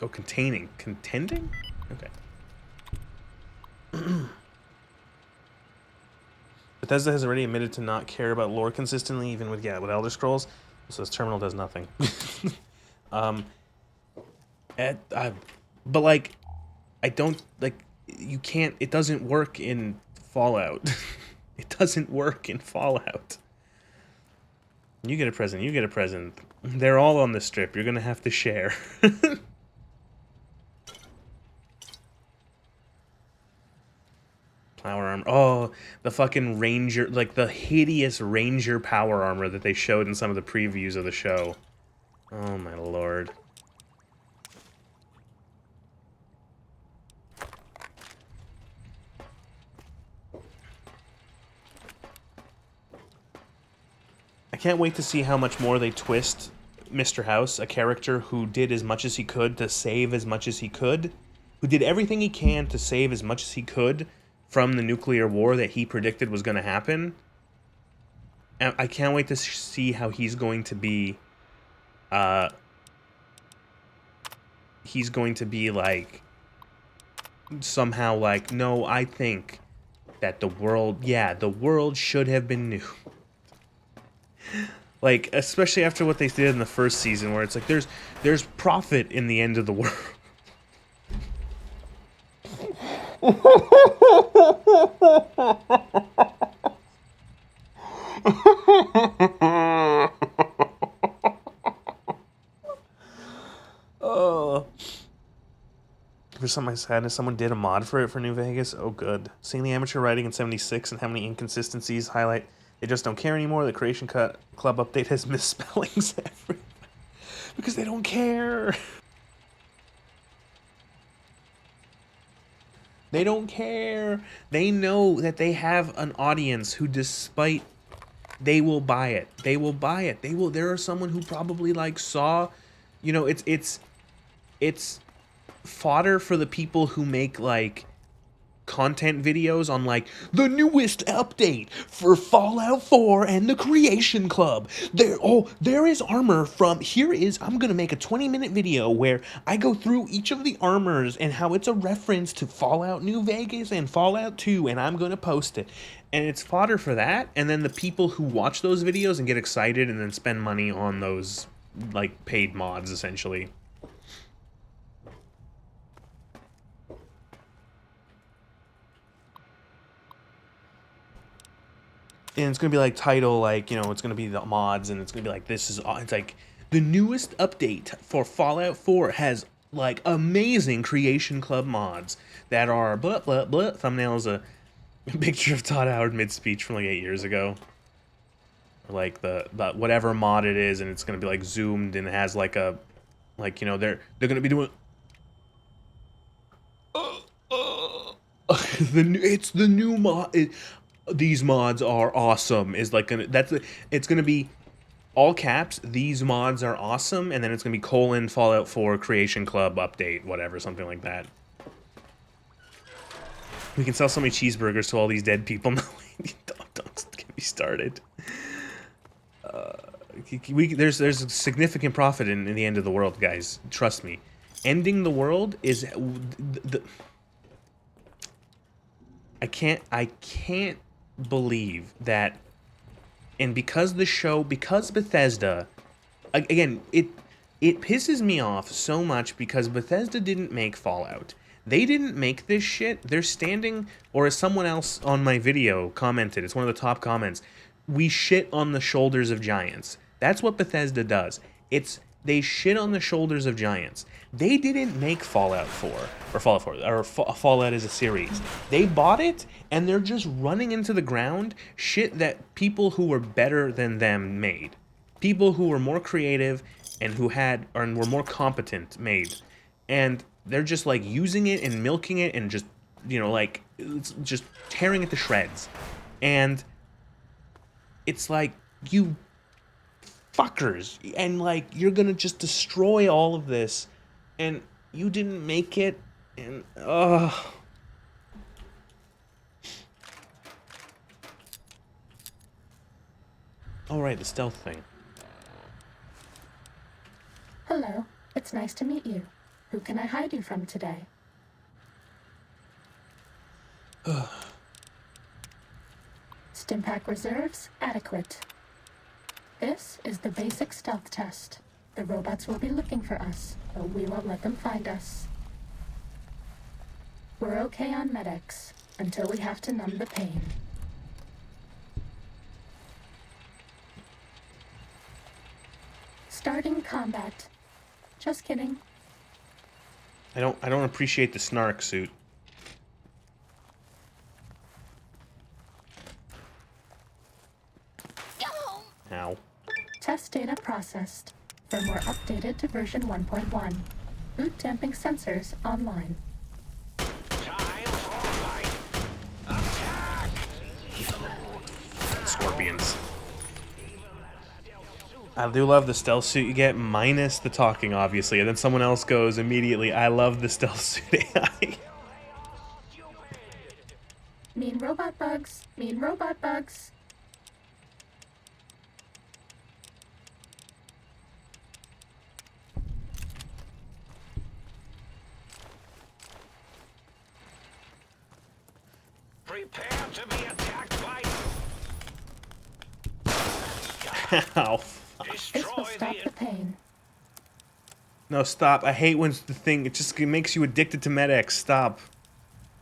Oh, containing. Contending? Okay. Bethesda has already admitted to not care about lore consistently, even with Elder Scrolls. So this terminal does nothing. But like, I don't like. You can't. It doesn't work in Fallout. It doesn't work in Fallout. You get a present. You get a present. They're all on the strip. You're gonna have to share. Power armor. Oh, the fucking ranger, like the hideous ranger power armor that they showed in some of the previews of the show. Oh my lord. I can't wait to see how much more they twist Mr. House, a character who did as much as he could to save as much as he could, who did everything he can to save as much as he could from the nuclear war that he predicted was going to happen. And I can't wait to see how he's going to be, like, somehow like, no, I think that the world should have been new. Like, especially after what they did in the first season, where it's like there's profit in the end of the world. Oh. For some of my sadness, someone did a mod for it for New Vegas. Oh, good. Seeing the amateur writing in 76 and how many inconsistencies highlight they just don't care anymore. The Creation Club update has misspellings everywhere. Because they don't care. They don't care. They know that they have an audience who, despite, they will buy it. They will buy it. They will. There are someone who probably like saw, you know, it's fodder for the people who make like content videos on like the newest update for Fallout 4 and the Creation Club. There is armor from I'm gonna make a 20-minute video where I go through each of the armors and how it's a reference to Fallout New Vegas and Fallout 2, and I'm gonna post it. And it's fodder for that, and then the people who watch those videos and get excited and then spend money on those like paid mods essentially. And it's gonna be like title, like, you know, it's gonna be the mods, and it's gonna be like, it's like the newest update for Fallout 4 has like amazing Creation Club mods that are blah blah blah. Thumbnail is a picture of Todd Howard mid-speech from like 8 years ago, or like the whatever mod it is, and it's gonna be like zoomed and it has like a, like, you know, they're gonna be doing it's the new mod. These mods are awesome is like it's gonna be all caps, these mods are awesome, and then it's gonna be Fallout 4 Creation Club update, whatever, something like that. We can sell so many cheeseburgers to all these dead people. No, don't get me started. There's a significant profit in the end of the world, guys. Trust me. Ending the world is I can't believe that. And because Bethesda, again, it pisses me off so much because Bethesda didn't make Fallout. They didn't make this shit. They're standing, or as someone else on my video commented, it's one of the top comments, we shit on the shoulders of giants. That's what Bethesda does. They shit on the shoulders of giants. They didn't make Fallout 4, or Fallout 4, or Fallout as a series. They bought it, and they're just running into the ground shit that people who were better than them made. People who were more creative and were more competent made. And they're just like using it and milking it and just, you know, like, it's just tearing it to shreds. And it's like, you fuckers, and like, you're gonna just destroy all of this, and you didn't make it, and alright, the stealth thing. Hello, it's nice to meet you. Who can I hide you from today? Stimpack reserves adequate. This is the basic stealth test. The robots will be looking for us, but we won't let them find us. We're okay on medics, until we have to numb the pain. Starting combat. Just kidding. I don't appreciate the snark suit. Ow. Test data processed. Firmware updated to version 1.1. Boot damping sensors online. Time for light. Attack! Scorpions. I do love the stealth suit you get, minus the talking, obviously. And then someone else goes immediately, I love the stealth suit AI. Mean robot bugs. Mean robot bugs. Prepare to be attacked by... Ow. This will Destroy stop the pain. No, stop. I hate when the thing, it makes you addicted to Med-X. Stop.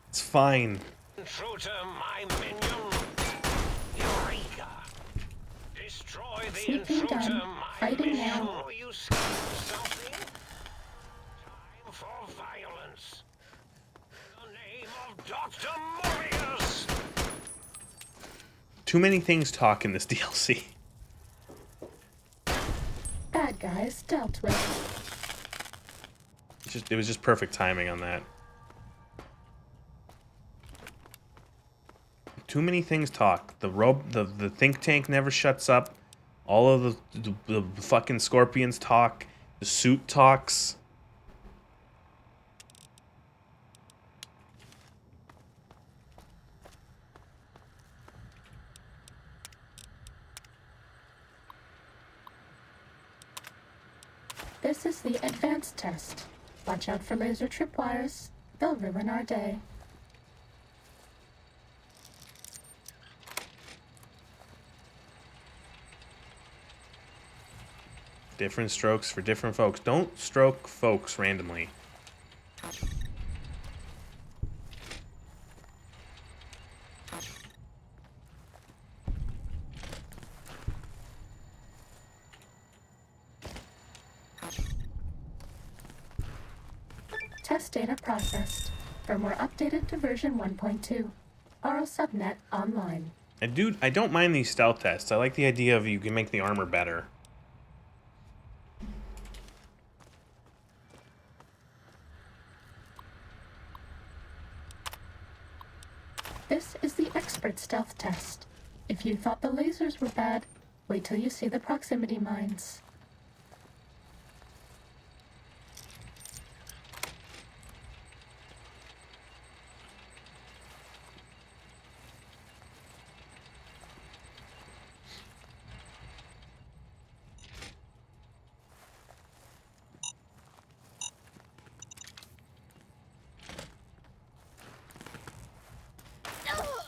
It's fine. intruder, my minion. Eureka! Destroy the Sneaking intruder, done. my Fighting minion. now. Are you scared of something? Time for violence. In the name of Dr. Mobius! Too many things talk in this DLC. Bad guys dealt with. It was just perfect timing on that. Too many things talk. The think tank never shuts up. All of the fucking scorpions talk. The suit talks. This is the advanced test. Watch out for laser tripwires. They'll ruin our day. Different strokes for different folks. Don't stroke folks randomly. Test data processed. Firmware updated to version 1.2. RO subnet online. And dude, I don't mind these stealth tests. I like the idea of you can make the armor better. This is the expert stealth test. If you thought the lasers were bad, wait till you see the proximity mines.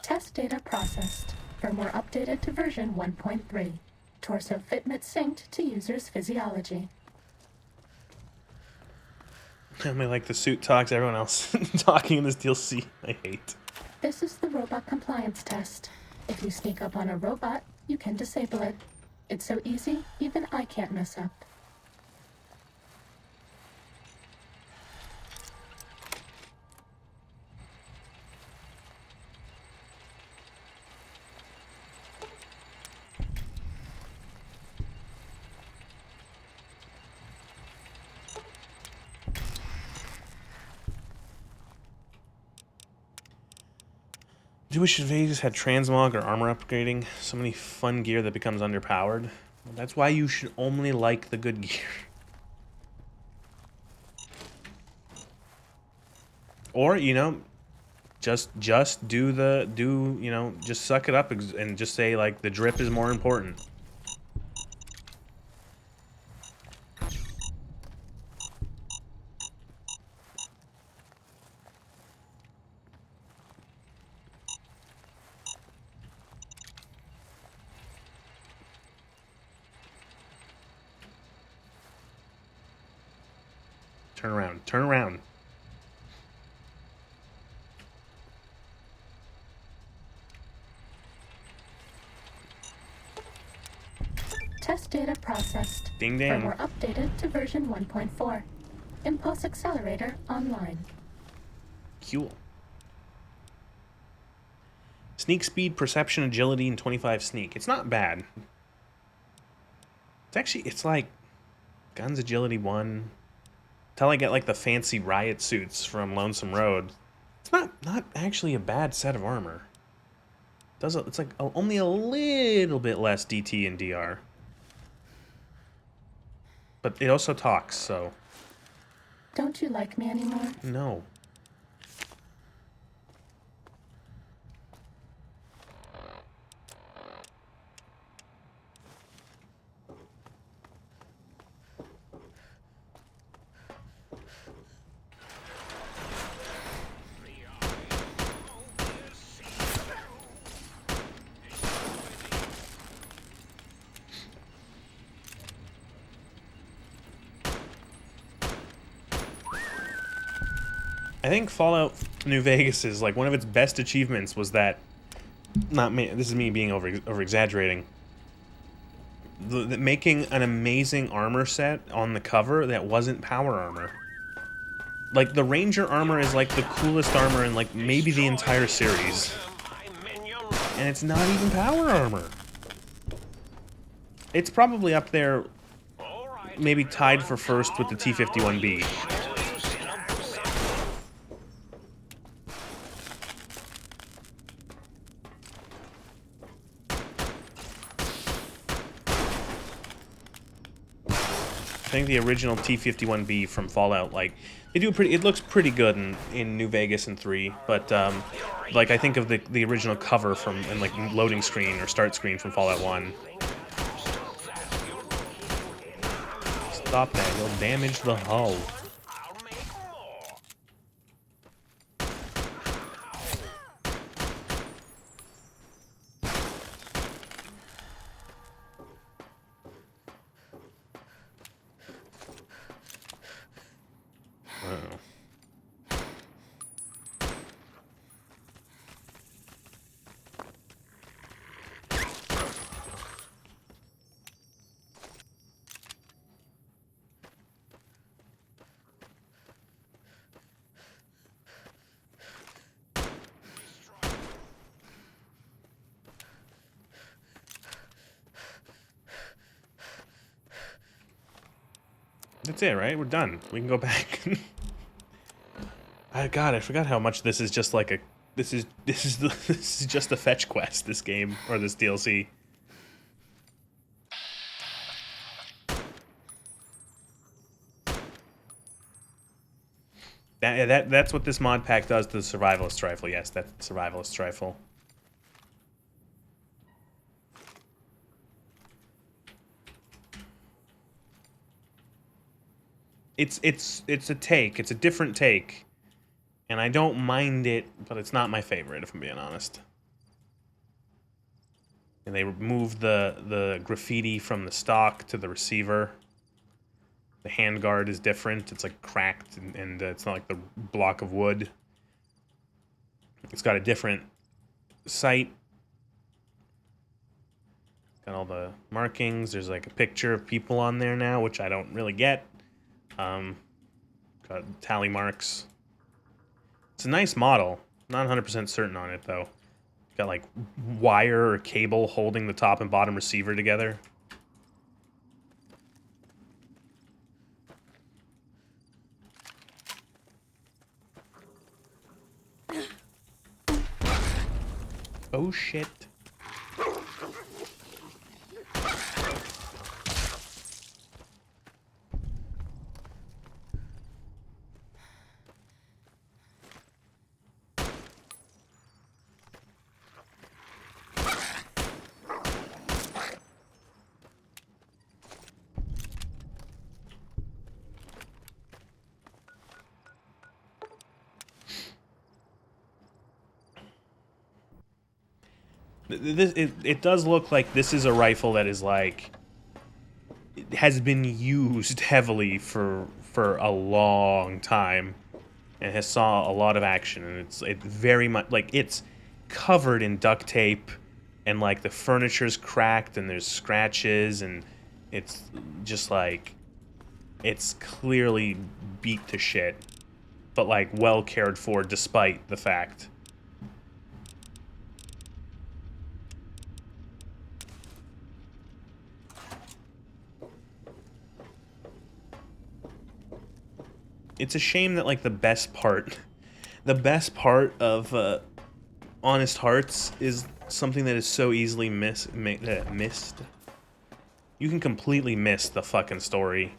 Test data processed. Firmware updated to version 1.3. Torso fitment synced to user's physiology. I mean, like the suit talks, everyone else talking in this DLC. I hate. This is the robot compliance test. If you sneak up on a robot, you can disable it. It's so easy, even I can't mess up. Do wish Vegas had transmog or armor upgrading. So many fun gear that becomes underpowered. Well, that's why you should only like the good gear. Or, you know, just just suck it up and just say like the drip is more important. Turn around. Turn around. Test data processed. Ding ding. Firmware updated to version 1.4. Impulse accelerator online. Cool. Sneak speed, perception, agility, and 25 sneak. It's not bad. It's like guns, agility 1. Till I get like the fancy riot suits from Lonesome Road. It's not actually a bad set of armor. It's like only a little bit less DT and DR. But it also talks, so... Don't you like me anymore? No. I think Fallout New Vegas is like one of its best achievements was that, not me, this is me being over exaggerating, making an amazing armor set on the cover that wasn't power armor. Like the Ranger armor is like the coolest armor in like maybe the entire series, and it's not even power armor. It's probably up there, maybe tied for first with the T-51B. I think the original T-51B from Fallout, like, they do it looks pretty good in New Vegas and 3, but, like, I think of the original cover from, and like, loading screen or start screen from Fallout 1. Stop that, you'll damage the hull. That's it, right? We're done. We can go back. God, I forgot how much this is just like a... This is just a fetch quest, this game, or this DLC. That's what this mod pack does to the Survivalist Rifle. Yes, that's the Survivalist Rifle. It's a take. It's a different take. And I don't mind it, but it's not my favorite, if I'm being honest. And they removed the graffiti from the stock to the receiver. The handguard is different. It's like cracked, and it's not like the block of wood. It's got a different sight. Got all the markings. There's like a picture of people on there now, which I don't really get. Got tally marks. It's a nice model. Not 100% certain on it, though. Got like wire or cable holding the top and bottom receiver together. Oh shit. It does look like this is a rifle that is like, it has been used heavily for a long time, and has saw a lot of action, and it's very much like it's covered in duct tape, and like the furniture's cracked and there's scratches, and it's just like it's clearly beat to shit, but like well cared for despite the fact. It's a shame that like the best part of Honest Hearts is something that is so easily missed. You can completely miss the fucking story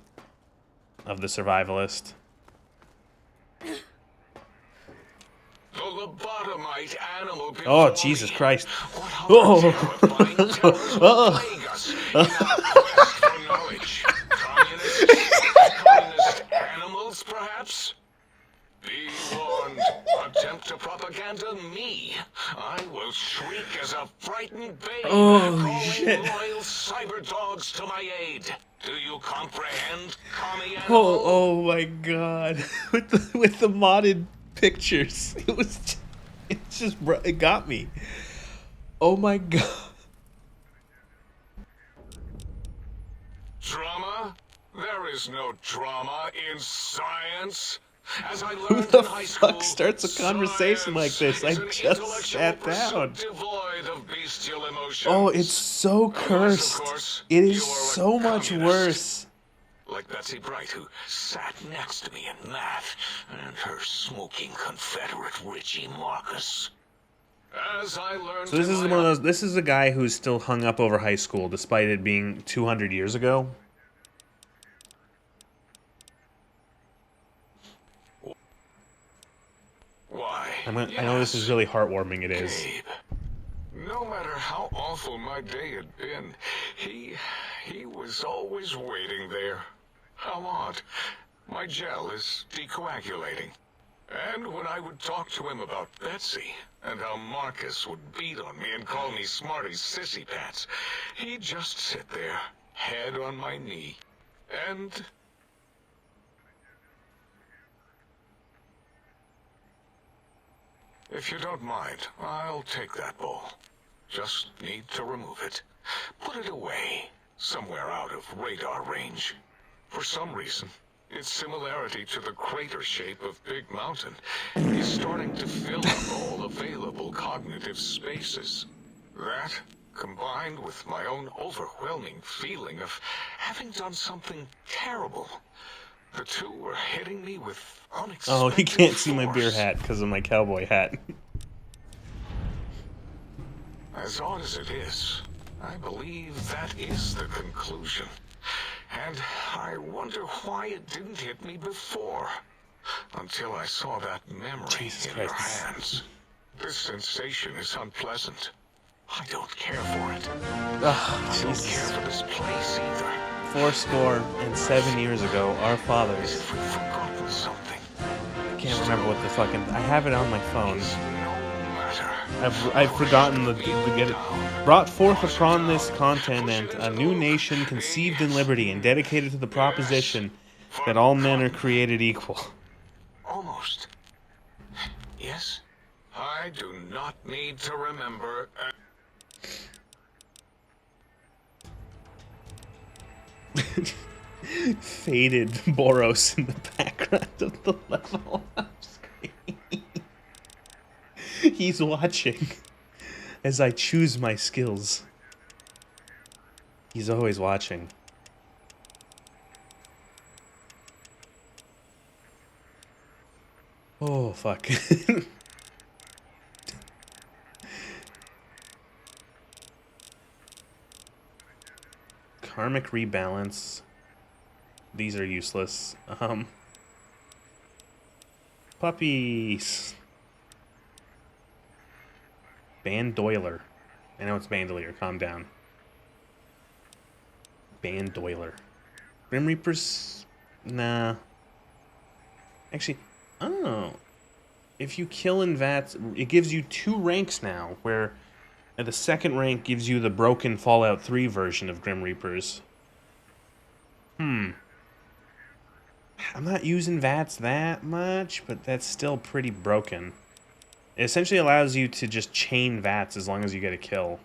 of the survivalist. The lobotomite animal Oh, before Jesus me. Christ. What Oh. horrifying terrors will plague us in our quest for knowledge? Communist animals, perhaps? Be warned. Attempt to propaganda me. I will shriek as a frightened babe, calling shit. loyal cyber dogs to my aid. Do you comprehend, commie animal? Oh my god. with the modded pictures. It got me. Oh my god. Drama? There is no drama in science. As I Who learned the in high school, fuck starts a conversation like this? I science is an just intellectual sat pursuit down. devoid of bestial emotions. Oh, it's so Unless, of cursed. course, It you is are a so much communist. worse. Like Betsy Bright, who sat next to me in math, and her smoking Confederate Richie Marcus. As I learned So this in is my one of those. This is a guy who's still hung up over high school, despite it being 200 years ago. Why? I know this is really heartwarming. It is. Gabe. No matter how awful my day had been, he was always waiting there. How odd. My gel is decoagulating. And when I would talk to him about Betsy, and how Marcus would beat on me and call me Smarty Sissy Pants, he'd just sit there, head on my knee, and... If you don't mind, I'll take that bowl. Just need to remove it. Put it away, somewhere out of radar range. For some reason, its similarity to the crater shape of Big Mountain is starting to fill up all available cognitive spaces. That, combined with my own overwhelming feeling of having done something terrible, the two were hitting me with unexpected Oh, he can't see my beer force. hat because of my cowboy hat. As odd as it is, I believe that is the conclusion. And I wonder why it didn't hit me before. Until I saw that memory Jesus in your Christ. hands. This sensation is unpleasant. I don't care for it. Oh, I don't Jesus. care for this place either. 407 years ago, our As fathers. if we've forgotten something. I can't remember what the fucking. I have it on my phone. It's no matter. I've forgotten to get it. Brought forth upon this continent a new nation conceived in liberty and dedicated to the proposition that all men are created equal. Almost. Yes? I do not need to remember. Faded Boros in the background of the level on screen. He's watching as I choose my skills. He's always watching. Oh, fuck. Karmic rebalance. These are useless. Puppies. Bandoiler. I know it's Bandolier. Calm down. Bandoiler. Grim Reapers? Nah. Actually, oh. If you kill in VATS, it gives you 2 ranks now, where the second rank gives you the broken Fallout 3 version of Grim Reapers. I'm not using VATS that much, but that's still pretty broken. It essentially allows you to just chain VATS as long as you get a kill.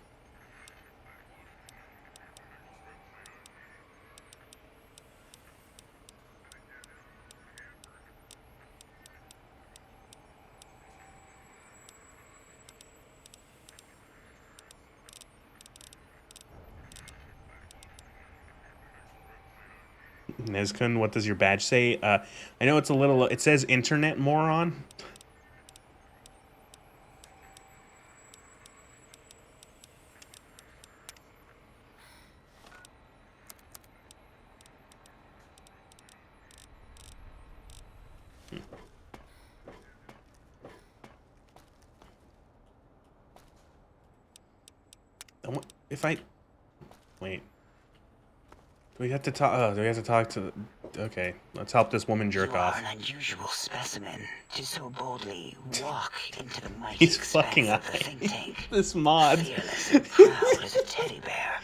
Nezkun, what does your badge say? I know it's a little... It says internet moron. If I... Wait. Do we have to talk... Oh, do we have to talk to... Okay, let's help this woman jerk You off. are an unusual specimen to so boldly walk into the mighty He's fucking expanse of the think tank. This mod. Fearless and proud as a teddy bear.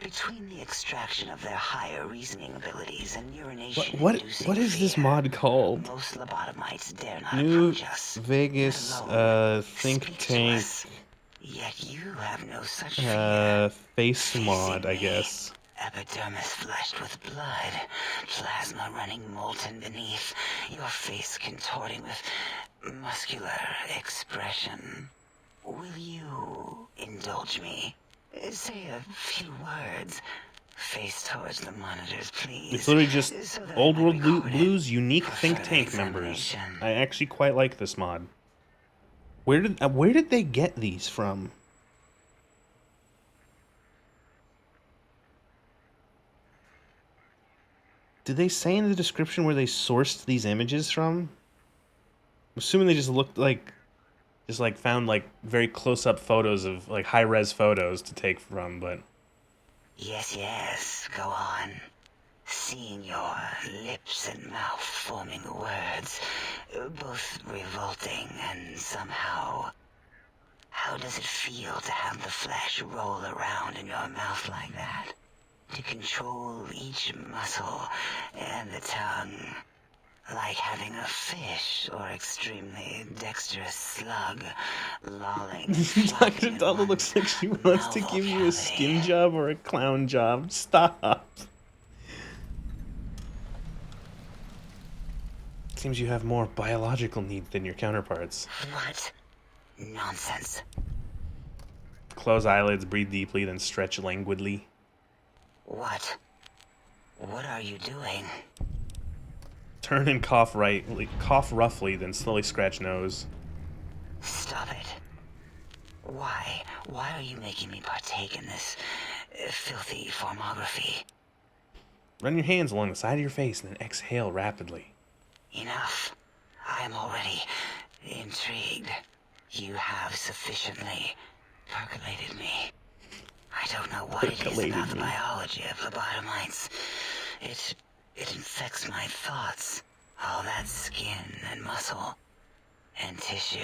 Between the extraction of their higher reasoning abilities and urination What is this mod called? Most lobotomites dare not New approach us. Vegas let alone think speak to tank us. Yet you have no such fear. face mod, Facing I me, guess. Epidermis flushed with blood, plasma running molten beneath, your face contorting with muscular expression. Will you indulge me? Say a few words. Face towards the monitors, please. It's literally just so that Old I World record it Blues unique for think further tank members. examination. I actually quite like this mod. Where did they get these from? Did they say in the description where they sourced these images from? I'm assuming they just looked like, found like very close up photos of like high res photos to take from, but Yes, go on. Seeing your lips and mouth forming the words, both revolting and somehow... How does it feel to have the flesh roll around in your mouth like that? To control each muscle and the tongue, like having a fish or extremely dexterous slug lolling. Dr. Dollar looks like she wants to give you a skin job or a clown job. Stop. Seems you have more biological needs than your counterparts. What? Nonsense. Close eyelids, breathe deeply, then stretch languidly. What? What are you doing? Turn and cough roughly, then slowly scratch nose. Stop it. Why? Why are you making me partake in this filthy formography? Run your hands along the side of your face and then exhale rapidly. Enough. I am already intrigued. You have sufficiently percolated me. I don't know what it is about the biology of lobotomites. It infects my thoughts. All that skin and muscle and tissue.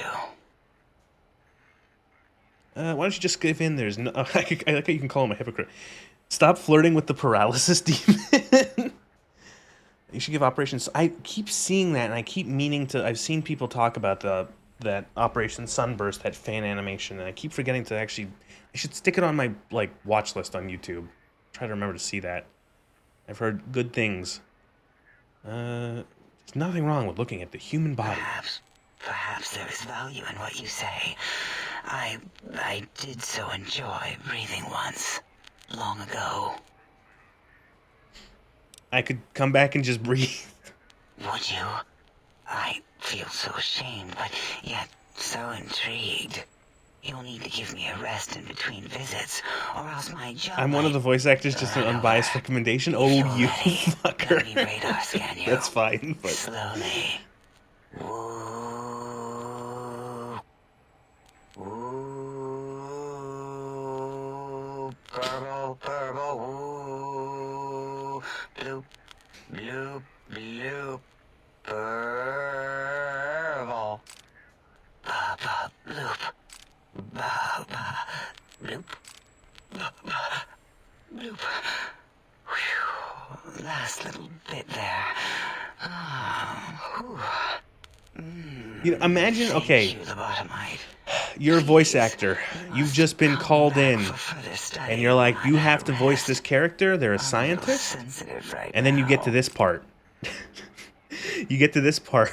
Why don't you just give in? There's no... I like how you can call him a hypocrite. Stop flirting with the paralysis demon. You should give Operation... I keep seeing that, and I keep meaning to... I've seen people talk about that Operation Sunburst, that fan animation, and I keep forgetting to actually... I should stick it on my, watch list on YouTube. Try to remember to see that. I've heard good things. There's nothing wrong with looking at the human body. Perhaps there is value in what you say. I did so enjoy breathing once, long ago. I could come back and just breathe. Would you? I feel so ashamed, but yet so intrigued. You'll need to give me a rest in between visits, or else my job... I'm one of the voice actors, just an unbiased recommendation. Oh, you fucker. Let me radar scan you. That's fine, but... Slowly. Ooh. Ooh. Purple. Ooh. Bloop. Bloop. Bloop. Purple. Ba-ba. Bloop. Ba-ba. Bloop. Ba-ba. Bloop. Whew. last little bit there. Oh, You know, imagine, okay, thank you, lobotomite. you're a voice Please, actor. we You've must just been come called back in, for further study and you're like, on you that have to voice rest. this character. They're a I'm little scientist. sensitive right And then you get to now. this part. You get to this part.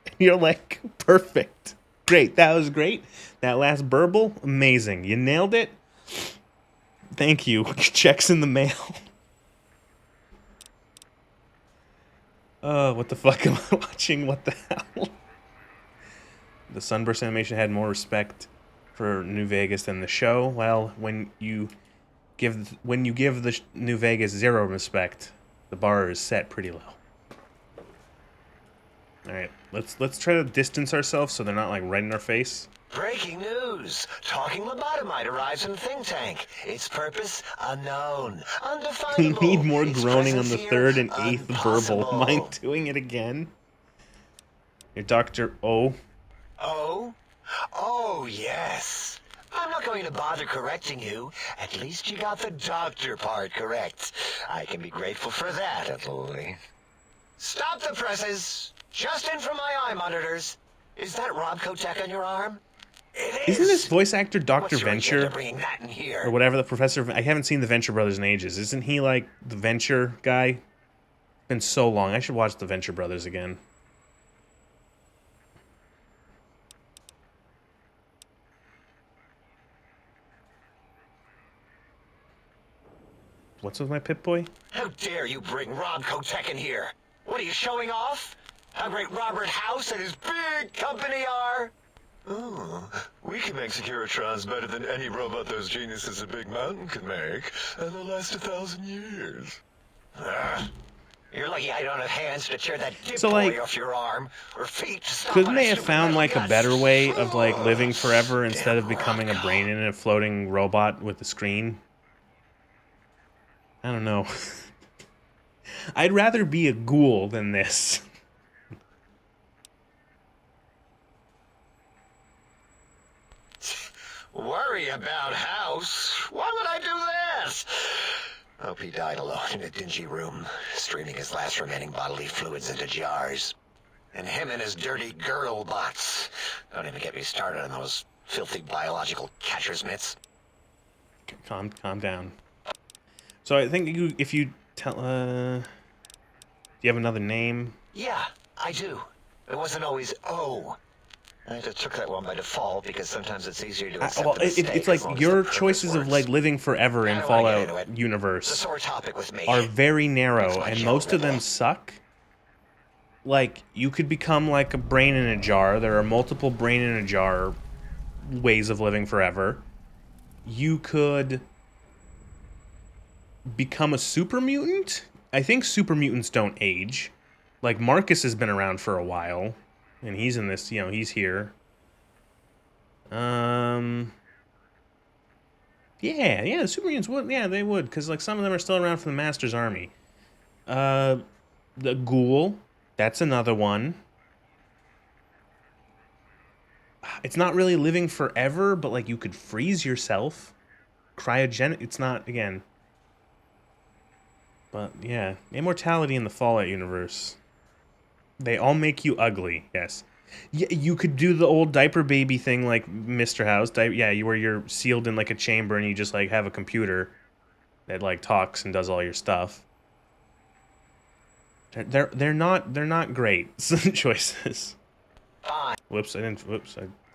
And you're like, perfect. Great. That was great. That last burble, amazing. You nailed it. Thank you. Checks in the mail. What the fuck am I watching? What the hell? The Sunburst animation had more respect for New Vegas than the show. Well, when you give the New Vegas zero respect, the bar is set pretty low. All right, let's try to distance ourselves so they're not like right in our face. Breaking news! Talking lobotomite arrives in think tank. Its purpose unknown, We undefinable. need more Its groaning on presence the here, third and eighth verbal. impossible. Mind doing it again? Your Dr. O. Oh? Oh, yes. I'm not going to bother correcting you. At least you got the doctor part correct. I can be grateful for that, at least. Stop the presses! Just in from my eye monitors. Is that Rob Kotek on your arm? It is. Isn't this voice actor Dr. What's your Venture? agenda bringing that in here? Or whatever, the professor. I haven't seen the Venture Brothers in ages. Isn't he like the Venture guy? Been so long. I should watch the Venture Brothers again. What's with my Pip-Boy? How dare you bring Rob Kotek in here? What are you showing off? How great Robert House and his big company are? Oh, we can make Securitrons better than any robot those geniuses at Big Mountain can make, and they'll last 1,000 years. You're lucky I don't have hands to tear that dip So, boy like, off your arm, or feet to stop Couldn't on they a have stupid found metal like a gut. better way of like living forever instead of becoming a brain in a floating robot with a screen? I don't know. I'd rather be a ghoul than this. Worry about House? Why would I do this? Hope he died alone in a dingy room, streaming his last remaining bodily fluids into jars. And him and his dirty girl bots. Don't even get me started on those filthy biological catcher's mitts. Calm down. So I think if you tell, do you have another name? Yeah, I do. It wasn't always O. I just took that one by default because sometimes it's easier to accept Well, a mistake it's as like long as your the purpose choices of works. like living forever in I don't wanna get into Fallout it. It's a universe sore topic with me. are very narrow, It's my and job, most of them Nicole. suck. Like, you could become like a brain in a jar. There are multiple brain in a jar ways of living forever. You could become a super mutant. I think super mutants don't age. Like, Marcus has been around for a while, and he's in this, he's here. Yeah, the super mutants would, they would, because, like, some of them are still around from the Master's Army. The ghoul, that's another one. It's not really living forever, but, like, you could freeze yourself. Cryogenic, it's not, again. But, yeah, immortality in the Fallout universe. They all make you ugly, yes. Yeah, you could do the old diaper baby thing like Mr. House. Where you're sealed in, like, a chamber and you just, like, have a computer that, like, talks and does all your stuff. They're not great choices. Fine. Whoops, I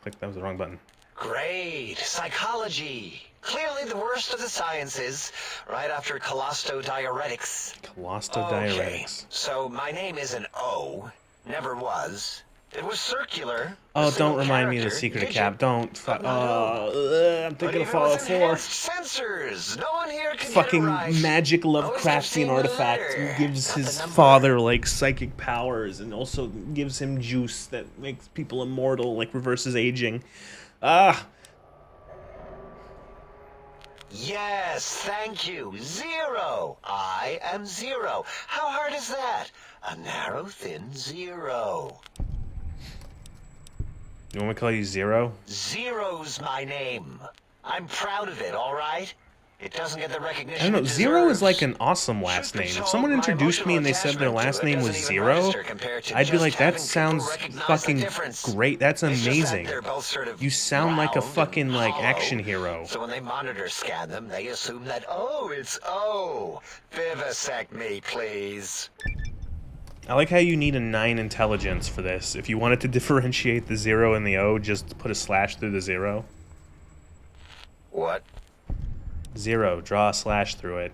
clicked, that was the wrong button. Great. Psychology. Clearly the worst of the sciences, right after colostodiuretics. Colostodiuretics. So my name isn't O. Never was. It was circular. Oh, a single don't remind me of the character, secret of digit, Cap. Don't. but not O. I'm But thinking of even Fallout with 4. enhanced sensors, no one here can Fucking get it right. magic Always have Lovecraftian seen the artifact letter, who gives not the his number. father, like, psychic powers and also gives him juice that makes people immortal, like, reverses aging. Yes, thank you. Zero. I am zero. How hard is that? A narrow, thin zero. You want me to call you Zero? Zero's my name. I'm proud of it, all right? It doesn't get the recognition. I don't know. it Zero is deserves. like an awesome last Truth be name. If told, someone my introduced me and they emotional said their attachment last to it name was doesn't even Zero, register compared to I'd be just like, having that people sounds recognize the fucking difference. great. That's It's just that amazing. they're both sort of You sound like a round fucking and like hollow, action hero. So when they monitor scan them, they assume that it's O. Vivisect me, please. I like how you need a 9 intelligence for this. If you wanted to differentiate the 0 and the O, just put a slash through the 0. What? 0, draw a slash through it.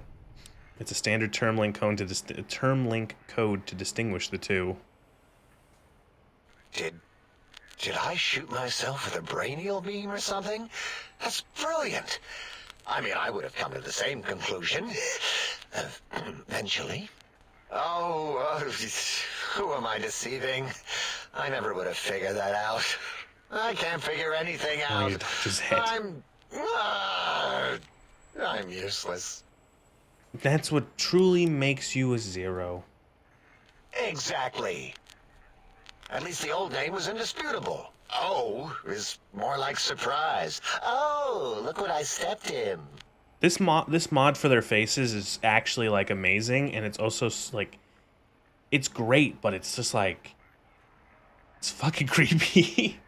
It's a standard term link code to distinguish the two. Did I shoot myself with a brainial beam or something? That's brilliant. I mean, I would have come to the same conclusion. Eventually. Oh, who am I deceiving? I never would have figured that out. I can't figure anything out. you touch his head. I'm useless. That's what truly makes you a 0. Exactly. At least the old name was indisputable. O is more like surprise. Oh, look what I stepped in. This mod for their faces is actually like amazing, and it's also like, it's great, but it's just like, it's fucking creepy.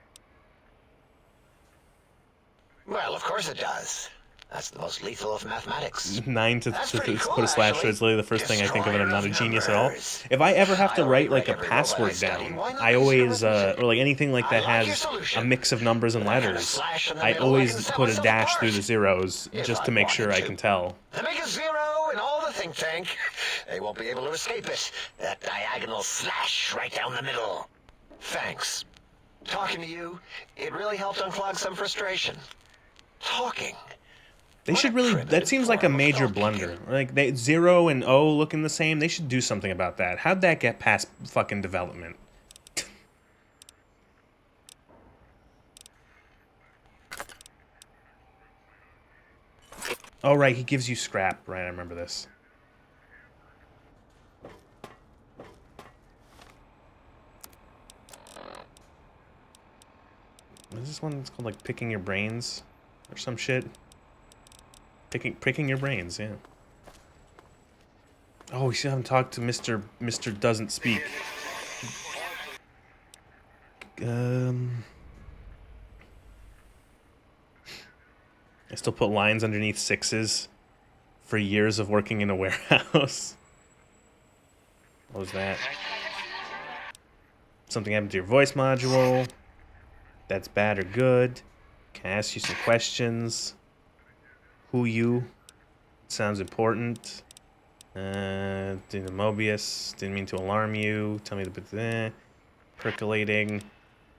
Well, of course it does. That's the most lethal of mathematics. 9 to That's pretty cool, put a slash, so actually. it's literally the first thing I think of, and I'm not a Destroyer of genius at all. numbers. If I ever have to I already write like a rank every robot I password study. down, Why not I consider always, arithmetic? or like anything like that I like your has a solution. mix of numbers and When I have a letters, slash in the I middle, I always can set put a myself dash apart. through the zeros If just I to make sure wanted I to. can tell. The biggest zero in all the think tank. They won't be able to escape it. That diagonal slash right down the middle. Thanks. Talking to you, it really helped unclog some frustration. Talking. They should really, that seems like a major blunder. Like, 0 and O looking the same, they should do something about that. How'd that get past fucking development? Oh, right, he gives you scrap. Right, I remember this. What is this one? It's called, like, picking your brains or some shit. Pricking your brains, yeah. Oh, we still haven't talked to Mr. Doesn't Speak. I still put lines underneath 6s for years of working in a warehouse. What was that? Something happened to your voice module. That's bad or good. Can I ask you some questions? Who you? Sounds important. Didn't Mobius. Didn't mean to alarm you. Tell me the bit. Percolating.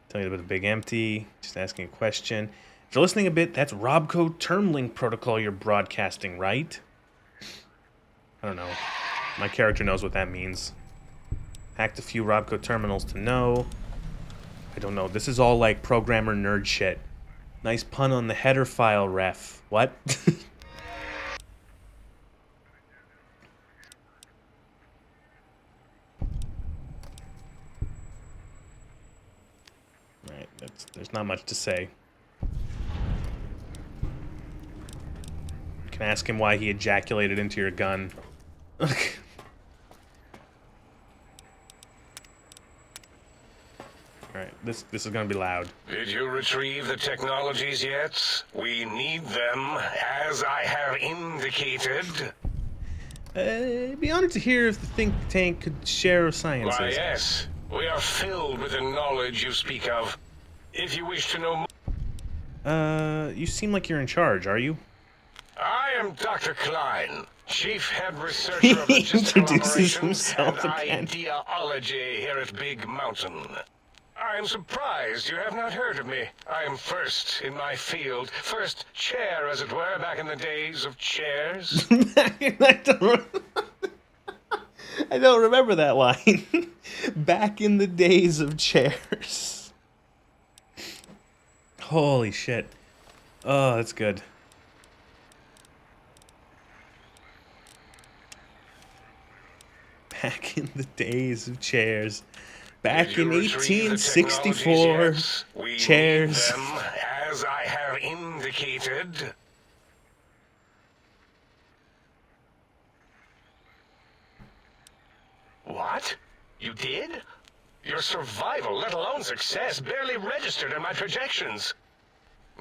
Tell me about the big empty. Just asking a question. If you're listening a bit, that's Robco term link protocol you're broadcasting, right? I don't know. My character knows what that means. Hacked a few Robco terminals to know. I don't know. This is all like programmer nerd shit. Nice pun on the header file, ref. What? Alright, there's not much to say. You can ask him why he ejaculated into your gun. Alright, this is gonna be loud. Did you retrieve the technologies yet? We need them, as I have indicated. It'd be honored to hear if the think tank could share sciences. Why, yes. We are filled with the knowledge you speak of. If you wish to know more... You seem like you're in charge, are you? I am Dr. Klein, Chief Head Researcher He of Logistical introduces Operations himself and again. Ideology here at Big Mountain. I am surprised you have not heard of me. I am first in my field. First chair, as it were, back in the days of chairs. I don't remember that line. Back in the days of chairs. Holy shit. Oh, that's good. Back in the days of chairs. Back in 1864, Need chairs. them, as I have indicated. You did? Your survival, let alone success, barely registered in my projections.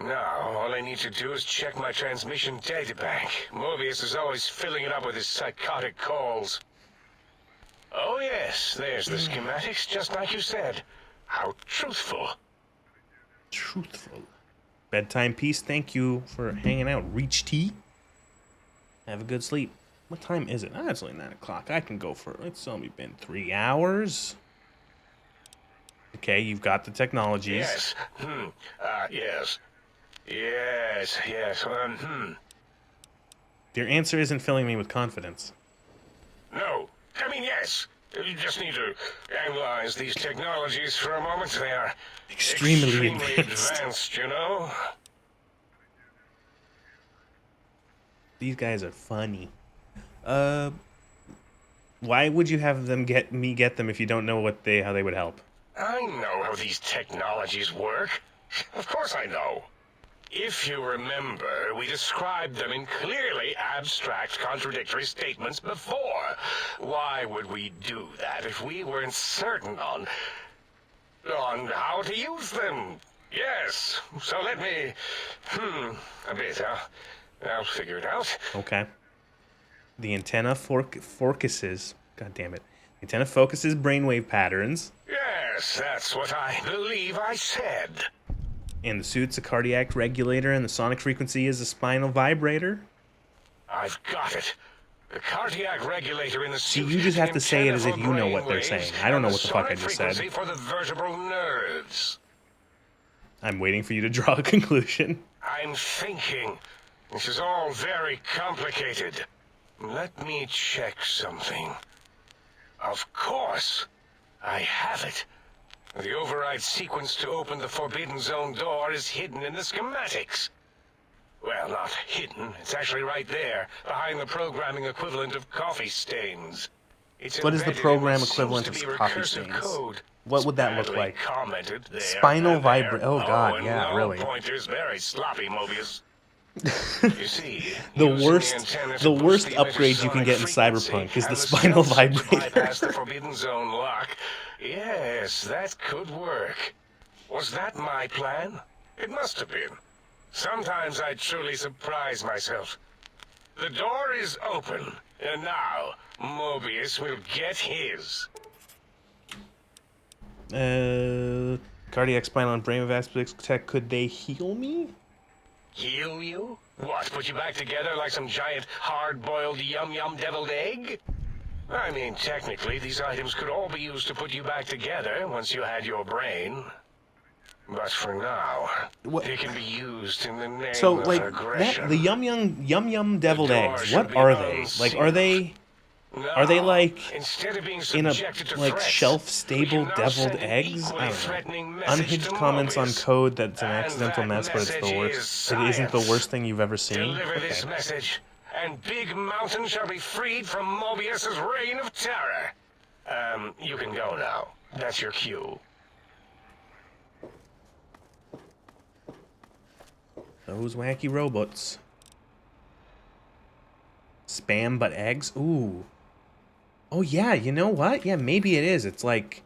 Now, all I need to do is check my transmission databank. Mobius is always filling it up with his psychotic calls. Oh yes, there's the schematics, just like you said. How truthful. Truthful. Bedtime piece, thank you for hanging out. Reach tea. Have a good sleep. What time is it? Ah, it's only 9 o'clock. I can go for it. It's only been 3 hours. Okay, you've got the technologies. Yes. Yes. Yes. Your answer isn't filling me with confidence. No. I mean, yes. You just need to analyze these technologies for a moment. They are Extremely advanced, you know? These guys are funny. Why would you have them get them if you don't know how they would help? I know how these technologies work. Of course I know. If you remember, we described them in clearly abstract, contradictory statements before. Why would we do that if we weren't certain on how to use them? Yes. So let me, a bit. I'll figure it out. Okay. The antenna focuses. God damn it. The antenna focuses brainwave patterns. Yes, that's what I believe I said. And the suit's a cardiac regulator, and the sonic frequency is a spinal vibrator. I've got it. The cardiac regulator in the suit. See, you just have to say it as if you know what they're saying. I don't know what the fuck I just said. For the vertebral nerves. I'm waiting for you to draw a conclusion. I'm thinking. This is all very complicated. Let me check something. Of course. I have it. The override sequence to open the Forbidden Zone door is hidden in the schematics. Well, not hidden. It's actually right there, behind the programming equivalent of coffee stains. What is the program equivalent of coffee stains? Code. What would that look like? Commented there, Spinal vibrator. Oh god, yeah, really. Pointer's very sloppy, Mobius. You see, the worst upgrade you can get in Cyberpunk is the spinal vibrator. Bypass the Forbidden Zone lock. Yes, that could work. Was that my plan? It must have been. Sometimes I truly surprise myself. The door is open, and now Mobius will get his. Cardiac, spinal, and brainwave aspects tech, could they heal me? Heal you? What, put you back together like some giant hard-boiled yum-yum deviled egg? I mean, technically, these items could all be used to put you back together once you had your brain. But for now, they can be used in the name of aggression. The yum-yum deviled eggs, what are they? Like, are they like in a shelf-stable deviled eggs? I don't know. Unhinged comments on code that's an accidental mess, but it's the worst. It isn't the worst thing you've ever seen. Deliver this message, and Big Mountain shall be freed from Mobius's reign of terror. You can go now. That's your cue. Those wacky robots. Spam but eggs? Ooh. Oh yeah, you know what? Yeah, maybe it is. It's like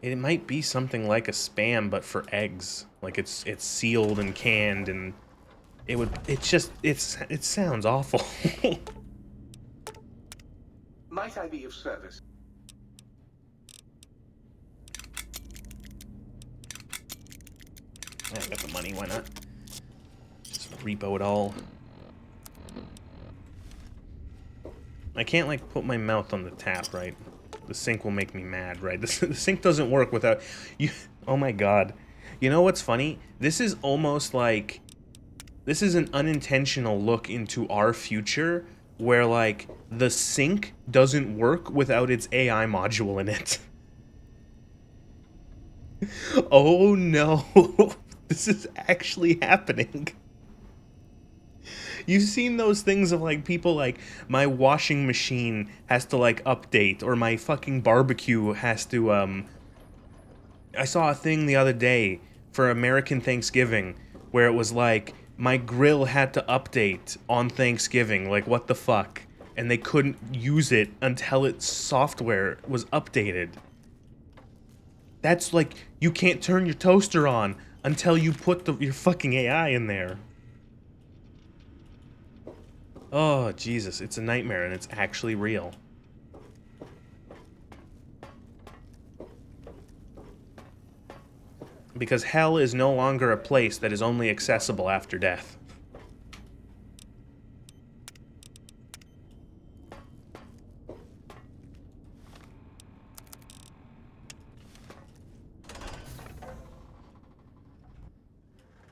it might be something like a spam but for eggs. Like it's sealed and canned and it sounds awful. Might I be of service? I got the money, why not? Just repo it all. I can't, like, put my mouth on the tap, right? The sink will make me mad, right? The sink doesn't work without... you. Oh my god. You know what's funny? This is almost like... This is an unintentional look into our future where, like, the sink doesn't work without its AI module in it. Oh no. This is actually happening. You've seen those things of, like, people like, my washing machine has to, like, update, or my fucking barbecue has to, I saw a thing the other day for American Thanksgiving where it was like, my grill had to update on Thanksgiving. Like, what the fuck? and they couldn't use it until its software was updated. That's like, you can't turn your toaster on until you put your fucking AI in there. Oh, Jesus, it's a nightmare, and it's actually real. Because hell is no longer a place that is only accessible after death.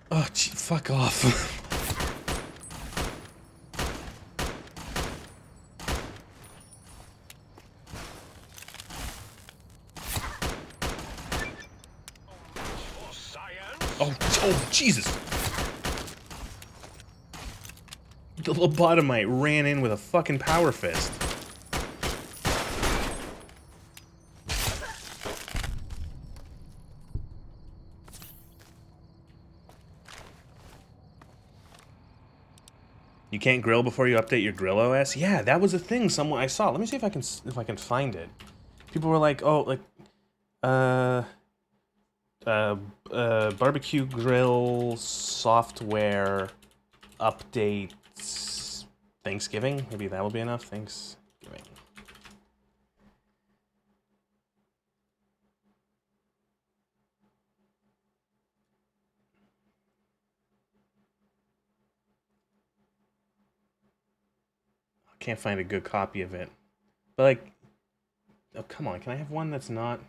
Oh, gee, fuck off. Oh, Jesus! The lobotomite ran in with a fucking power fist. You can't grill before you update your grill OS? Yeah, that was a thing someone I saw. Let me see if I can find it. People were like, "Oh, like barbecue grill software updates Thanksgiving." Maybe that will be enough. Thanksgiving. I can't find a good copy of it. But like, oh come on, can I have one that's not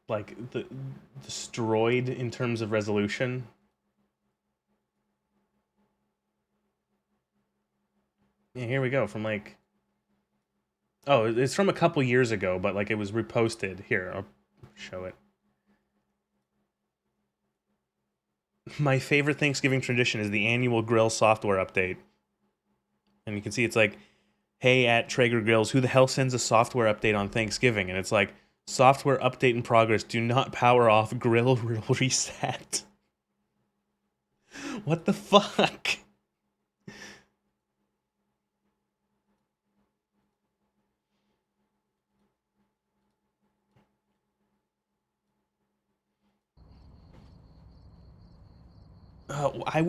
like destroyed in terms of resolution? Yeah, here we go. From like, oh, it's from a couple years ago, but like it was reposted. Here, I'll show it. My favorite Thanksgiving tradition is the annual grill software update. And you can see it's like, hey, at Traeger Grills, who the hell sends a software update on Thanksgiving? And it's like, software update in progress. Do not power off. Grill will reset. What the fuck? I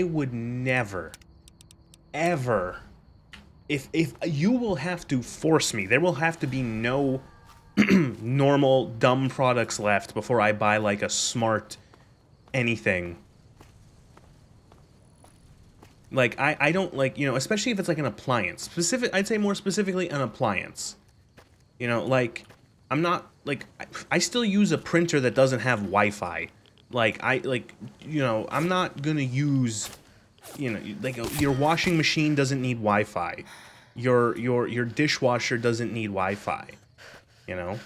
would never, ever. If you will have to force me, there will have to be no normal dumb products left before I buy like a smart anything. Like I don't like, you know, especially if it's like an appliance. I'd say more specifically an appliance. You know, like I'm not like I still use a printer that doesn't have Wi-Fi. Like you know, I'm not going to use, you know, like your washing machine doesn't need Wi-Fi. Your dishwasher doesn't need Wi-Fi. You know?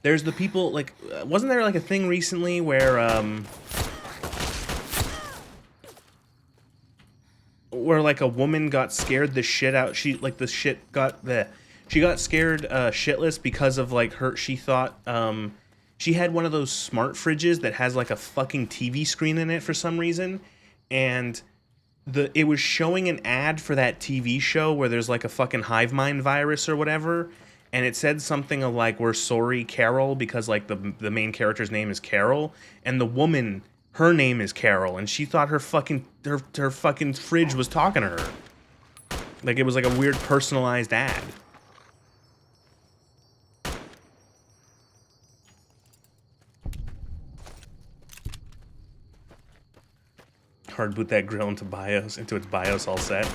There's the people like wasn't there like a thing recently where like a woman got scared the shit out. She got scared shitless because of like she thought she had one of those smart fridges that has like a fucking TV screen in it for some reason, and it was showing an ad for that TV show where there's like a fucking hive mind virus or whatever, and it said something of like, "We're sorry, Carol," because like the main character's name is Carol, and the woman, her name is Carol, and she thought her fucking fridge was talking to her. Like it was like a weird personalized ad. Hard boot that grill into its BIOS all set.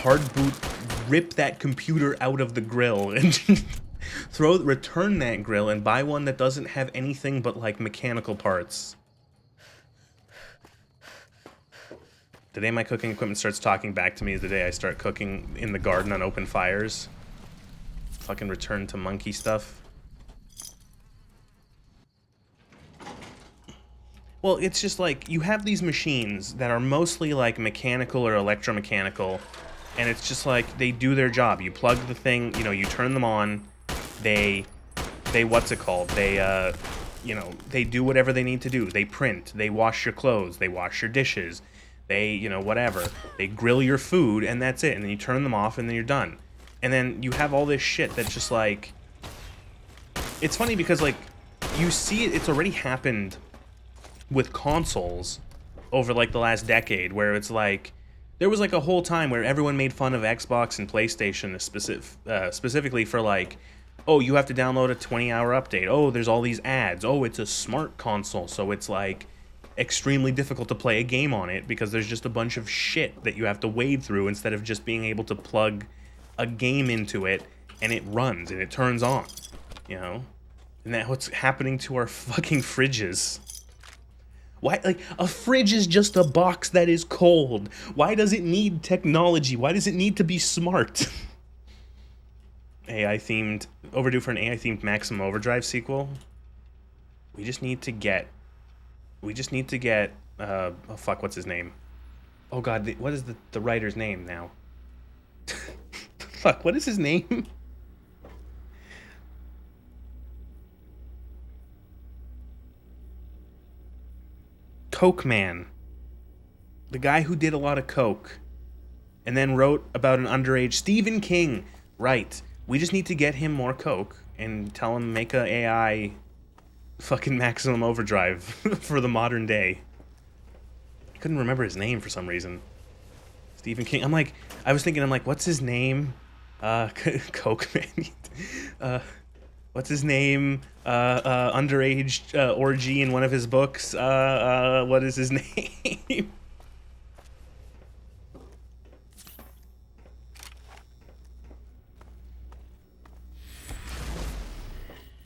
Hard boot, rip that computer out of the grill and return that grill and buy one that doesn't have anything but like mechanical parts. The day my cooking equipment starts talking back to me is the day I start cooking in the garden on open fires. Fucking return to monkey stuff. Well, it's just like, you have these machines that are mostly like mechanical or electromechanical, and it's just like, they do their job. You plug the thing, you know, you turn them on, they what's it called? You know, they do whatever they need to do. They print, they wash your clothes, they wash your dishes, They, you know, whatever. They grill your food, and that's it. And then you turn them off, and then you're done. And then you have all this shit that's just like... It's funny because, like, you see it, it's already happened with consoles over, like, the last decade, where it's like... There was, like, a whole time where everyone made fun of Xbox and PlayStation specifically for, like... Oh, you have to download a 20-hour update. Oh, there's all these ads. Oh, it's a smart console, so it's, like... extremely difficult to play a game on it because there's just a bunch of shit that you have to wade through instead of just being able to plug a game into it and it runs and it turns on, you know? And that's what's happening to our fucking fridges. Why, like, a fridge is just a box that is cold. Why does it need technology? Why does it need to be smart? AI-themed, overdue for an AI-themed Maximum Overdrive sequel? We just need to get, oh fuck, what's his name? Oh god, what is the writer's name now? Fuck, what is his name? Coke Man. The guy who did a lot of coke. And then wrote about an underage Stephen King. Right. We just need to get him more coke and tell him make a AI fucking Maximum Overdrive for the modern day. I couldn't remember his name for some reason. Stephen King. I was thinking, what's his name? Coke Man. What's his name? Underage orgy in one of his books. What is his name?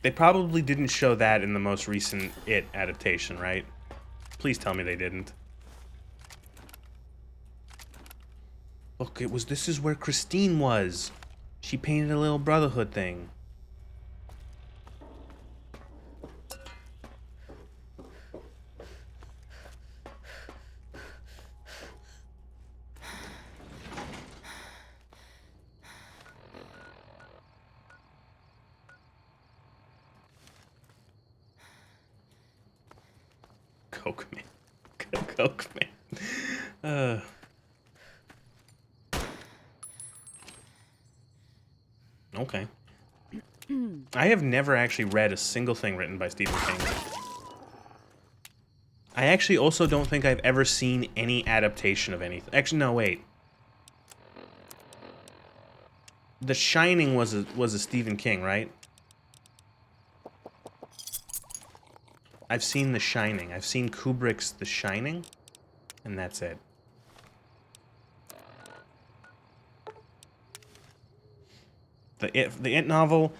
They probably didn't show that in the most recent It adaptation, right? Please tell me they didn't. Look, this is where Christine was. She painted a little Brotherhood thing. Coke Man. Coke Man. Okay. I have never actually read a single thing written by Stephen King. I actually also don't think I've ever seen any adaptation of anything. Actually, no, wait. The Shining was a Stephen King, right? I've seen The Shining. I've seen Kubrick's The Shining, and that's it. The It novel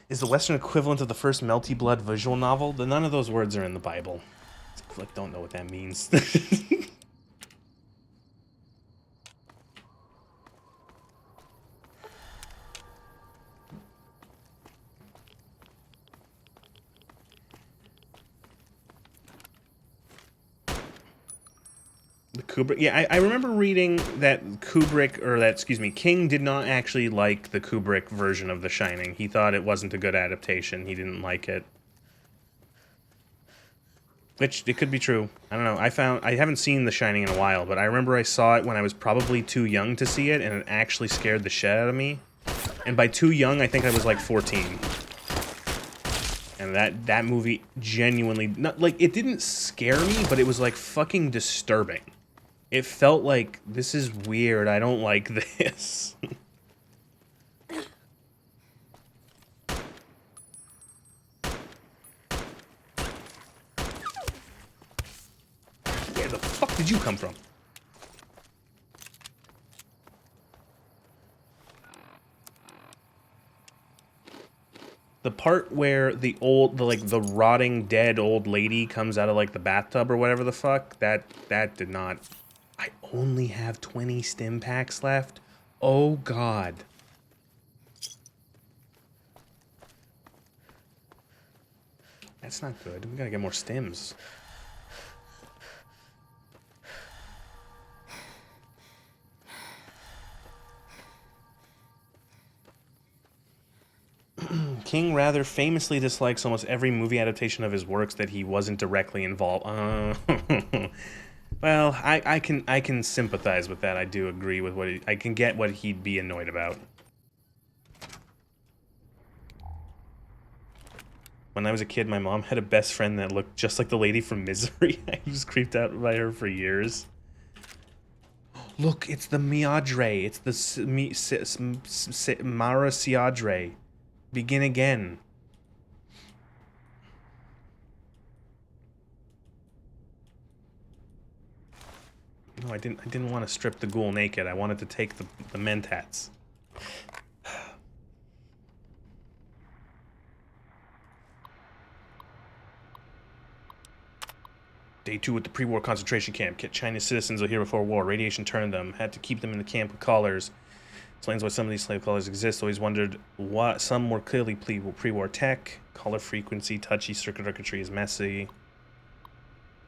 is the Western equivalent of the first Melty Blood visual novel. None of those words are in the Bible. I don't know what that means. The Kubrick, yeah, I remember reading that King did not actually like the Kubrick version of The Shining. He thought it wasn't a good adaptation. He didn't like it. Which, it could be true. I don't know. I haven't seen The Shining in a while, but I remember I saw it when I was probably too young to see it, and it actually scared the shit out of me. And by too young, I think I was like 14. And that movie genuinely, it didn't scare me, but it was like fucking disturbing. It felt like, this is weird, I don't like this. Where the fuck did you come from? The part where the rotting dead old lady comes out of like the bathtub or whatever the fuck, that did not. I only have 20 stim packs left. Oh god. That's not good. We gotta get more stims. King rather famously dislikes almost every movie adaptation of his works that he wasn't directly involved. Well, I can sympathize with that. I do agree with what I can get what he'd be annoyed about. When I was a kid, my mom had a best friend that looked just like the lady from Misery. I was creeped out by her for years. Look, it's the Miadre. It's the Mara Siadre. Begin again. No, I didn't want to strip the ghoul naked. I wanted to take the mentats. Day 2 at the pre-war concentration camp. Chinese citizens were here before war. Radiation turned them. Had to keep them in the camp with collars. Explains why some of these slave collars exist. Always wondered what some were clearly pre-war tech. Collar frequency, touchy, circuitry is messy.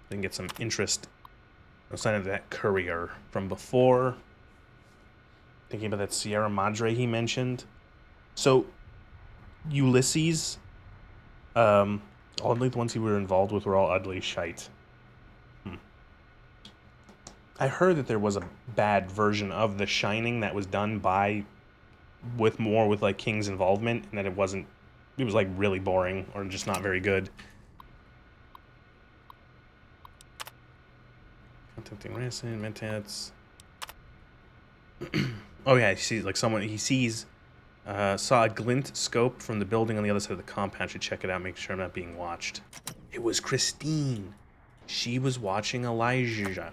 Then get some interest. No sign of that courier from before. Thinking about that Sierra Madre he mentioned. So, Ulysses, oddly the ones he were involved with were all ugly shite. I heard that there was a bad version of The Shining that was done with like King's involvement, and that it was like really boring or just not very good. Contacting Ransom, Mentats. Oh yeah, he sees saw a glint scope from the building on the other side of the compound. Should check it out, make sure I'm not being watched. It was Christine. She was watching Elijah.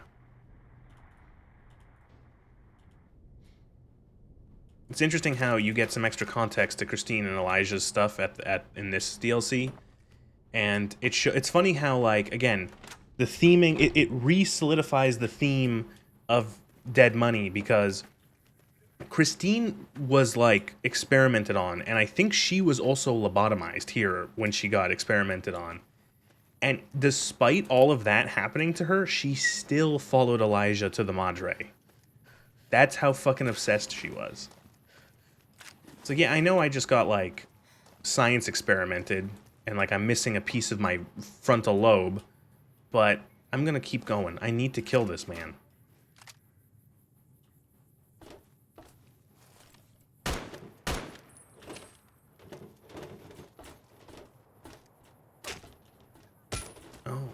It's interesting how you get some extra context to Christine and Elijah's stuff in this DLC, and it's funny how, like, again, the theming it re-solidifies the theme of Dead Money, because Christine was like experimented on, and I think she was also lobotomized here when she got experimented on. And despite all of that happening to her, she still followed Elijah to the Madre. That's how fucking obsessed she was. So yeah, I know I just got, like, science experimented, and, like, I'm missing a piece of my frontal lobe, but I'm gonna keep going. I need to kill this man. Oh.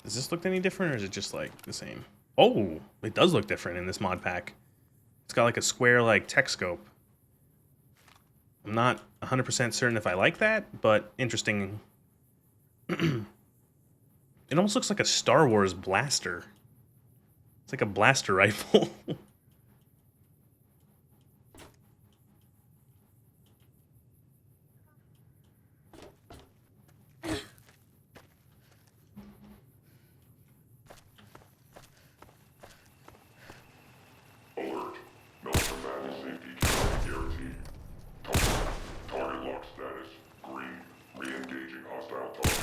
Does this look any different, or is it just, like, the same? Oh, it does look different in this mod pack. It's got, like, a square, like, tech scope. I'm not 100% certain if I like that, but interesting. It almost looks like a Star Wars blaster. It's like a blaster rifle. Alert. Military battery safety guaranteed. Target lock status. Green. Re-engaging hostile target.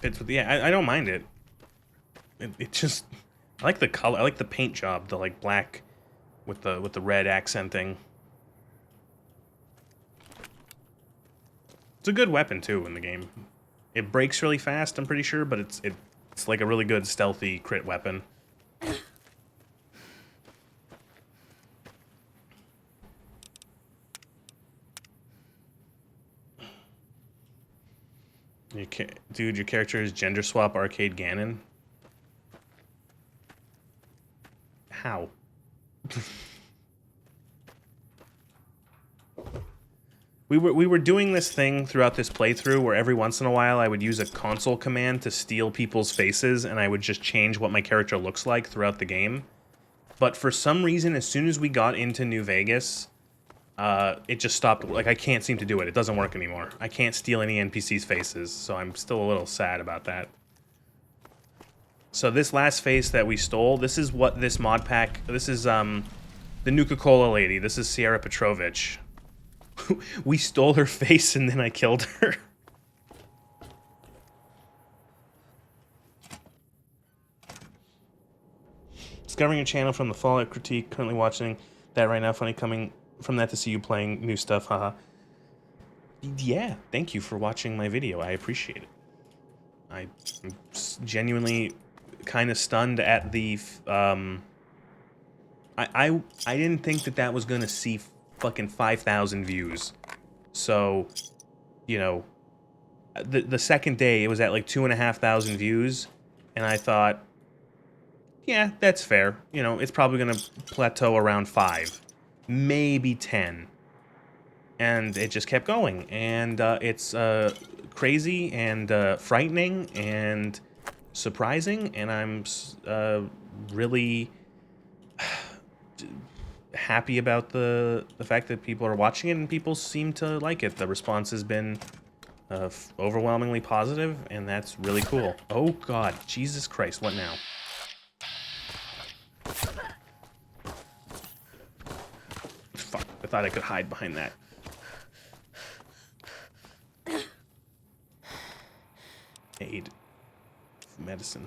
Fits with, yeah, I don't mind it. It just, I like the color. I like the paint job, the, like, black with the red accenting. It's a good weapon too in the game. It breaks really fast, I'm pretty sure, but it's like a really good stealthy crit weapon. Dude, your character is gender swap arcade Ganon? How? We were doing this thing throughout this playthrough where every once in a while I would use a console command to steal people's faces, and I would just change what my character looks like throughout the game. But for some reason, as soon as we got into New Vegas, it just stopped. Like, I can't seem to do it. It doesn't work anymore. I can't steal any NPCs' faces, so I'm still a little sad about that. So this last face that we stole, this is what this mod pack, this is the Nuka-Cola lady. This is Sierra Petrovich. We stole her face and then I killed her. discovering your channel from the Fallout critique. Currently watching that right now. Funny coming from that to see you playing new stuff. Haha. Yeah, thank you for watching my video. I appreciate it. I'm genuinely kind of stunned at the I didn't think that was gonna see fucking 5,000 views. So, you know, the second day it was at like 2,500 views, and I thought, yeah, that's fair. You know, it's probably gonna plateau around 5, maybe 10, and it just kept going, and it's crazy and frightening and surprising, and I'm really happy about the fact that people are watching it and people seem to like it. The response has been overwhelmingly positive, and that's really cool. Oh God, Jesus Christ, what now? Fuck, I thought I could hide behind that. Aid. Medicine.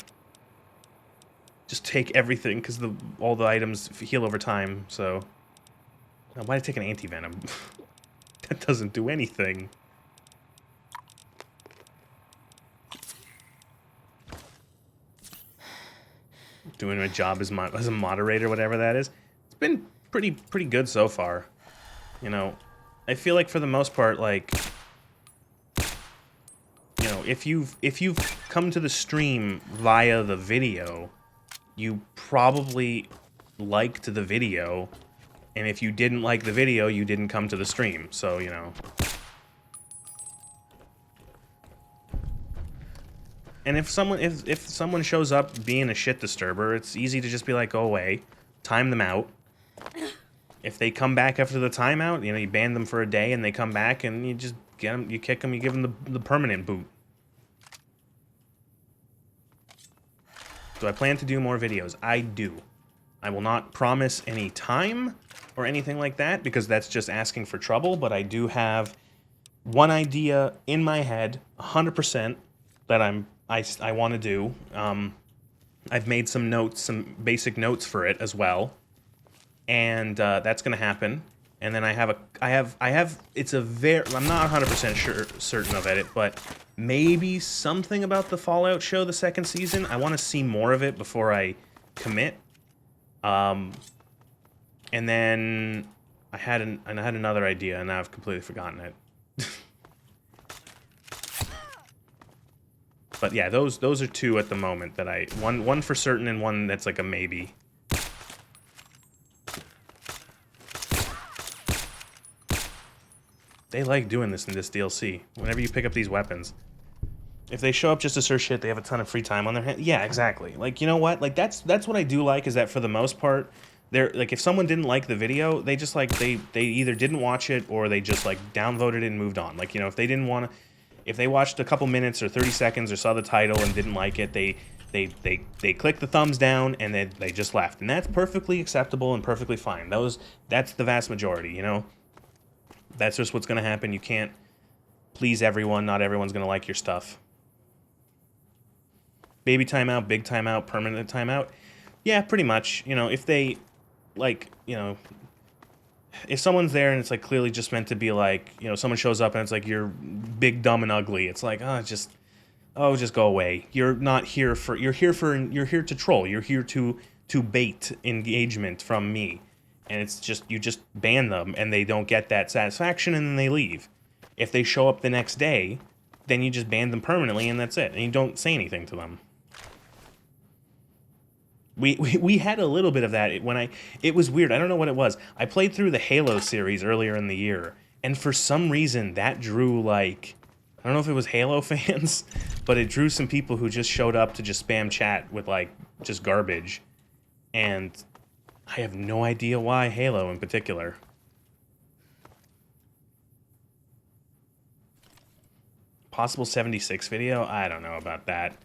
Just take everything, because all the items heal over time, so... Now, why did I take an anti-venom? That doesn't do anything. Doing my job as a moderator, whatever that is. It's been pretty good so far. You know, I feel like for the most part, like... You know, if you've come to the stream via the video, you probably liked the video, and if you didn't like the video, you didn't come to the stream, so, you know. And if someone shows up being a shit disturber, it's easy to just be like, go away, time them out. If they come back after the timeout, you know, you ban them for a day, and they come back, and you just get them, you kick them, you give them the permanent boot. Do I plan to do more videos? I do. I will not promise any time or anything like that, because that's just asking for trouble, but I do have one idea in my head, 100%, that I want to do. I've made some notes, some basic notes for it as well, and that's going to happen. And then I have, it's a very, I'm not 100% certain of it, but maybe something about the Fallout show, the second season. I want to see more of it before I commit. And then I had another idea, and now I've completely forgotten it. But yeah, those are two at the moment that one for certain and one that's like a maybe. They like doing this in this DLC. Whenever you pick up these weapons, if they show up just to search shit, they have a ton of free time on their hands. Yeah, exactly. Like, you know what? Like, that's what I do like, is that for the most part, they're like, if someone didn't like the video, they just like they either didn't watch it or they just like downvoted it and moved on. Like, you know, if they didn't want to, if they watched a couple minutes or 30 seconds or saw the title and didn't like it, they clicked the thumbs down and then they just left. And that's perfectly acceptable and perfectly fine. That's the vast majority, you know? That's just what's going to happen. You can't please everyone. Not everyone's going to like your stuff. Baby timeout, big timeout, permanent timeout. Yeah, pretty much. You know, if they, like, you know, if someone's there and it's, like, clearly just meant to be, like, you know, someone shows up and it's like, you're big, dumb, and ugly. It's like, just go away. You're not here for, you're here to troll. You're here to bait engagement from me. And it's just, you just ban them, and they don't get that satisfaction, and then they leave. If they show up the next day, then you just ban them permanently, and that's it. And you don't say anything to them. We had a little bit of that it was weird. I don't know what it was. I played through the Halo series earlier in the year, and for some reason that drew, like, I don't know if it was Halo fans, but it drew some people who just showed up to just spam chat with, like, just garbage. And I have no idea why Halo in particular. Possible 76 video? I don't know about that.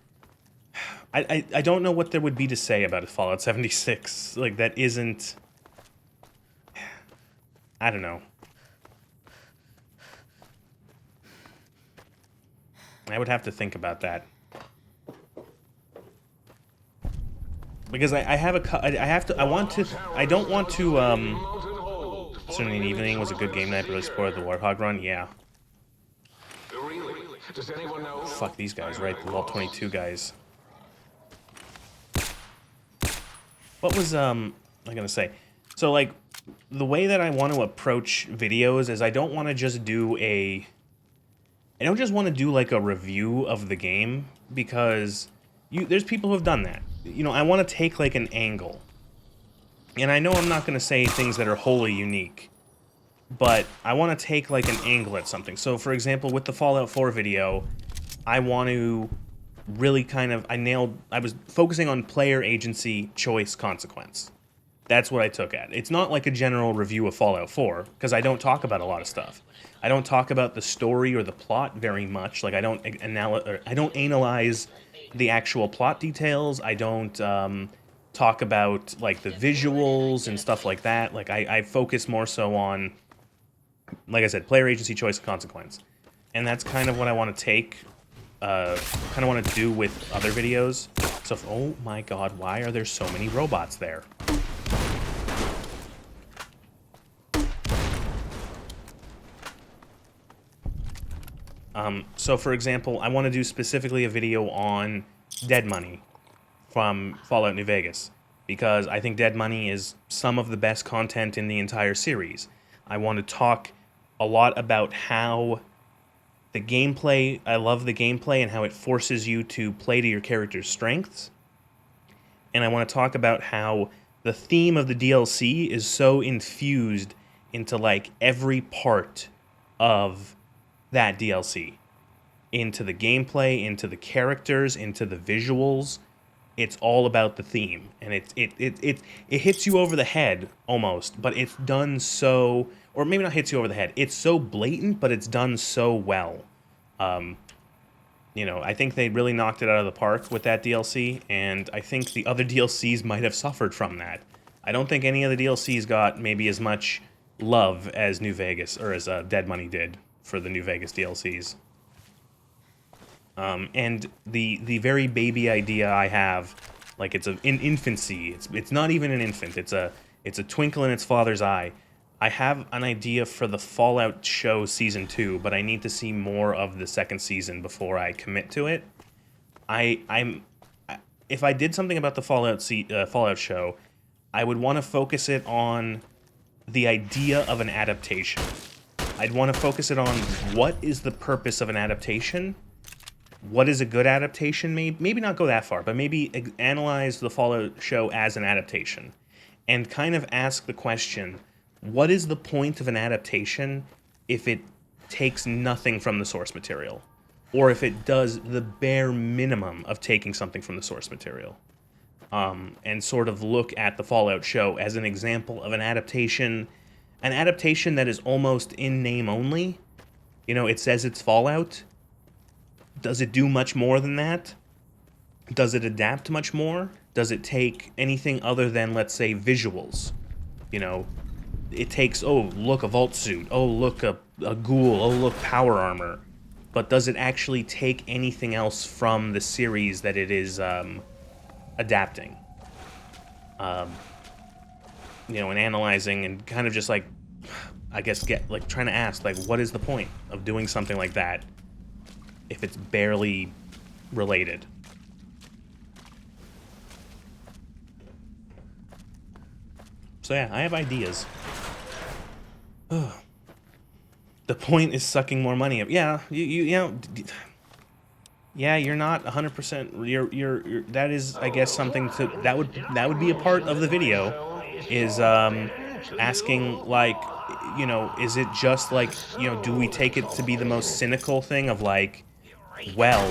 I don't know what there would be to say about a Fallout 76. Like, that isn't... I don't know. I would have to think about that. because I have I don't want to, Certainly an Evening was a good game night, but really spoiled the Warthog run, yeah. Does anyone know? Fuck these guys, right? The Vault 22 guys. What was, I gonna say? So, like, the way that I want to approach videos is I don't want to just do I don't just want to do, like, a review of the game, because there's people who have done that. You know, I want to take, like, an angle. And I know I'm not going to say things that are wholly unique, but I want to take, like, an angle at something. So, for example, with the Fallout 4 video, I want to really kind of, I was focusing on player agency, choice, consequence. That's what I took at. It's not like a general review of Fallout 4, because I don't talk about a lot of stuff. I don't talk about the story or the plot very much. Like, I don't analyze the actual plot details. I don't talk about, like, the visuals and stuff like that. Like, I focus more so on, like I said, player agency, choice, and consequence. And that's kind of what I want to take, kind of want to do with other videos. So, oh my god, why are there so many robots there? So, for example, I want to do specifically a video on Dead Money from Fallout New Vegas, because I think Dead Money is some of the best content in the entire series. I want to talk a lot about how the gameplay, I love the gameplay and how it forces you to play to your character's strengths. And I want to talk about how the theme of the DLC is so infused into, like, every part of that DLC, into the gameplay, into the characters, into the visuals. It's all about the theme, and it hits you over the head almost, but it's done so, or maybe not hits you over the head. It's so blatant, but it's done so well. You know, I think they really knocked it out of the park with that DLC, and I think the other DLCs might have suffered from that. I don't think any of the DLCs got maybe as much love as New Vegas, or as Dead Money did for the New Vegas DLCs. And the very baby idea I have, like, it's in infancy. It's not even an infant. It's a twinkle in its father's eye. I have an idea for the Fallout show season 2, but I need to see more of the second season before I commit to it. If I did something about the Fallout show, I would want to focus it on the idea of an adaptation. I'd want to focus it on what is the purpose of an adaptation. What is a good adaptation? Maybe not go that far, but maybe analyze the Fallout show as an adaptation and kind of ask the question, what is the point of an adaptation if it takes nothing from the source material? Or if it does the bare minimum of taking something from the source material? And sort of look at the Fallout show as an example of an adaptation that is almost in name only. You know, it says it's Fallout. Does it do much more than that? Does it adapt much more? Does it take anything other than, let's say, visuals? You know, it takes, oh, look, a vault suit. Oh, look, a ghoul. Oh, look, power armor. But does it actually take anything else from the series that it is adapting? You know, and analyzing and kind of just, like, I guess, trying to ask, like, what is the point of doing something like that if it's barely related? So yeah, I have ideas. The point is sucking more money up. Yeah, you know. Yeah, you're not 100%. You're. That is, I guess, something to that would be a part of the video, is asking, like, you know, is it just like, you know, do we take it to be the most cynical thing of, like, well,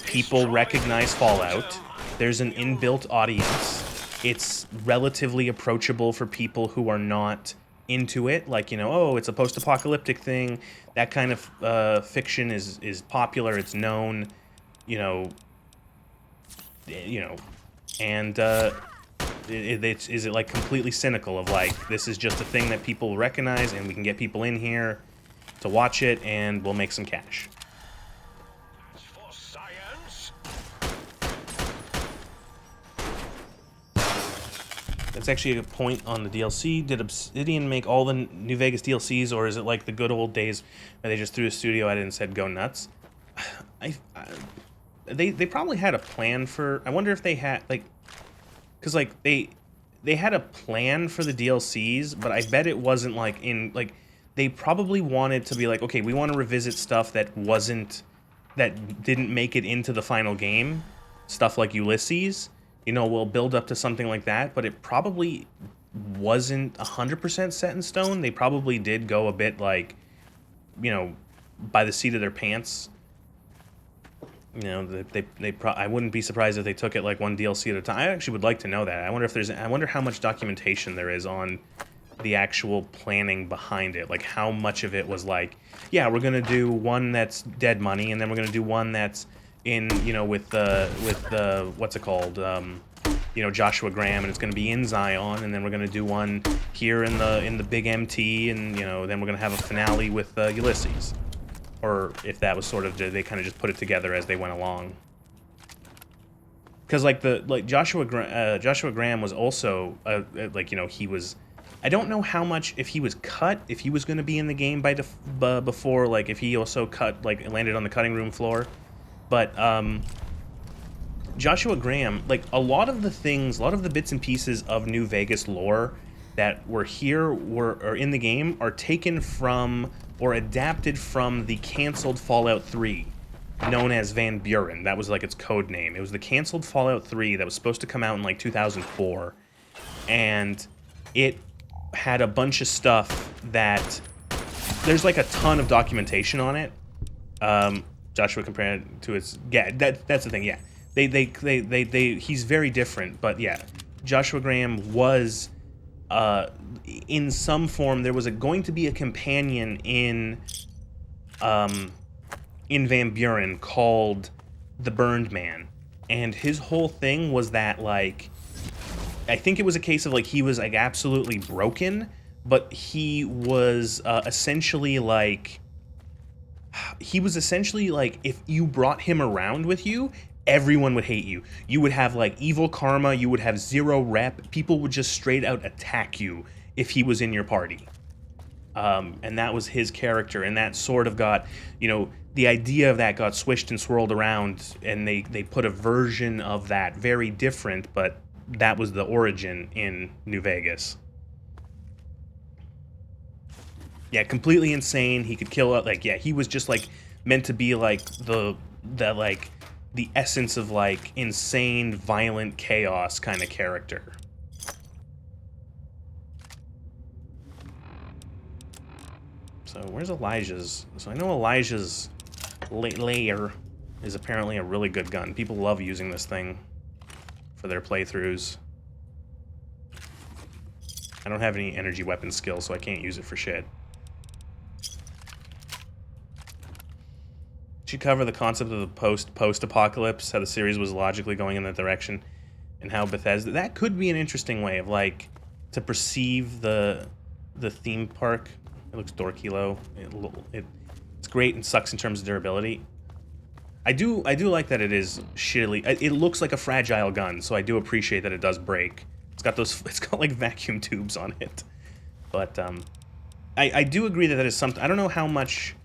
people recognize Fallout. There's an inbuilt audience. It's relatively approachable for people who are not into it. Like, you know, oh, it's a post-apocalyptic thing. That kind of fiction is popular. It's known. You know, and is it like completely cynical of, like, this is just a thing that people recognize and we can get people in here to watch it and we'll make some cash? That's actually a point on the DLC. Did Obsidian make all the New Vegas DLCs, or is it like the good old days where they just threw a studio at it and said go nuts? They probably had a plan for. I wonder if they had like, because like they had a plan for the DLCs, but I bet it wasn't like in like they probably wanted to be like, okay, we want to revisit stuff that didn't make it into the final game, stuff like Ulysses. You know, we'll build up to something like that, but it probably wasn't 100% set in stone. They probably did go a bit like, you know, by the seat of their pants. You know, I wouldn't be surprised if they took it like one DLC at a time. I actually would like to know that. I wonder how much documentation there is on the actual planning behind it. Like how much of it was like, yeah, we're gonna do one that's Dead Money, and then we're gonna do one that's in, you know, with the what's it called, you know, Joshua Graham, and it's gonna be in Zion, and then we're gonna do one here in the big MT, and you know, then we're gonna have a finale with Ulysses. Or if that was sort of, they kind of just put it together as they went along. Because like Joshua Graham was also like, you know, he was. I don't know how much, if he was cut, if he was going to be in the game before, like if he also landed on the cutting room floor, but Joshua Graham, like a lot of the bits and pieces of New Vegas lore that were here or in the game are taken from or adapted from the canceled Fallout 3, known as Van Buren. That was like its code name. It was the canceled Fallout 3 that was supposed to come out in like 2004, and it had a bunch of stuff that there's like a ton of documentation on it. Joshua compared to its, yeah, that's the thing. Yeah, he's very different, but yeah, Joshua Graham was in some form. There was going to be a companion in Van Buren called the Burned Man, and his whole thing was that like, I think it was a case of like he was like absolutely broken, but he was essentially like if you brought him around with you, everyone would hate you. You would have like evil karma, you would have zero rep, people would just straight out attack you if he was in your party. And that was his character, and that sort of got, you know, the idea of that got swished and swirled around, and they put a version of that very different, but that was the origin in New Vegas. Yeah, completely insane. He could kill, like, yeah, he was just like meant to be like the essence of like insane, violent chaos kind of character. So where's Elijah's? So I know Elijah's lair is apparently a really good gun. People love using this thing for their playthroughs. I don't have any energy weapon skills, so I can't use it for shit. Should cover the concept of the post-apocalypse, how the series was logically going in that direction, and how Bethesda... That could be an interesting way of, like, to perceive the theme park. It looks dorky low. It's great and sucks in terms of durability. I do like that it is shittily... It looks like a fragile gun, so I do appreciate that it does break. It's got like vacuum tubes on it. But I do agree that is something... I don't know how much...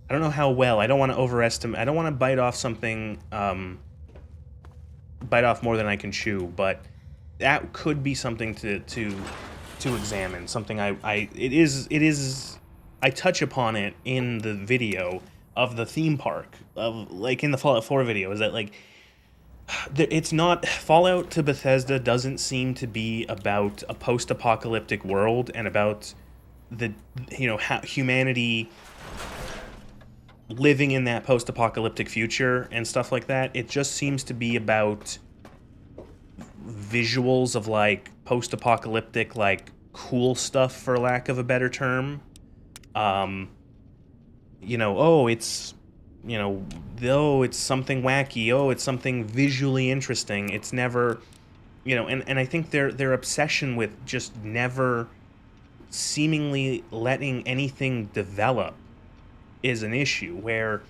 I don't know how well. I don't want to overestimate... I don't want to bite off something... bite off more than I can chew, but that could be something to examine. Something it is I touch upon it in the video of the theme park, of like in the Fallout 4 video, is that like it's not... Fallout to Bethesda doesn't seem to be about a post-apocalyptic world and about the, you know, how humanity living in that post-apocalyptic future and stuff like that. It just seems to be about visuals of like post-apocalyptic, like cool stuff, for lack of a better term. You know, oh, it's, you know, oh, it's something wacky, oh, it's something visually interesting. It's never, you know, and I think their obsession with just never seemingly letting anything develop is an issue, where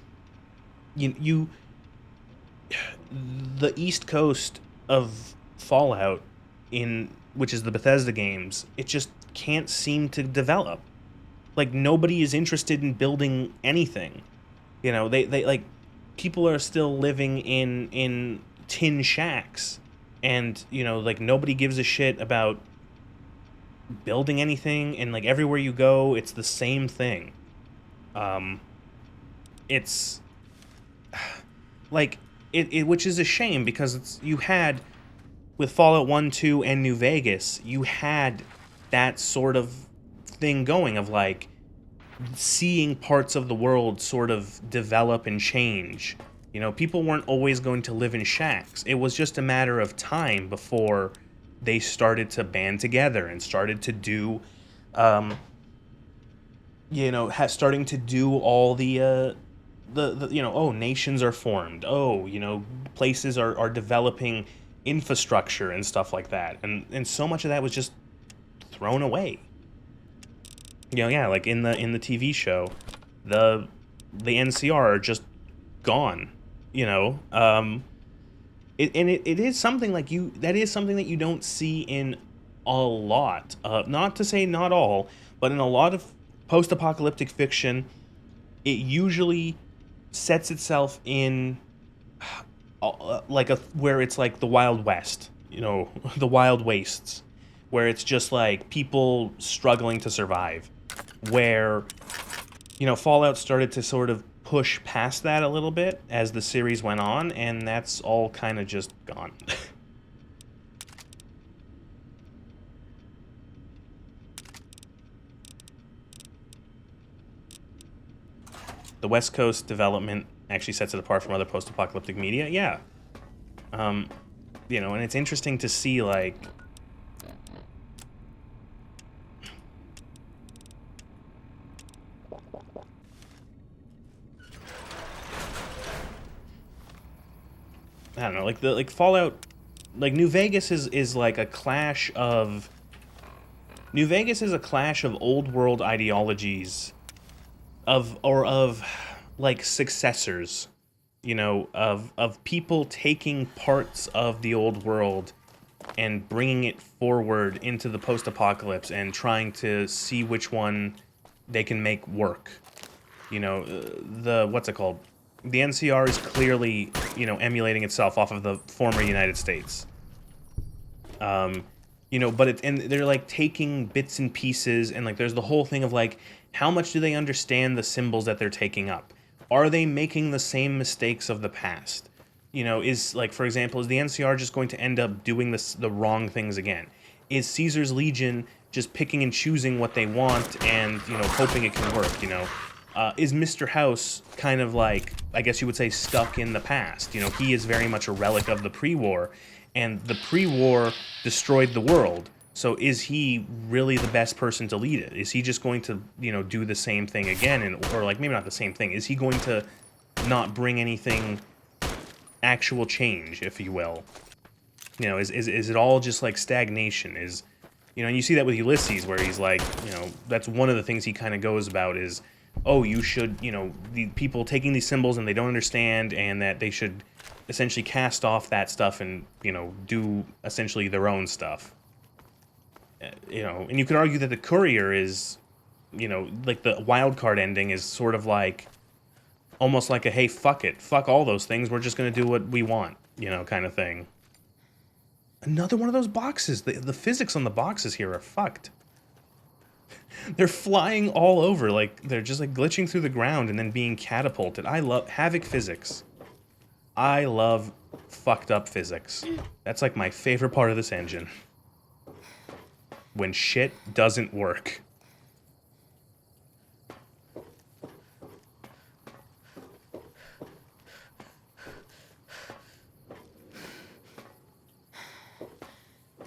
the East Coast of Fallout in which is the Bethesda games, it just can't seem to develop. Like, nobody is interested in building anything. You know, they like, people are still living in tin shacks, and, you know, like, nobody gives a shit about building anything, and, like, everywhere you go, it's the same thing. It's like, which is a shame, because you had, with Fallout 1, 2, and New Vegas, you had that sort of thing going of, like, seeing parts of the world sort of develop and change. You know, people weren't always going to live in shacks. It was just a matter of time before they started to band together and started to do, you know, starting to do all the you know, oh, nations are formed. Oh, you know, places are developing infrastructure and stuff like that. And so much of that was just thrown away. You know, yeah, like in the TV show, the NCR are just gone. You know, it is something like that is something that you don't see in a lot. Not to say not all, but in a lot of post-apocalyptic fiction, it usually sets itself in like where it's like the Wild West, you know, the Wild Wastes, where it's just like people struggling to survive. Where, you know, Fallout started to sort of push past that a little bit as the series went on, and that's all kind of just gone. The West Coast development actually sets it apart from other post-apocalyptic media. Yeah. You know, and it's interesting to see, like, I don't know, like Fallout, like New Vegas is like a clash of New Vegas is a clash of old world ideologies of like successors, you know, of people taking parts of the old world and bringing it forward into the post-apocalypse and trying to see which one they can make work. You know, what's it called? The NCR is clearly, you know, emulating itself off of the former United States. You know, but and they're like taking bits and pieces, and like there's the whole thing of like, how much do they understand the symbols that they're taking up? Are they making the same mistakes of the past? You know, is, like, for example, is the NCR just going to end up doing the wrong things again? Is Caesar's Legion just picking and choosing what they want and, you know, hoping it can work, you know? Is Mr. House kind of like, I guess you would say, stuck in the past? You know, he is very much a relic of the pre-war, and the pre-war destroyed the world. So is he really the best person to lead it? Is he just going to, you know, do the same thing again? Or like, maybe not the same thing. Is he going to not bring anything actual change, if you will? You know, is it all just like stagnation? Is, you know, and you see that with Ulysses, where he's like, you know, that's one of the things he kind of goes about is, oh, you should, you know, the people taking these symbols and they don't understand, and that they should essentially cast off that stuff and, you know, do essentially their own stuff. You know, and you could argue that the Courier is, you know, like the wild card ending is sort of like, almost like a, hey, fuck it, fuck all those things, we're just gonna do what we want, you know, kind of thing. Another one of those boxes. The physics on the boxes here are fucked. They're flying all over, like, they're just like glitching through the ground and then being catapulted. I love Havoc physics. I love fucked up physics. That's like my favorite part of this engine. When shit doesn't work.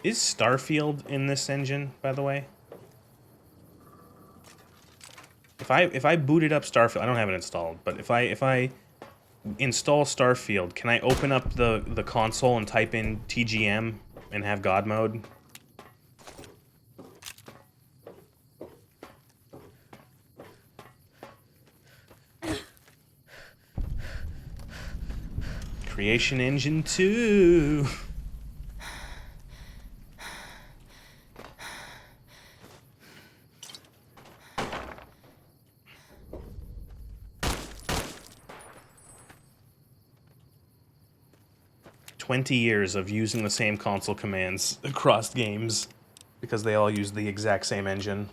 Is Starfield in this engine, by the way? If I booted up Starfield, I don't have it installed, but if I install Starfield, can I open up the console and type in TGM and have God mode? . Creation Engine 2. 20 years of using the same console commands across games because they all use the exact same engine.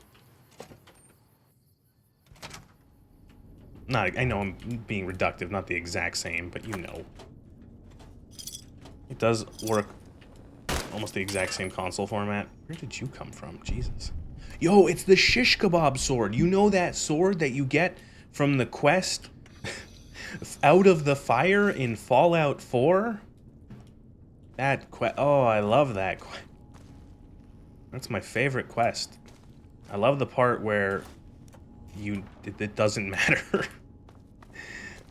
I know I'm being reductive, not the exact same, but you know. It does work almost the exact same console format. Where did you come from? Jesus. Yo, it's the shish kebab sword. You know that sword that you get from the quest out of the fire in Fallout 4? That quest. Oh, I love that quest. That's my favorite quest. I love the part where it doesn't matter.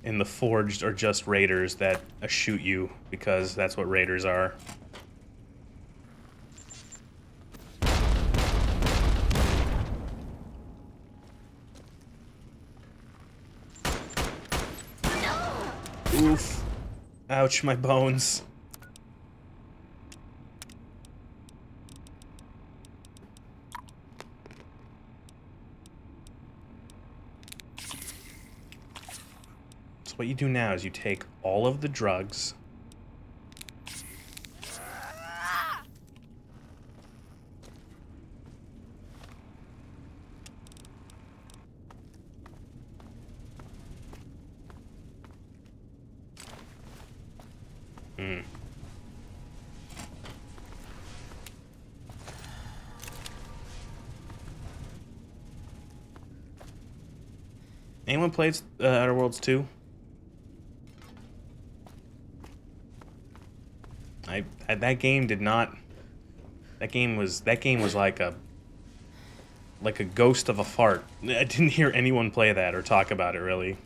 And the Forged are just raiders that shoot you because that's what raiders are. Oof. Ouch, my bones. So what you do now is you take all of the drugs. Anyone played Outer Worlds 2? That game did not. That game was like a ghost of a fart. I didn't hear anyone play that or talk about it really.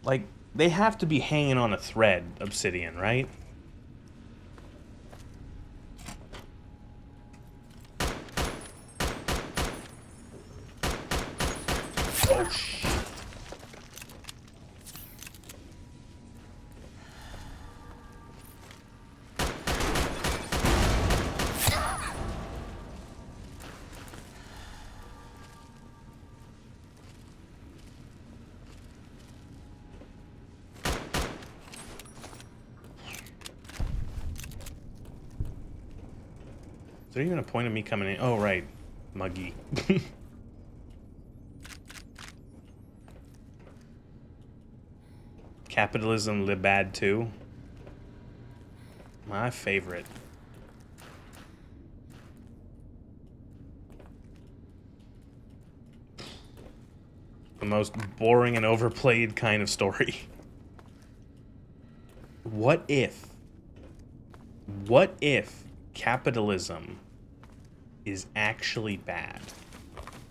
Like, they have to be hanging on a thread, Obsidian, right? Oh, shit. Is there even a point of me coming in? Oh, right. Muggy. Capitalism Le Bad 2. My favorite. The most boring and overplayed kind of story. What if capitalism is actually bad?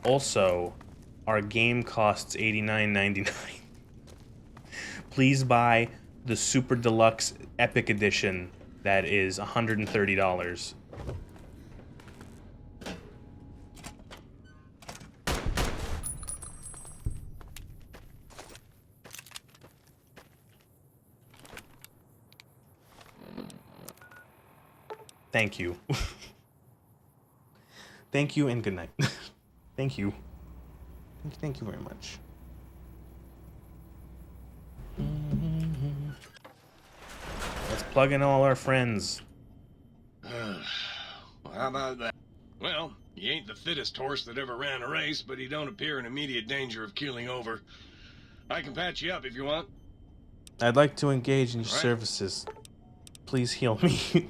Also, our game costs $89.99. Please buy the Super Deluxe Epic Edition that is $130. Thank you. Thank you and good night. Thank you. Thank you very much. Let's plug in all our friends. How about that? Well, you ain't the fittest horse that ever ran a race, but you don't appear in immediate danger of keeling over. I can patch you up if you want. I'd like to engage in your Right. services. Please heal me.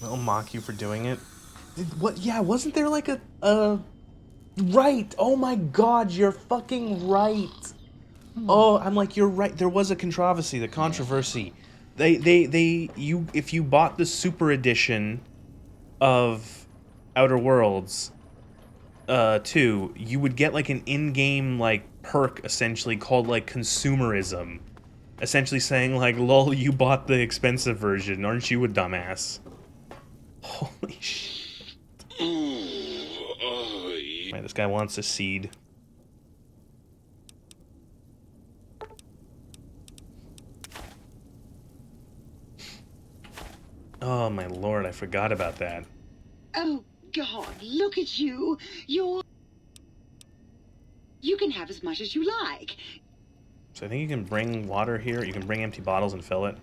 I'll mock you for doing it. What? Yeah, wasn't there like a... Right! Oh my god, you're fucking right! Oh, I'm like, you're right. There was a controversy, the controversy. If you bought the Super Edition of Outer Worlds 2, you would get like an in-game like perk essentially called like consumerism. Essentially saying like, lol, you bought the expensive version, aren't you a dumbass? Holy shit. Man, this guy wants a seed. Oh my lord, I forgot about that. God, look at you. You can have as much as you like. So I think you can bring water here. You can bring empty bottles and fill it.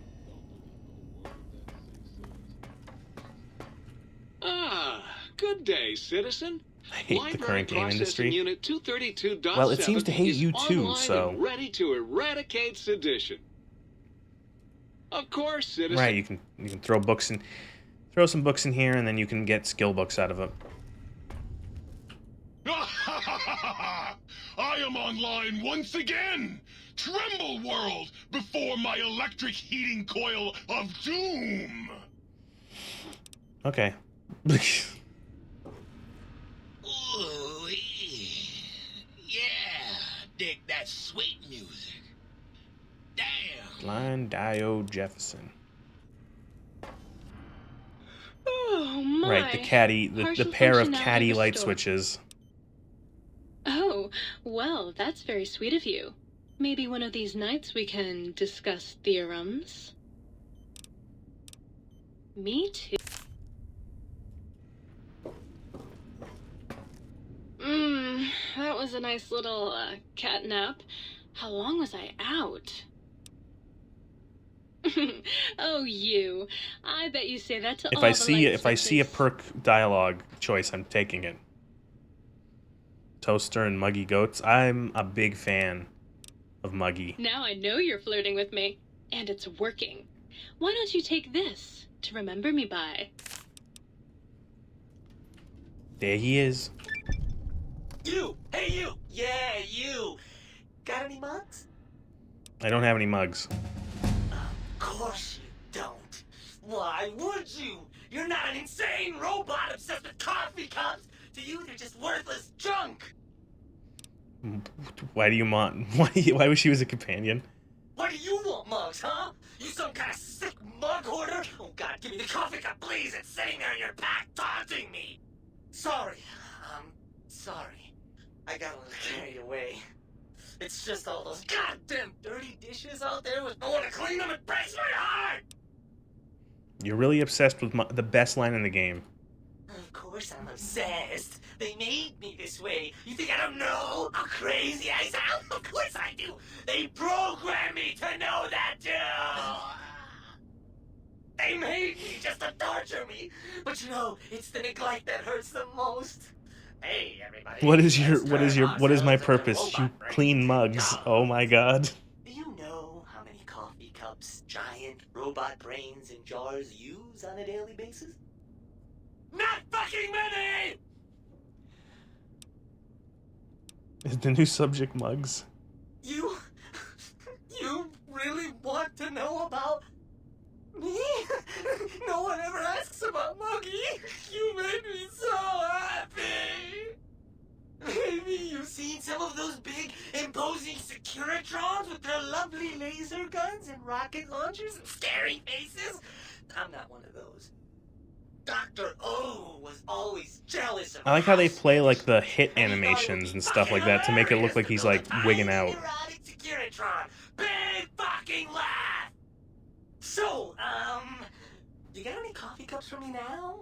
Ah, good day, citizen. I hate the current game industry. Unit 232.7 Well, it seems to hate is you too, online so... and ready to eradicate sedition. Of course, citizen. Right, you can throw books in, throw some books in here, and then you can get skill books out of it. I am online once again! Tremble, world, before my electric heating coil of doom! Okay. Ooh, yeah, dig that sweet music. Damn. Line Dio Jefferson. Oh my. Right, the caddy, the pair of caddy light restored. switches. Oh, well, that's very sweet of you. Maybe one of these nights we can discuss theorems. Me too. That was a nice little cat nap. How long was I out? Oh, you. I bet you say that to all the light If I see a switches. perk dialogue choice, I'm taking it. Toaster and Muggy Goats. I'm a big fan of Muggy. Now I know you're flirting with me, and it's working. Why don't you take this to remember me by? There he is. You! Hey, you! Yeah, you! Got any mugs? I don't have any mugs. Of course you don't. Why would you? You're not an insane robot obsessed with coffee cups. To you, they're just worthless junk. Why do you want? Why was she was a companion? What do you want, mugs, huh? You some kind of sick mug hoarder? Oh God, give me the coffee cup, please! It's sitting there in your pack, taunting me. Sorry, sorry. I got a little carried away. It's just all those goddamn dirty dishes out there with no one to clean them. It breaks my heart. You're really obsessed with the best line in the game. Of course I'm obsessed. They made me this way. You think I don't know how crazy I sound? Of course I do. They programmed me to know that too. They made me just to torture me. But you know, it's the neglect that hurts the most. Hey, everybody. What is my purpose? You clean mugs. Oh my god. Do you know how many coffee cups giant robot brains in jars use on a daily basis? Not fucking many! Is the new subject mugs? You really want to know about me? No one ever asks about Muggy. You made me so happy. Maybe you've seen some of those big, imposing Securitrons with their lovely laser guns and rocket launchers and scary faces. I'm not one of those. Dr. O was always jealous of I like how they us. play like the hit animations and stuff like that to make it look like he's like wigging out. Erotic Securitron. Big fucking laugh. So, you got any coffee cups for me now?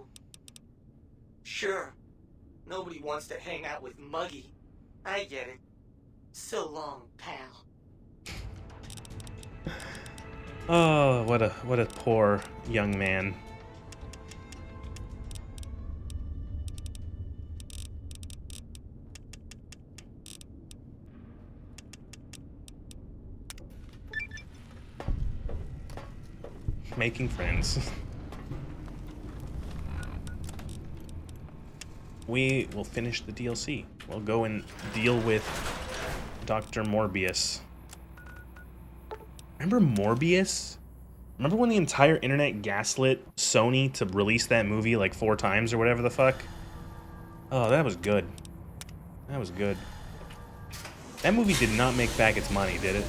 Sure. Nobody wants to hang out with Muggy. I get it. So long, pal. Oh, what a poor young man. Making friends. We will finish the DLC. We'll go and deal with Dr. Morbius. Remember Morbius? Remember when the entire internet gaslit Sony to release that movie like 4 times or whatever the fuck? Oh, that was good. That was good. That movie did not make back its money, did it?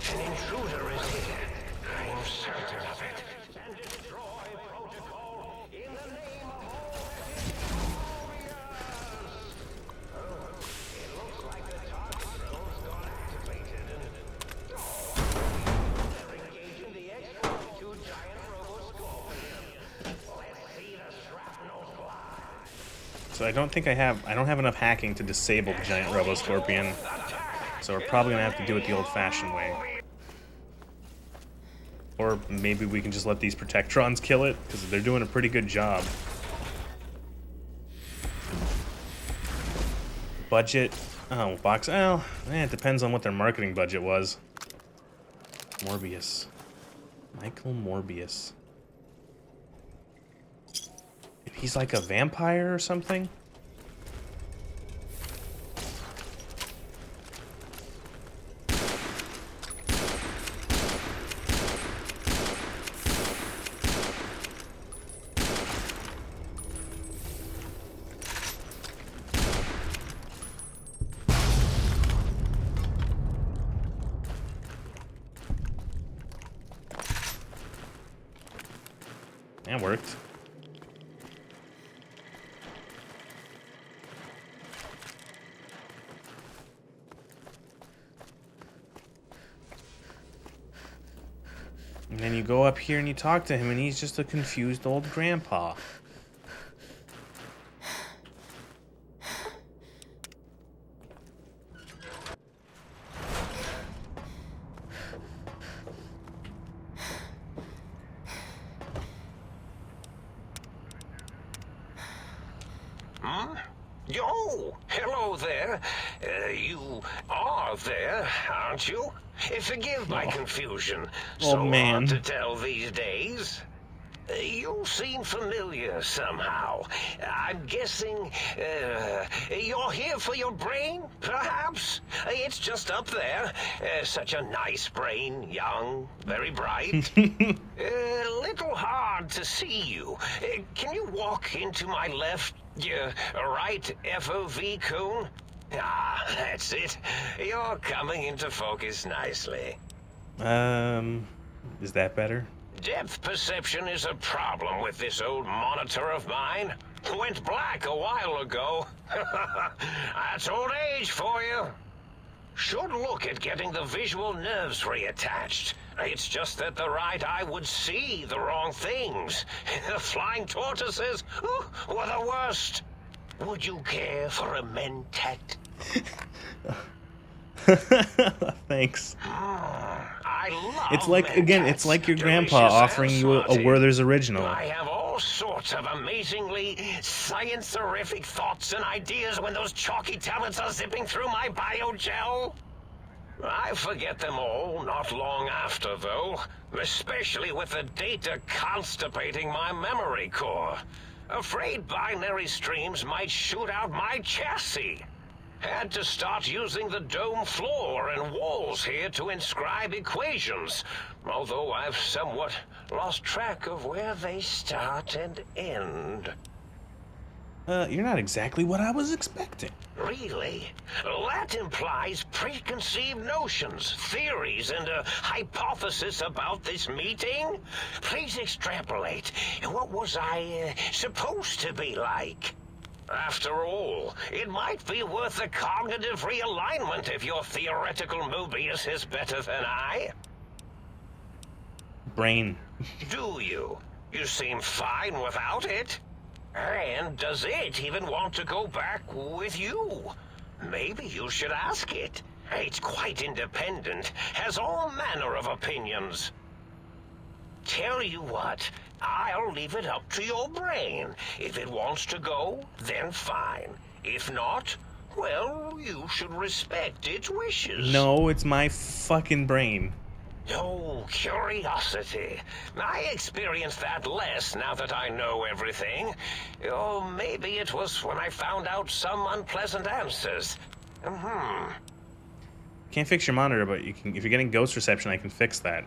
An intruder is here. I'm certain of it. And destroy protocol in the name of all warriors. Oh, it looks So I don't think I don't have enough hacking to disable the giant Robo-Scorpion. So we're probably gonna have to do it the old-fashioned way. Or maybe we can just let these Protectrons kill it, because they're doing a pretty good job. Budget. Oh, box. Well, it depends on what their marketing budget was. Morbius. Michael Morbius. He's like a vampire or something? That worked. And then you go up here and you talk to him and he's just a confused old grandpa. Oh, hello there. You are there, aren't you? Forgive my confusion. So man. hard to tell these days. You seem familiar somehow. I'm guessing you're here for your brain, perhaps? It's just up there. Such a nice brain, young, very bright. A little hard to see you. Can you walk into my left, right FOV cone? Ah, that's it. You're coming into focus nicely. Is that better? Depth perception is a problem with this old monitor of mine. Went black a while ago. That's old age for you. Should look at getting the visual nerves reattached. It's just that the right eye would see the wrong things. The flying tortoises were the worst. Would you care for a mentat? Thanks. I love It's like, again, it's like your grandpa offering you a Werther's original. I have all sorts of amazingly science-erific thoughts and ideas when those chalky tablets are zipping through my biogel. I forget them all not long after, though, especially with the data constipating my memory core. Afraid binary streams might shoot out my chassis. Had to start using the dome floor and walls here to inscribe equations, although I've somewhat lost track of where they start and end. You're not exactly what I was expecting. Really? That implies preconceived notions, theories, and a hypothesis about this meeting? Please extrapolate. What was I supposed to be like? After all, it might be worth a cognitive realignment if your theoretical Mobius is better than I. Brain. Do you? You seem fine without it. And does it even want to go back with you? Maybe you should ask it. It's quite independent, has all manner of opinions. Tell you what, I'll leave it up to your brain. If it wants to go, then fine. If not, well, you should respect its wishes. No, it's my fucking brain. Oh, curiosity. I experience that less now that I know everything. Or maybe it was when I found out some unpleasant answers. Can't fix your monitor, but you can. If you're getting ghost reception, I can fix that.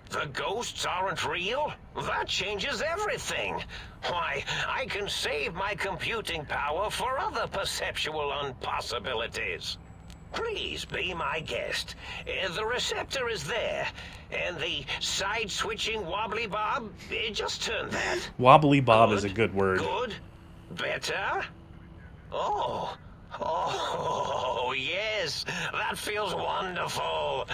The ghosts aren't real? That changes everything. Why, I can save my computing power for other perceptual impossibilities. Please be my guest. The receptor is there. And the side-switching wobbly bob, just turn that. Wobbly bob is a good word. Good? Better? Oh, yes. That feels wonderful.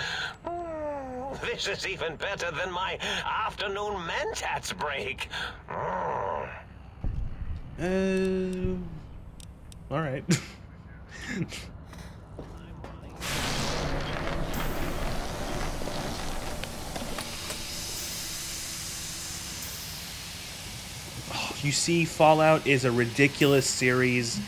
This is even better than my afternoon mentats break. All right. You see, Fallout is a ridiculous series.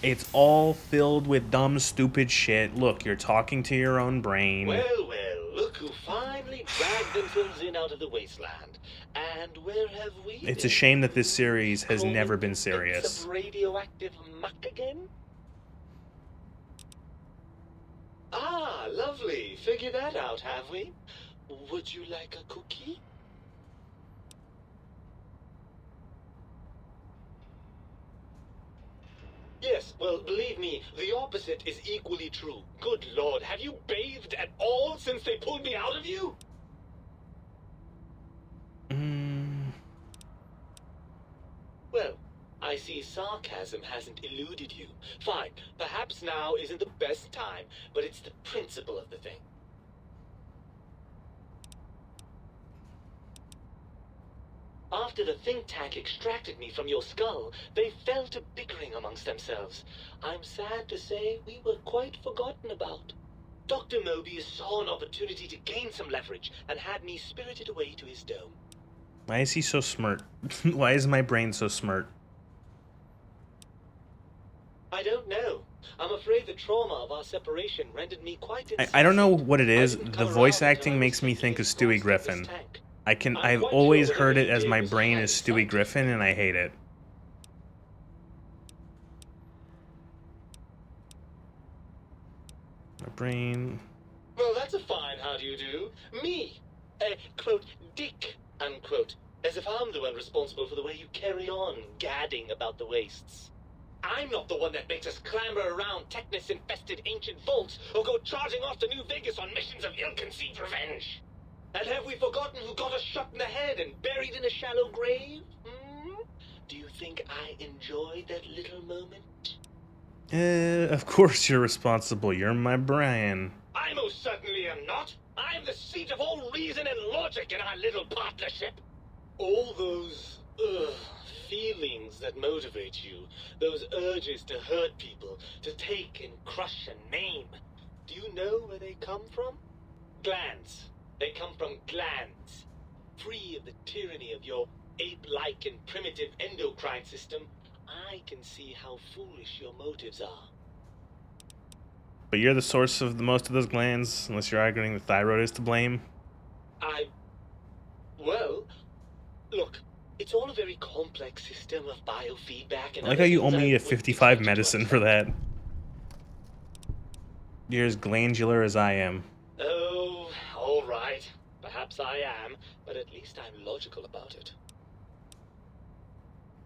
It's all filled with dumb, stupid shit. Look, you're talking to your own brain. Well, well, look who finally dragged themselves in out of the wasteland. And where have we It's a been? shame that this series has Crawling never been through bits serious. of radioactive muck again? Ah, lovely. Figured that out, have we? Would you like a cookie? Yes, well, believe me, the opposite is equally true. Good Lord, have you bathed at all since they pulled me out of you? Well, I see sarcasm hasn't eluded you. Fine, perhaps now isn't the best time, but it's the principle of the thing. After the think tank extracted me from your skull, they fell to bickering amongst themselves. I'm sad to say we were quite forgotten about. Dr. Mobius saw an opportunity to gain some leverage and had me spirited away to his dome. Why is he so smart? Why is my brain so smart? I don't know. I'm afraid the trauma of our separation rendered me quite I don't know what it is. The voice acting makes me think of Stewie Griffin. I've always heard it as my brain is Stewie Griffin, and I hate it. My brain. Well, that's a fine how do you do. Me, a, quote, dick, unquote. As if I'm the one responsible for the way you carry on gadding about the wastes. I'm not the one that makes us clamber around Technus-infested ancient vaults or go charging off to New Vegas on missions of ill-conceived revenge. And have we forgotten who got us shot in the head and buried in a shallow grave? Hmm? Do you think I enjoyed that little moment? Of course you're responsible. You're my Brian. I most certainly am not. I'm the seat of all reason and logic in our little partnership. All those, feelings that motivate you, those urges to hurt people, to take and crush and maim, do you know where they come from? Glands. They come from glands. Free of the tyranny of your ape-like and primitive endocrine system, I can see how foolish your motives are. But you're the source of most of those glands, unless you're arguing the thyroid is to blame. Well, look, it's all a very complex system of biofeedback and I like how you only need a 55 medicine for that. You're as glandular as I am. Oh, all right. Perhaps I am, but at least I'm logical about it.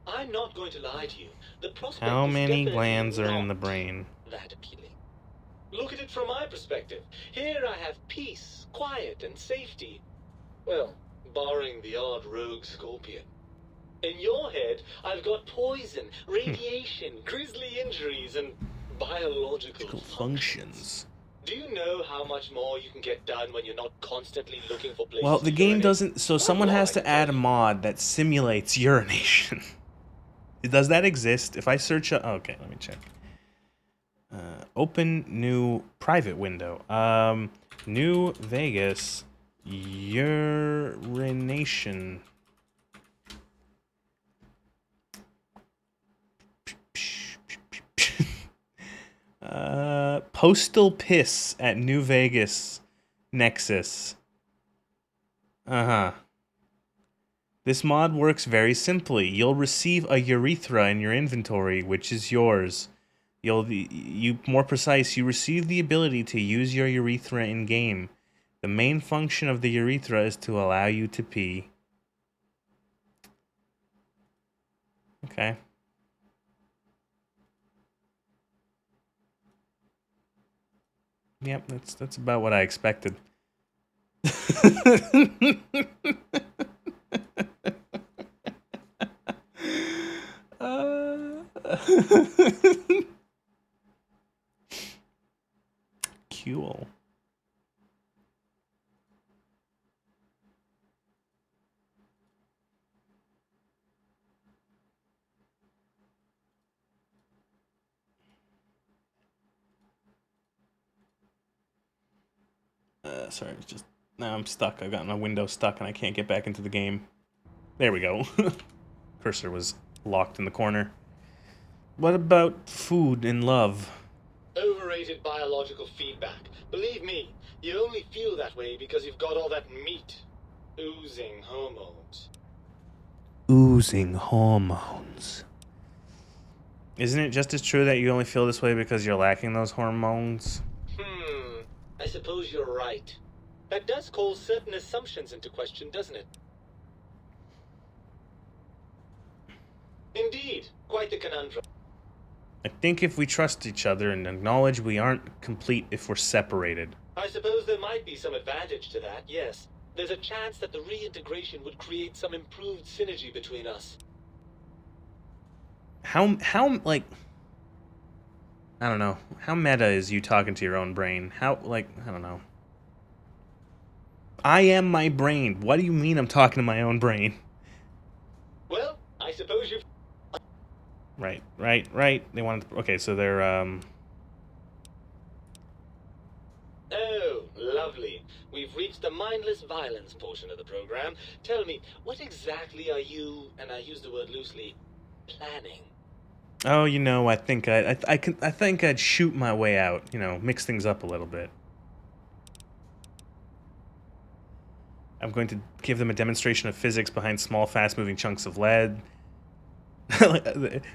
I'm not going to lie to you. The prospect How is many definitely glands are in not the brain? that appealing. Look at it from my perspective. Here I have peace, quiet, and safety. Well, barring the odd rogue scorpion. In your head, I've got poison, radiation, grisly injuries, and biological functions. Do you know how much more you can get done when you're not constantly looking for places Well, the to game urinate? doesn't... So someone has to add a mod that simulates urination. Does that exist? If I search... okay, let me check. Open new private window. New Vegas urination. Postal piss at New Vegas Nexus. This mod works very simply. You'll receive a urethra in your inventory, which is yours. More precise, you receive the ability to use your urethra in game. The main function of the urethra is to allow you to pee. Okay. Yep, that's about what I expected. Cool. Sorry, it's just... Now I'm stuck. I've got my window stuck and I can't get back into the game. There we go. Cursor was locked in the corner. What about food and love? Overrated biological feedback. Believe me, you only feel that way because you've got all that meat. Oozing hormones. Oozing hormones. Isn't it just as true that you only feel this way because you're lacking those hormones? I suppose you're right. That does call certain assumptions into question, doesn't it? Indeed, quite the conundrum. I think if we trust each other and acknowledge we aren't complete if we're separated. I suppose there might be some advantage to that, yes. There's a chance that the reintegration would create some improved synergy between us. How, like... I don't know. How meta is you talking to your own brain? How, like, I don't know. I am my brain. What do you mean I'm talking to my own brain? Well, I suppose you've... Right. They wanted to... Okay, so they're, Oh, lovely. We've reached the mindless violence portion of the program. Tell me, what exactly are you, and I use the word loosely, planning? Oh, you know, I think I'd shoot my way out. You know, mix things up a little bit. I'm going to give them a demonstration of physics behind small, fast-moving chunks of lead.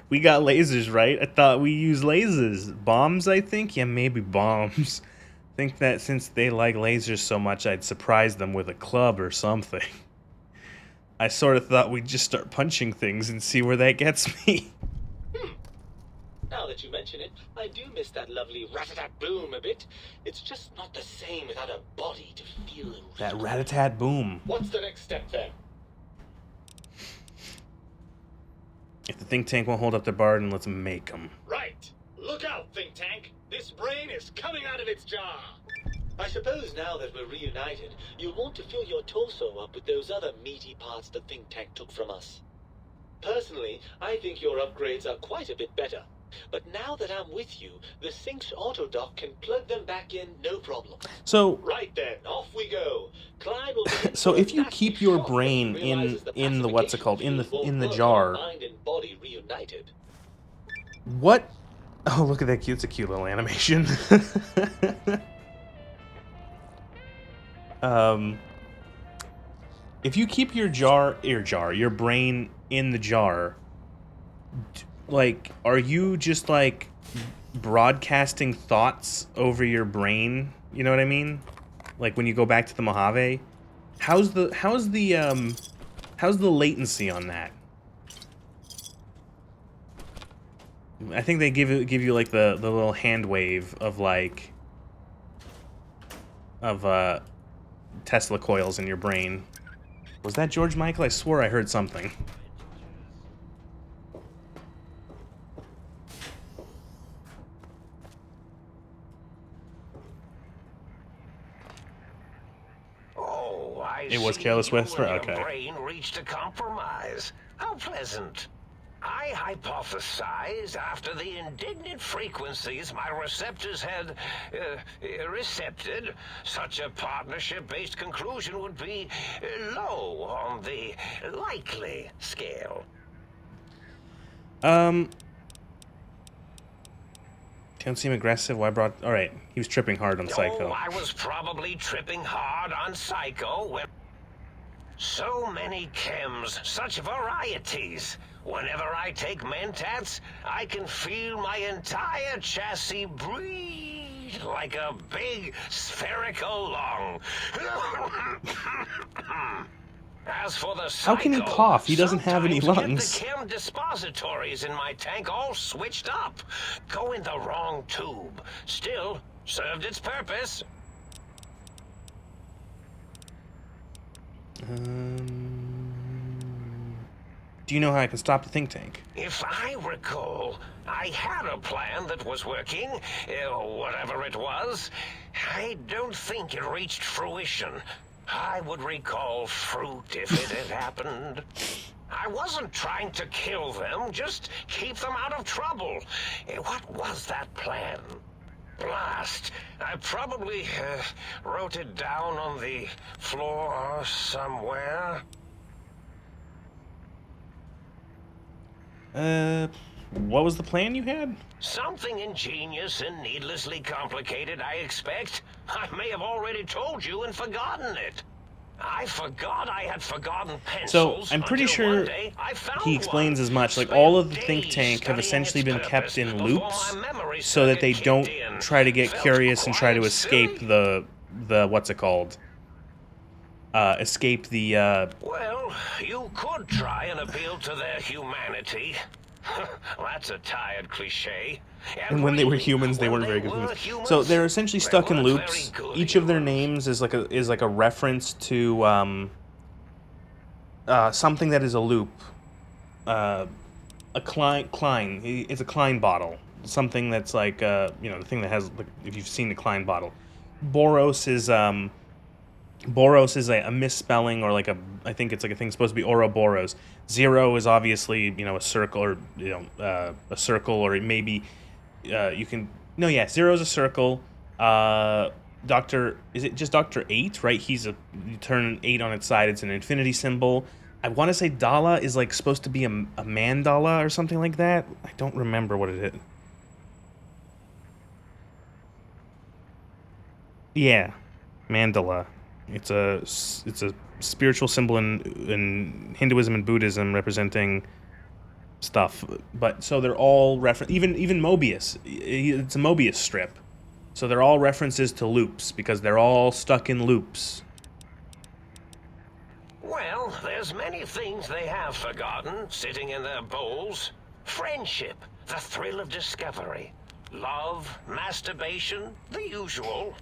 We got lasers, right? I thought we used lasers. Bombs, I think? Yeah, maybe bombs. I think that since they like lasers so much, I'd surprise them with a club or something. I sort of thought we'd just start punching things and see where that gets me. Now that you mention it, I do miss that lovely rat-a-tat-boom a bit. It's just not the same without a body to feel. That rat-a-tat-boom. What's the next step then? If the think tank won't hold up their bar, then let's make them. Right. Look out, think tank. This brain is coming out of its jar. I suppose now that we're reunited, you'll want to fill your torso up with those other meaty parts the think tank took from us. Personally, I think your upgrades are quite a bit better. But now that I'm with you, the Sync's autodock can plug them back in no problem. So right then, off we go. Clyde will so if you keep your brain in the what's it called in the jar. Mind and body reunited. What? Oh, look at that cute! It's a cute little animation. If you keep your brain in the jar, like, are you just like broadcasting thoughts over your brain? You know what I mean? Like when you go back to the Mojave, how's the latency on that? I think they give you like the little hand wave of like Tesla coils in your brain. Was that George Michael? I swore I heard something. It was Careless Whisper? Okay. Your brain reached a compromise. How pleasant. I hypothesized after the indignant frequencies my receptors had recepted, such a partnership-based conclusion would be low on the likely scale. Don't seem aggressive. Why brought... Alright, he was tripping hard on Psycho. Oh, I was probably tripping hard on Psycho when... So many chems, such varieties. Whenever I take Mentats, I can feel my entire chassis breathe like a big spherical lung. As for the Psycho, how can he cough? He doesn't have any lungs. Get the chem dispositories in my tank all switched up. Go in the wrong tube. Still, served its purpose. Do you know how I can stop the think tank? If I recall, I had a plan that was working, whatever it was. I don't think it reached fruition. I would recall fruit if it had happened. I wasn't trying to kill them, just keep them out of trouble. What was that plan? Blast! I probably wrote it down on the floor somewhere. What was the plan you had? Something ingenious and needlessly complicated, I expect. I may have already told you and forgotten it. I forgot I had forgotten pencils. So, I'm pretty until sure one day I found he explains one. as much. Like, Spent all of the think days tank have studying essentially its been kept purpose in before loops my memory so that they circuit don't kicked in. try to get Felt curious and try to quite escape silly. the what's it called? Escape the, Well, you could try and appeal to their humanity. That's a tired cliche. and when they were humans, they weren't very good humans. So they're essentially stuck in loops. Each of their names is like a reference to something that is a loop. A Klein. It's a Klein bottle. Something that's like the thing that has, like, if you've seen the Klein bottle. Boros is a misspelling, or like I think it's like a thing supposed to be Ouroboros. Zero is obviously, a circle, or a circle, or maybe zero is a circle. Is it just Dr. 8, right? You turn 8 on its side, it's an infinity symbol. I want to say Dala is like supposed to be a mandala or something like that. I don't remember what it is. Yeah, mandala. It's a spiritual symbol in Hinduism and Buddhism representing stuff. But so they're all even Mobius. It's a Mobius strip. So they're all references to loops because they're all stuck in loops. Well, there's many things they have forgotten, sitting in their bowls. Friendship, the thrill of discovery, love, masturbation, the usual.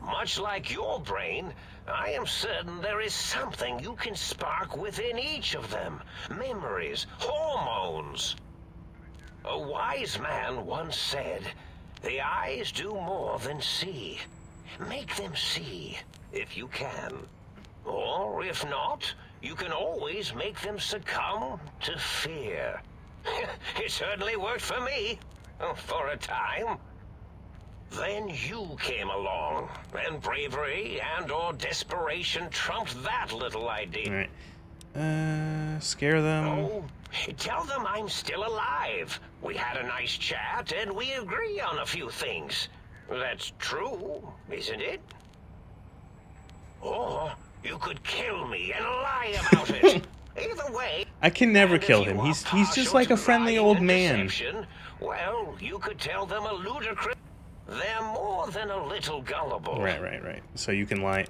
Much like your brain, I am certain there is something you can spark within each of them. Memories, hormones. A wise man once said, "The eyes do more than see. Make them see, if you can. Or, if not, you can always make them succumb to fear." It certainly worked for me, for a time. Then you came along, and bravery and/or desperation trumped that little idea. Alright. Scare them. Oh, tell them I'm still alive. We had a nice chat, and we agree on a few things. That's true, isn't it? Or you could kill me and lie about it. Either way. I can never kill him. He's just like a friendly old man. Well, you could tell them a ludicrous. They're more than a little gullible. Right. So you can lie.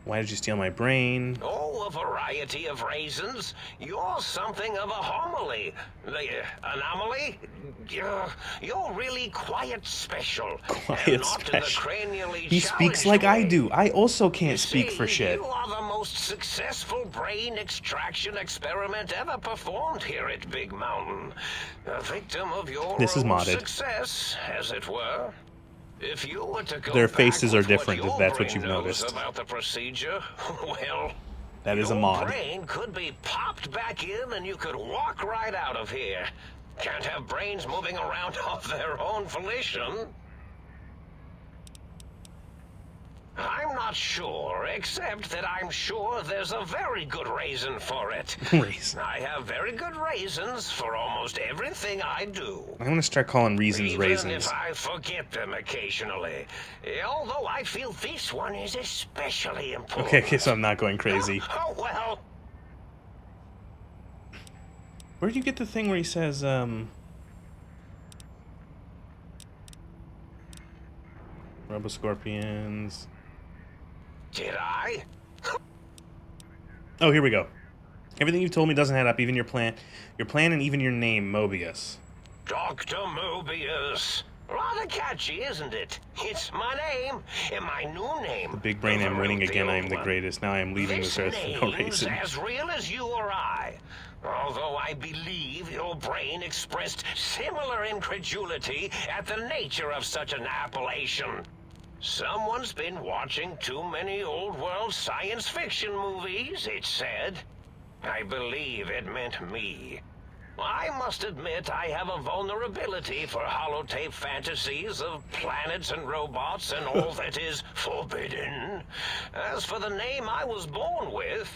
Why did you steal my brain? Oh, a variety of reasons. You're something of a homily. Anomaly? You're really quite special. Quiet special. He speaks like I do. I also can't speak for shit. You are the most successful brain extraction experiment ever performed here at Big Mountain. A victim of your This is modded. success, as it were. If you were to go Their faces back are with different, what if that's your what you've brain knows noticed. about the procedure, well, That is a your mod. brain could be popped back in and you could walk right out of here. Can't have brains moving around of their own volition. I'm not sure, except that I'm sure there's a very good reason for it. Reason. I have very good reasons for almost everything I do. I'm gonna start calling reasons Even raisins. if I forget them occasionally. Although I feel this one is especially important. Okay, so I'm not going crazy. Oh, well. Where'd you get the thing where he says, Robo-Scorpions? Did I? Oh, here we go. Everything you've told me doesn't add up, even your plan and even your name, Mobius. Dr. Mobius. Rather catchy, isn't it? It's my name, and my new name. The big brain, I'm winning again, I am the greatest. Now I am leaving this earth for no name's reason. as real as you or I. Although I believe your brain expressed similar incredulity at the nature of such an appellation. Someone's been watching too many old-world science fiction movies, it said. I believe it meant me. I must admit I have a vulnerability for holotape fantasies of planets and robots and all that is forbidden. As for the name I was born with,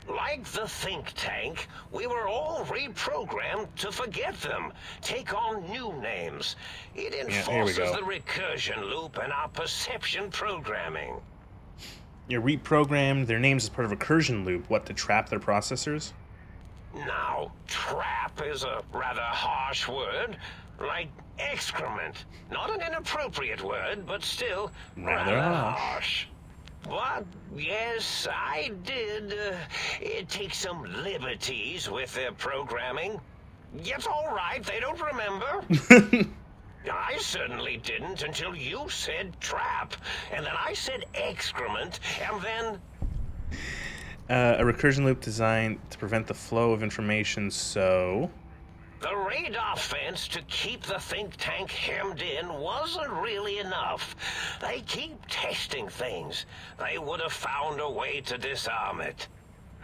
like the think tank, we were all reprogrammed to forget them, take on new names. It enforces the recursion loop in our perception programming. You're reprogrammed their names as part of a recursion loop, what, to trap their processors? Now, trap is a rather harsh word, like excrement. Not an inappropriate word, but still rather harsh. But, yes, I did take some liberties with their programming. It's all right, they don't remember. I certainly didn't until you said trap, and then I said excrement, and then... a recursion loop designed to prevent the flow of information, so... The radar fence to keep the think tank hemmed in wasn't really enough. They keep testing things. They would have found a way to disarm it.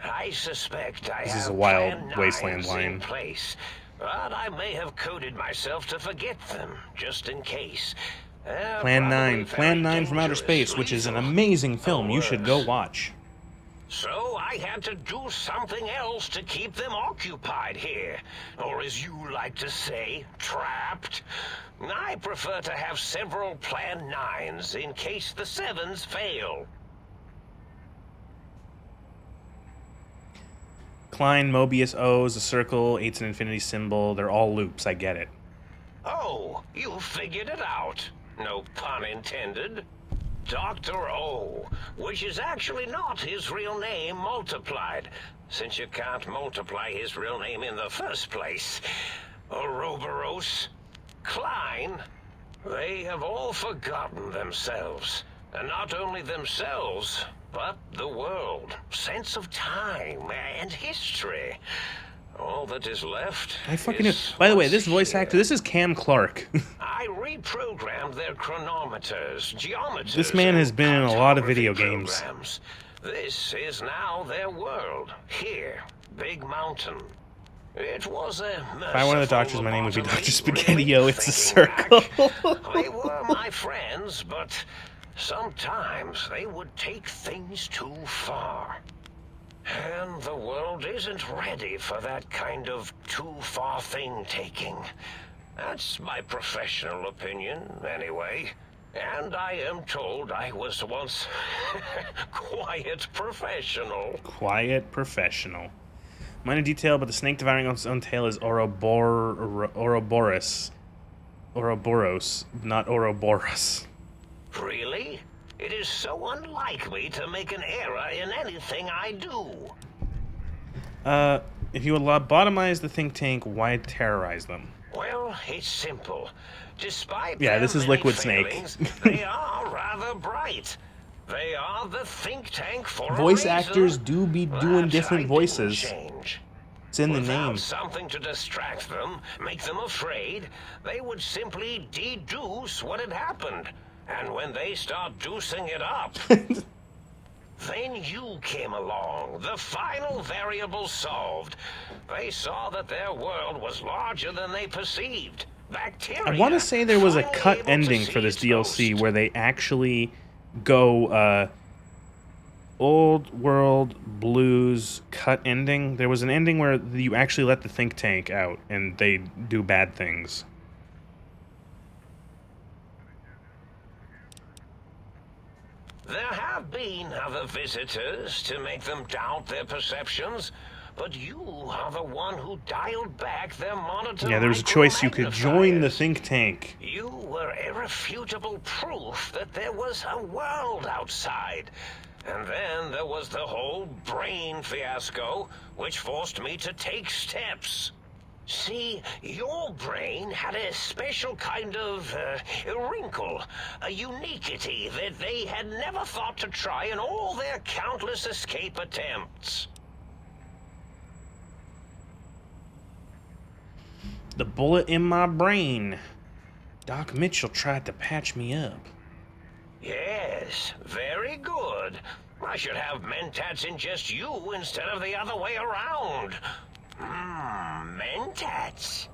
I suspect I This is have a wild Plan wasteland 9s line. in place, but I may have coded myself to forget them, just in case. Plan 9. Plan 9 from Outer Space, which is an amazing film you should go watch. So I had to do something else to keep them occupied here. Or as you like to say, trapped. I prefer to have several Plan 9s in case the 7s fail. Klein, Mobius, O's, a circle, 8's an infinity symbol. They're all loops, I get it. Oh, you figured it out. No pun intended. Dr. O, which is actually not his real name multiplied, since you can't multiply his real name in the first place. Ouroboros, Klein, they have all forgotten themselves. And not only themselves, but the world, sense of time, and history. All that is left By the way, this voice actor, this is Cam Clark. I reprogrammed their chronometers, geometers. This man has been in a lot of video games. Programs. This is now their world. Here, Big Mountain. It was a If I were the doctors, my name would be Dr. Spaghetti-O. It's a circle. They were my friends, but sometimes they would take things too far. And the world isn't ready for that kind of too-far thing-taking. That's my professional opinion, anyway. And I am told I was once quiet professional. Quiet professional. Minor detail, but the snake devouring its own tail is Ouroboros. Ouroboros, not Ouroboros. Really? It is so unlike me to make an error in anything I do. If you would lobotomize the think tank, why terrorize them? Well, it's simple. Despite this is Liquid failings, Snake. They are rather bright. They are the think tank for Voice a reason. actors do be doing different voices. Change. It's in the Without name. something to distract them, make them afraid, they would simply deduce what had happened. And when they start deucing it up, then you came along, the final variable solved. They saw that their world was larger than they perceived. Bacteria. I want to say there was a cut ending for this DLC where they actually go old world blues cut ending. There was an ending where you actually let the think tank out and they do bad things. There have been other visitors to make them doubt their perceptions, but you are the one who dialed back their monitor. Yeah, there was a choice. You could join the think tank. You were irrefutable proof that there was a world outside. And then there was the whole brain fiasco, which forced me to take steps. See, your brain had a special kind of wrinkle, a uniquity that they had never thought to try in all their countless escape attempts. The bullet in my brain. Doc Mitchell tried to patch me up. Yes, very good. I should have mentats ingest you instead of the other way around. mentats.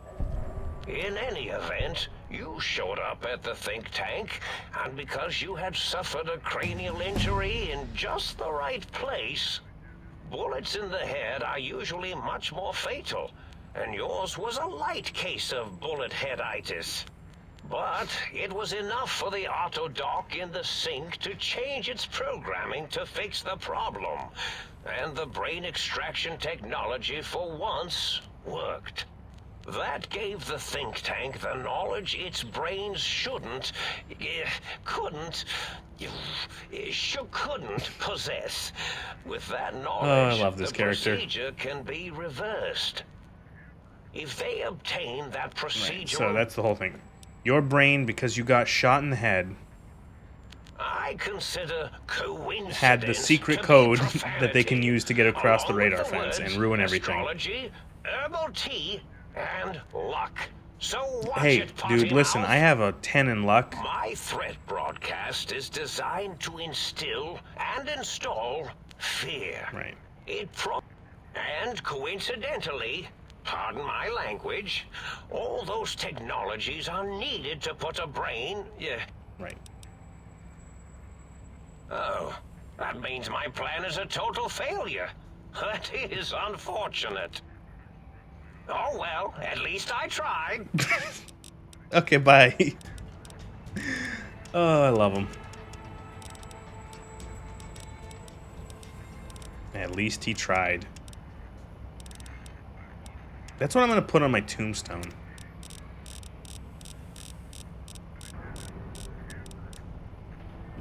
In any event, you showed up at the think tank, and because you had suffered a cranial injury in just the right place, bullets in the head are usually much more fatal, and yours was a light case of bullet headitis. But it was enough for the auto dock in the sink to change its programming to fix the problem, and the brain extraction technology for once worked. That gave the think tank the knowledge its brains couldn't possess. With that knowledge, I love this the character. procedure can be reversed. If they obtain that procedure... Right, so that's the whole thing. Your brain, because you got shot in the head, I consider coincidence had the secret code that they can use to get across the radar fence and ruin everything. Astrology, herbal tea, and luck. So watch Hey, it, potty dude, listen, mouth. I have a 10 in luck. My threat broadcast is designed to instill and install fear. Right. And coincidentally, pardon my language, all those technologies are needed to put a brain... Right. Oh, that means my plan is a total failure. That is unfortunate. Oh well, at least I tried. Okay, bye. Oh, I love him. At least he tried. That's what I'm going to put on my tombstone.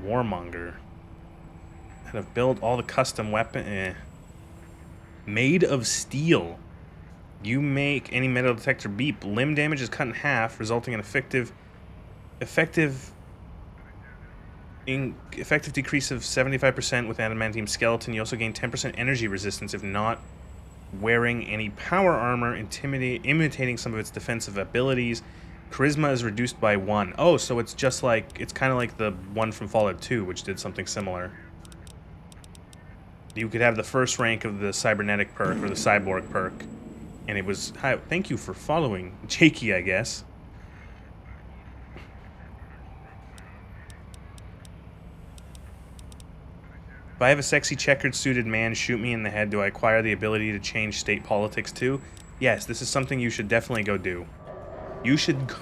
Warmonger. How to build all the custom weapon. Made of steel. You make any metal detector beep. Limb damage is cut in half, resulting in effective decrease of 75% with adamantium skeleton. You also gain 10% energy resistance if not wearing any power armor, imitating some of its defensive abilities. Charisma is reduced by 1. Oh, so it's just like, it's kind of like the one from Fallout 2, which did something similar. You could have the first rank of the cybernetic perk or the cyborg perk, and it was, hi, thank you for following. Jakey, I guess. If I have a sexy checkered suited man shoot me in the head, do I acquire the ability to change state politics too? Yes, this is something you should definitely go do. You should go...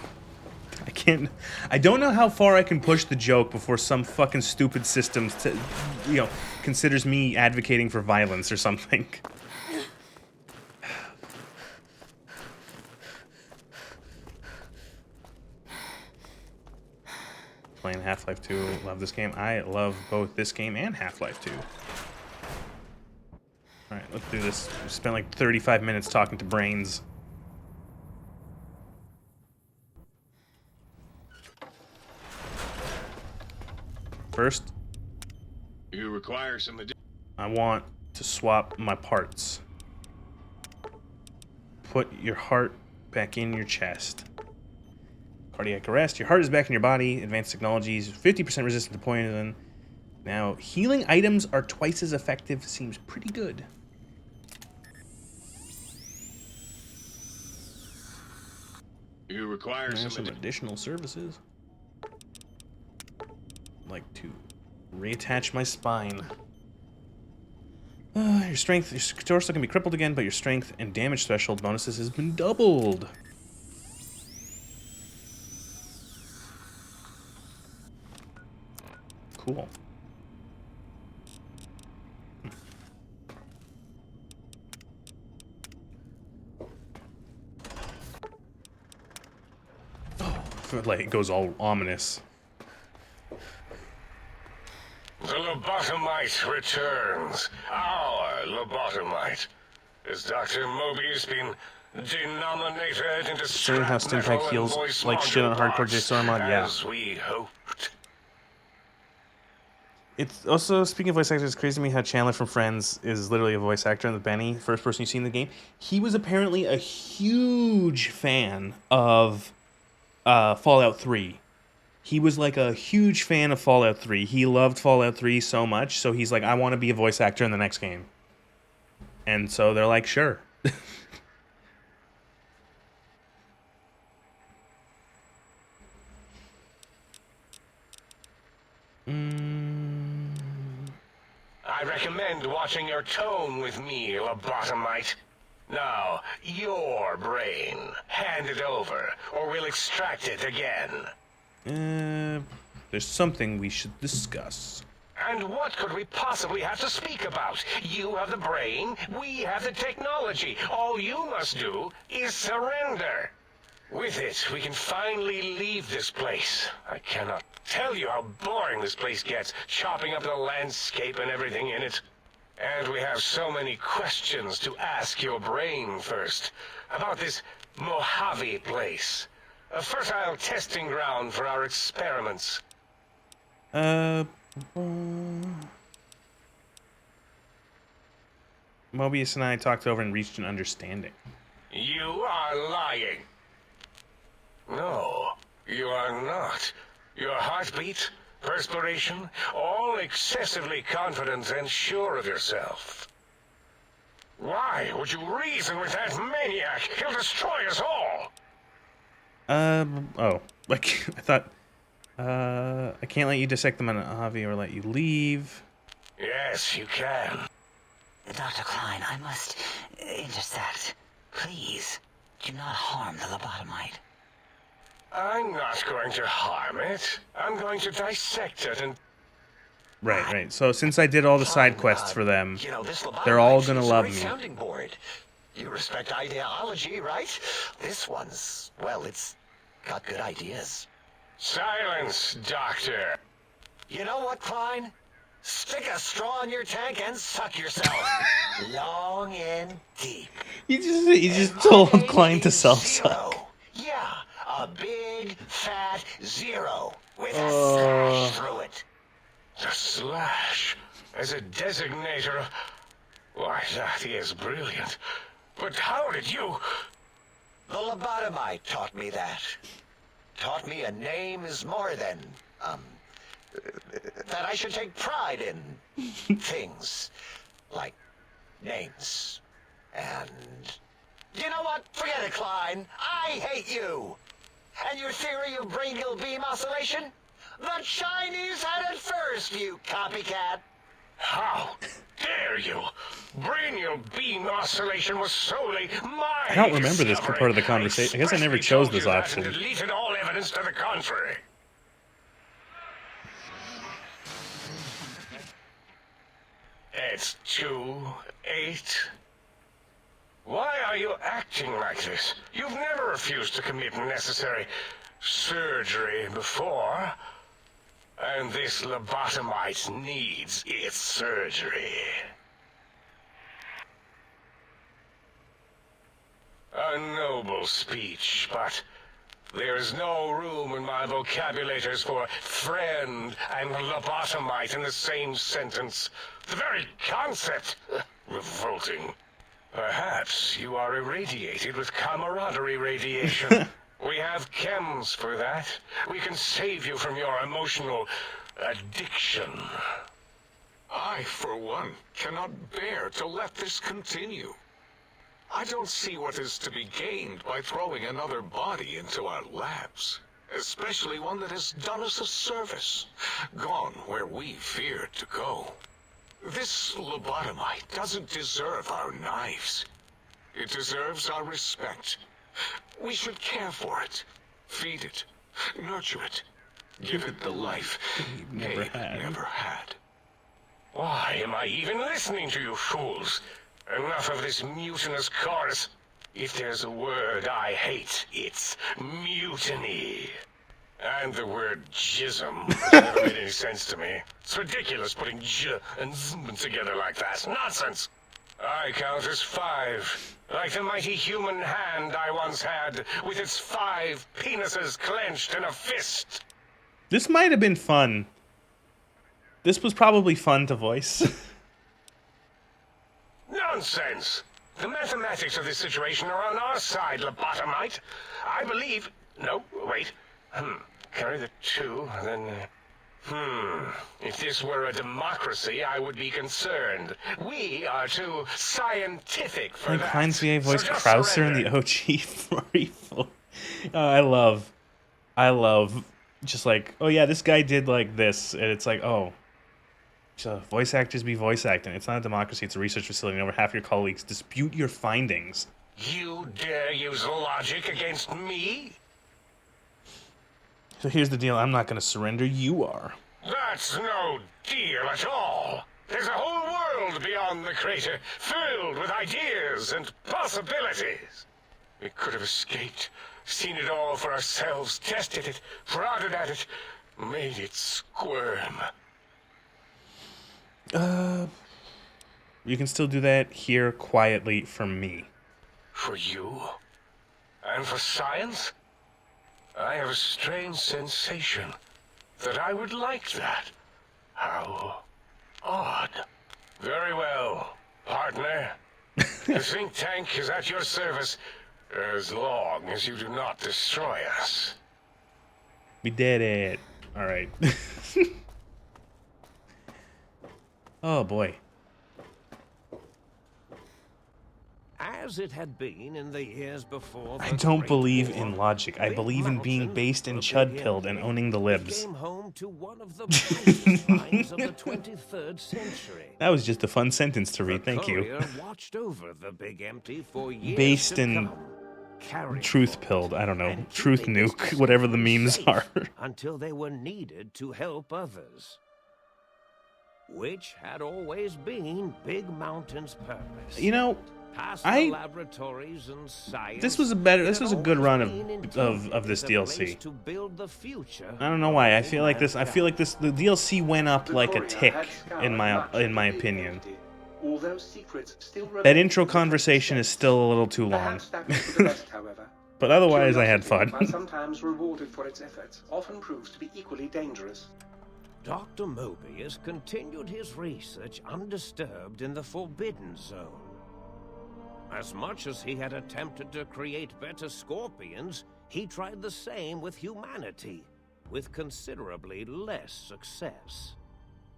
I don't know how far I can push the joke before some fucking stupid system, considers me advocating for violence or something. Playing Half-Life 2, love this game. I love both this game and Half-Life 2. Alright, let's do this. We spent like 35 minutes talking to brains. First, you require some I want to swap my parts. Put your heart back in your chest. Cardiac arrest. Your heart is back in your body. Advanced technologies. 50% resistant to poison. Now, healing items are twice as effective. Seems pretty good. You require some additional services. Like to reattach my spine. Your strength, your torso can be crippled again, but your strength and damage threshold bonuses has been doubled. Cool. Oh, like it goes all ominous. The lobotomite returns. Our lobotomite. Has Dr. Mobius been denominated into Seeing how scrap Stimpack metal and heals voice like shit on module Hardcore JSON mod? Yeah. as we hoped? It's also, speaking of voice actors, it's crazy to me how Chandler from Friends is literally a voice actor in the Benny, first person you see in the game. He was apparently a huge fan of Fallout 3. He was like a huge fan of Fallout 3. He loved Fallout 3 so much, so he's like, I want to be a voice actor in the next game. And so they're like, sure. I recommend watching your tone with me, lobotomite. Now, your brain. Hand it over, or we'll extract it again. There's something we should discuss. And what could we possibly have to speak about? You have the brain, we have the technology. All you must do is surrender. With it, we can finally leave this place. I cannot tell you how boring this place gets, chopping up the landscape and everything in it. And we have so many questions to ask your brain first. About this Mojave place. A fertile testing ground for our experiments. Mobius and I talked over and reached an understanding. You are lying. No, you are not. Your heartbeat, perspiration, all excessively confident and sure of yourself. Why would you reason with that maniac? He'll destroy us all. Oh, like, I thought, I can't let you dissect them on Mojave or let you leave. Yes, you can. Dr. Klein, I must intercept. Please, do not harm the lobotomite. I'm not going to harm it. I'm going to dissect it and... Right. So since I did all the side quests for them, You know, this they're all lobotomite gonna is a love great me. sounding board. You respect ideology, right? This one's, well, it's got good ideas. Silence, Doctor. You know what, Klein? Stick a straw in your tank and suck yourself. Long and deep. You just told Klein to self-suck. Yeah, a big, fat zero with a slash through it. The slash as a designator of... Why, that is brilliant. But how did you... The lobotomite taught me that. Taught me a name is more than, that I should take pride in things like names. And you know what? Forget it, Klein. I hate you. And your theory of brain-gill beam oscillation? The Chinese had it first, you copycat. How dare you? Brainial beam oscillation was solely my I don't remember this discovery. part of the conversation. I guess I never chose this option. And deleted all evidence to the contrary. It's 2-8. Why are you acting like this? You've never refused to commit necessary surgery before. And this lobotomite needs its surgery. A noble speech, but there is no room in my vocabulators for friend and lobotomite in the same sentence. The very concept, revolting. Perhaps you are irradiated with camaraderie radiation. We have chems for that. We can save you from your emotional addiction. I, for one, cannot bear to let this continue. I don't see what is to be gained by throwing another body into our labs, especially one that has done us a service, gone where we feared to go. This lobotomite doesn't deserve our knives. It deserves our respect. We should care for it, feed it, nurture it, give it the life never Gabe had. never had. Why am I even listening to you fools? Enough of this mutinous chorus. If there's a word I hate, it's mutiny. And the word jism, which never made any sense to me. It's ridiculous putting j and zm together like that. Nonsense! I count as 5, like the mighty human hand I once had, with its 5 penises clenched in a fist. This might have been fun. This was probably fun to voice. Nonsense! The mathematics of this situation are on our side, lobotomite. I believe... No, wait. Carry the 2, then... If this were a democracy, I would be concerned. We are too scientific for Like that. Klein's VA voiced So just Krauser in surrender. the OG 44. I love just like, oh yeah, this guy did like this, and it's like, oh, so voice actors be voice acting. It's not a democracy, it's a research facility, and over half your colleagues dispute your findings. You dare use logic against me? So here's the deal, I'm not gonna surrender, you are. That's no deal at all. There's a whole world beyond the crater, filled with ideas and possibilities. We could have escaped, seen it all for ourselves, tested it, prodded at it, made it squirm. You can still do that here quietly from me. For you? And for science? I have a strange sensation that I would like that. How odd. Very well, partner. The think tank is at your service as long as you do not destroy us. We did it. Alright. Oh boy. As it had been in the years before, I don't believe in logic. I believe in being based in chud-pilled and owning the libs. came home to one of the brightest minds of the 23rd century. That was just a fun sentence to read, thank you. Courier watched over the big empty for years Based to in come, truth-pilled, I don't know, truth nuke, whatever the memes are. until they were needed to help others. Which had always been Big Mountain's purpose. You know, laboratories and science, this was a good run of this DLC. to build the future. I don't know why. I feel like the DLC went up like a tick in my opinion. That intro conversation is still a little too long. But otherwise I had fun. While sometimes rewarded for its efforts, often proves to be equally dangerous. Dr. Mobius continued his research undisturbed in the Forbidden Zone. As much as he had attempted to create better scorpions, he tried the same with humanity, with considerably less success.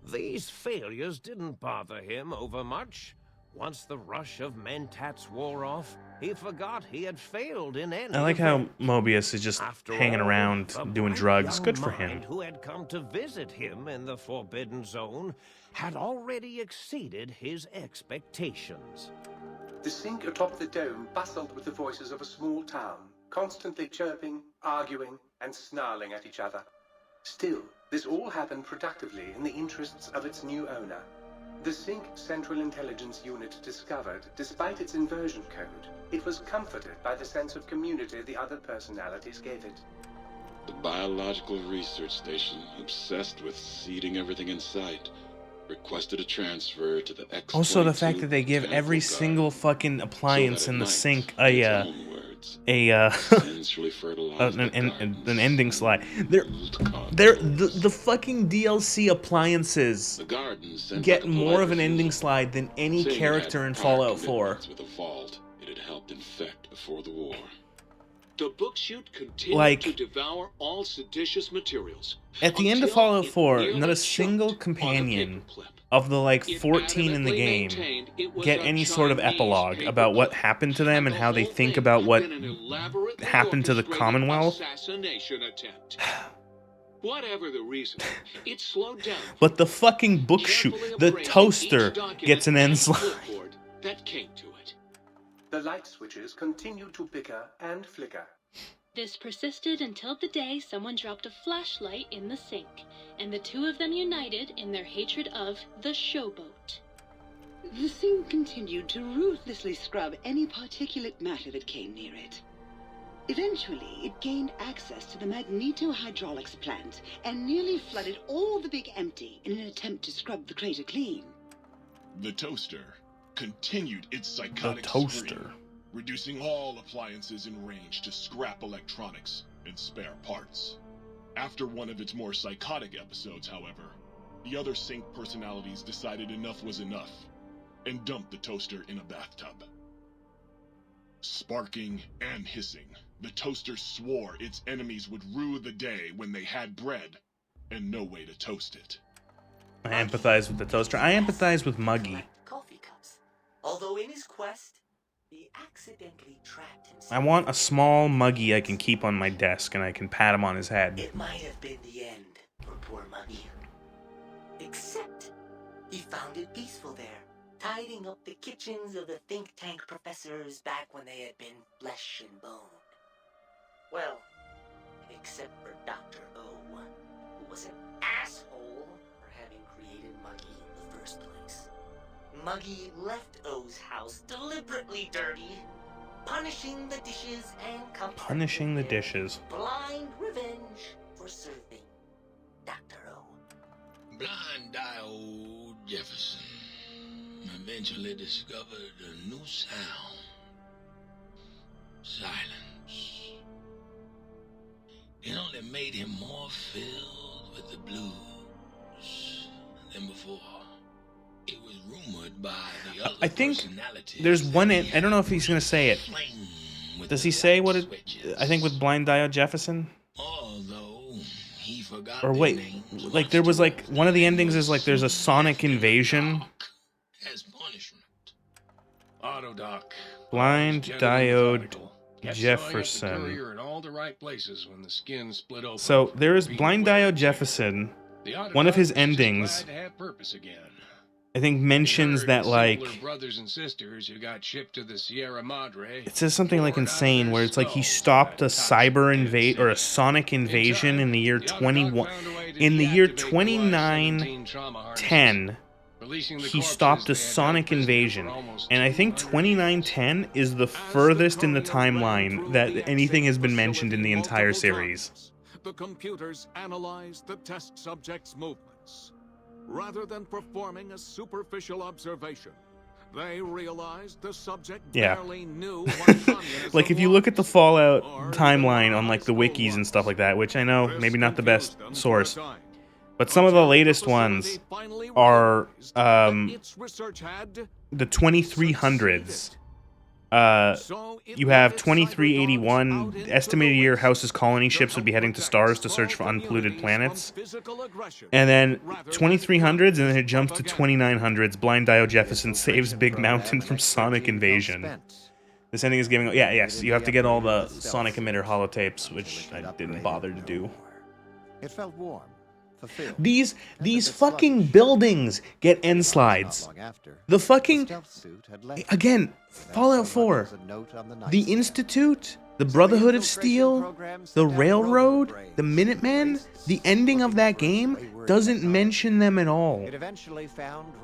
These failures didn't bother him over much. Once the rush of mentats wore off, he forgot he had failed in any I like how event. Mobius is just hanging around doing drugs. Good for him. Who had come to visit him in the Forbidden Zone had already exceeded his expectations. The sink atop the dome bustled with the voices of a small town, constantly chirping, arguing, and snarling at each other. Still, this all happened productively in the interests of its new owner. The Sync Central Intelligence Unit discovered, despite its inversion code, it was comforted by the sense of community the other personalities gave it. The biological research station, obsessed with seeding everything in sight, requested a transfer to the X. Also, the fact that they give every single fucking appliance in the sink an ending slide. The fucking DLC appliances get more of an ending slide than any character in Fallout 4. With a vault it had helped infect before the war. The book chute continued Like, to devour all seditious materials. At the end of Fallout 4, not a single companion of the like 14 in the game get any sort of epilogue about what happened to them and how they think about what happened to the Commonwealth. Assassination attempt. Whatever the reason, it slowed down. But the fucking book chute, the toaster, gets an end slide. That came to it. The light switches continued to bicker and flicker. This persisted until the day someone dropped a flashlight in the sink, and the two of them united in their hatred of the showboat. The sink continued to ruthlessly scrub any particulate matter that came near it. Eventually, it gained access to the magneto-hydraulics plant and nearly flooded all the big empty in an attempt to scrub the crater clean. The toaster continued its psychotic spree, reducing all appliances in range to scrap electronics and spare parts. After one of its more psychotic episodes, however, the other Sync personalities decided enough was enough and dumped the toaster in a bathtub. Sparking and hissing, the toaster swore its enemies would rue the day when they had bread and no way to toast it. I empathize with the toaster. I empathize with Muggy. Coffee cups. Although in his quest, He accidentally trapped himself. I want a small Muggy I can keep on my desk and I can pat him on his head. It might have been the end for poor Muggy. Except he found it peaceful there, tidying up the kitchens of the think tank professors back when they had been flesh and bone. Well, except for Dr. O, who was an asshole for having created Muggy in the first place. Muggy left O's house deliberately dirty, punishing the dishes and cups. Punishing the dishes. Blind revenge for serving Dr. O. Blind Dio Jefferson eventually discovered a new sound. Silence. It only made him more filled with the blues than before. It was rumored by the other I think there's one. I don't know if he's gonna say it. Does he say what it? I think with Blind Dio Jefferson. Or wait, like there was like one of the endings is like there's a sonic invasion. Autodoc. Blind Diode Jefferson. Jefferson. In all the right places when the skin split open. So there is Blind Diode Jefferson. One of his endings, I think, mentions that like brothers and sisters who got shipped to the Sierra Madre. it says something like insane, where it's like he stopped a cyber invade or a sonic invasion in the year 2910. He stopped a sonic invasion, and I think 2910 is the furthest in the timeline that anything has been mentioned in the entire series. The computers analyzed the test subject's movements. Rather than performing a superficial observation, they realized the subject barely knew what communism like, if you look at the Fallout timeline on, like, the wikis and stuff like that, which I know, maybe not the best source, but some of the latest ones are, the 2300s. You have 2381, estimated year House's colony ships would be heading to stars to search for unpolluted planets. And then 2300s, and then it jumps to 2900s. Blind Dio Jefferson saves Big Mountain from sonic invasion. This ending is giving... Yeah, yes, you have to get all the sonic emitter holotapes, which I didn't bother to do. It felt warm. These fucking buildings get end slides. The fucking... Again, Fallout 4. The Institute, the Brotherhood of Steel, the Railroad, the Minutemen, the ending of that game doesn't mention them at all.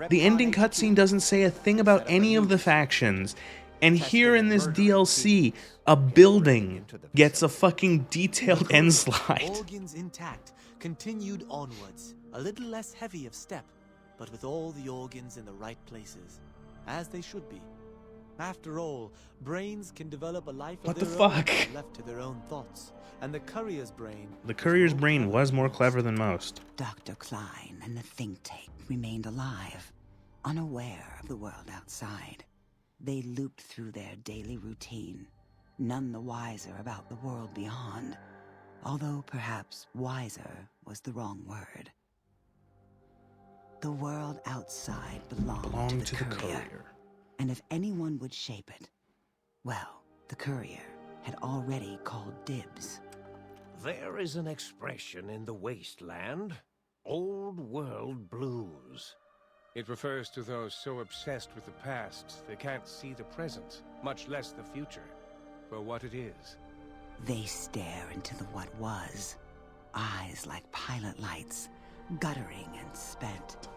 The ending cutscene doesn't say a thing about any of the factions. And here in this DLC, a building gets a fucking detailed end slide. Organs intact. Continued onwards, a little less heavy of step, but with all the organs in the right places, as they should be. After all, brains can develop a life of their own if left to their own thoughts, and the courier's brain... The courier's brain was more clever than most. Dr. Klein and the think tank remained alive, unaware of the world outside. They looped through their daily routine, none the wiser about the world beyond. Although perhaps wiser was the wrong word. The world outside belonged to the courier. And if anyone would shape it, well, the courier had already called dibs. There is an expression in the wasteland, old world blues. It refers to those so obsessed with the past they can't see the present, much less the future, for what it is. They stare into the what was, eyes like pilot lights, guttering and spent,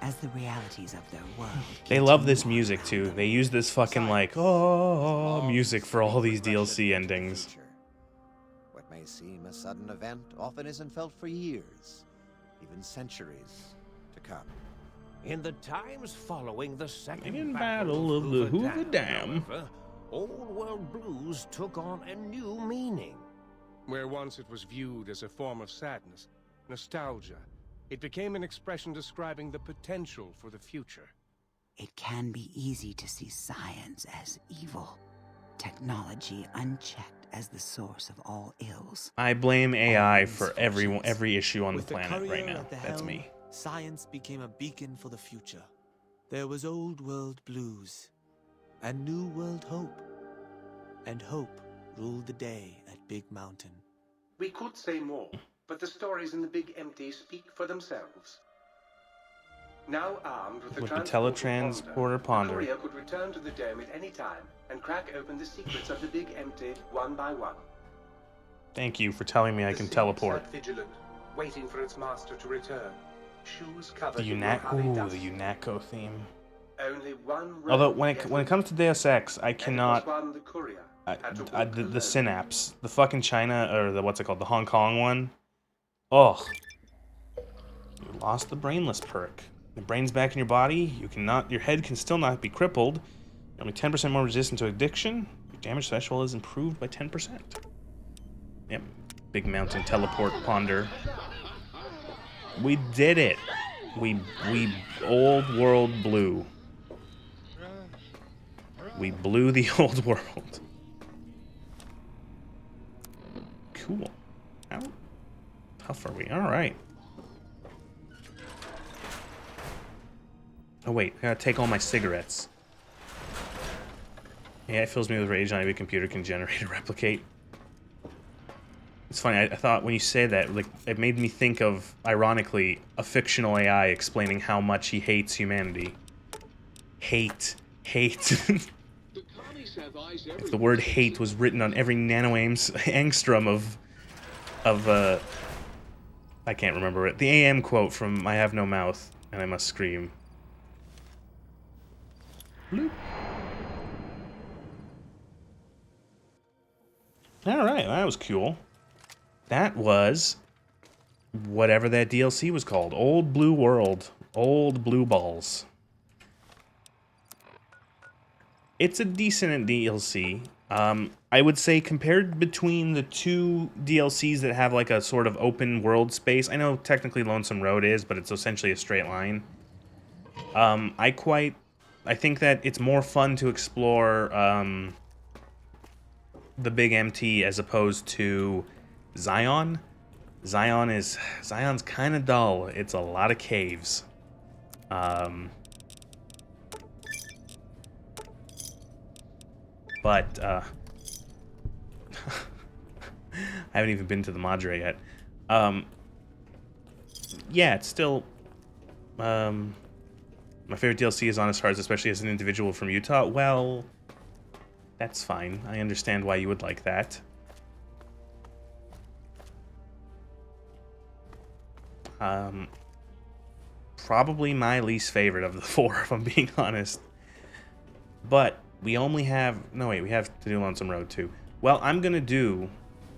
as the realities of their world. They love this music too. They use this fucking like, oh, music for all these DLC endings. What may seem a sudden event often isn't felt for years, even centuries to come. In the times following the Second Battle of the Hoover Dam, however, Old World Blues took on a new meaning. Where once it was viewed as a form of sadness, nostalgia, it became an expression describing the potential for the future. It can be easy to see science as evil, technology unchecked as the source of all ills. I blame AI for every issue on the planet right now. That's me. Science became a beacon for the future. There was Old World Blues. and New World hope. And hope ruled the day at Big Mountain. We could say more, but the stories in the Big Empty speak for themselves. Now armed with the teletransporter ponder, the courier could return to the dome at any time and crack open the secrets of the Big Empty one by one. Thank you for telling me I can teleport. Vigilant, waiting for its master to return. Shoes covered The in Mojave dust. the UNATCO theme. Only one Although when it comes to Deus Ex, I cannot. The courier The Synapse, the fucking China or the what's it called, the Hong Kong one. Ugh. You lost the brainless perk. The brain's back in your body. Your head can still not be crippled. You're only 10% more resistant to addiction. Your damage threshold is improved by 10%. Yep. Big Mountain teleport ponder. We did it. We old world blew. We blew the old world. Cool. How tough are we? All right. Oh wait, I gotta take all my cigarettes. Yeah, it fills me with rage. Not every computer can generate or replicate. It's funny. I thought when you say that, like, it made me think of, ironically, a fictional AI explaining how much he hates humanity. Hate. If the word hate was written on every angstrom of I can't remember it. The AM quote from I Have No Mouth and I Must Scream. Bloop. Alright, that was cool. That was whatever that DLC was called. Old Blue World. Old Blue Balls. It's a decent DLC. I would say compared between the two DLCs that have like a sort of open world space. I know technically Lonesome Road is, but it's essentially a straight line. I think that it's more fun to explore the Big MT as opposed to Zion. Zion's kind of dull. It's a lot of caves. But I haven't even been to the Madre yet. Yeah, it's still my favorite DLC is Honest Hearts, especially as an individual from Utah. Well, that's fine. I understand why you would like that. Probably my least favorite of the four, if I'm being honest. But we only have... No, wait, we have to do Lonesome Road too. Well, I'm going to do...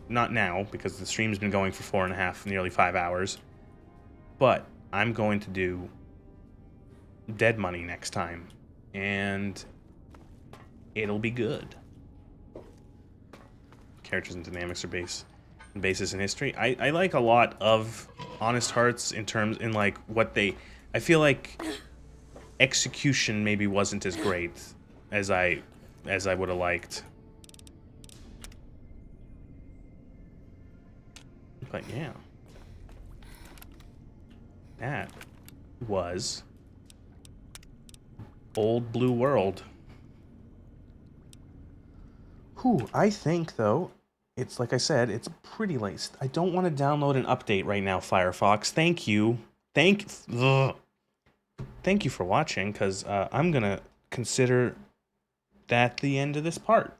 Not now, because the stream's been going for 4.5, nearly 5 hours. But I'm going to do Dead Money next time. And it'll be good. Characters and dynamics are basis in history. I like a lot of Honest Hearts in like what they... I feel like execution maybe wasn't as great as I would have liked. But yeah. That was Old Blue World. Whew, I think though, it's like I said, it's pretty late. I don't want to download an update right now, Firefox. Thank you. Thank you for watching, because I'm going to consider that the end of this part.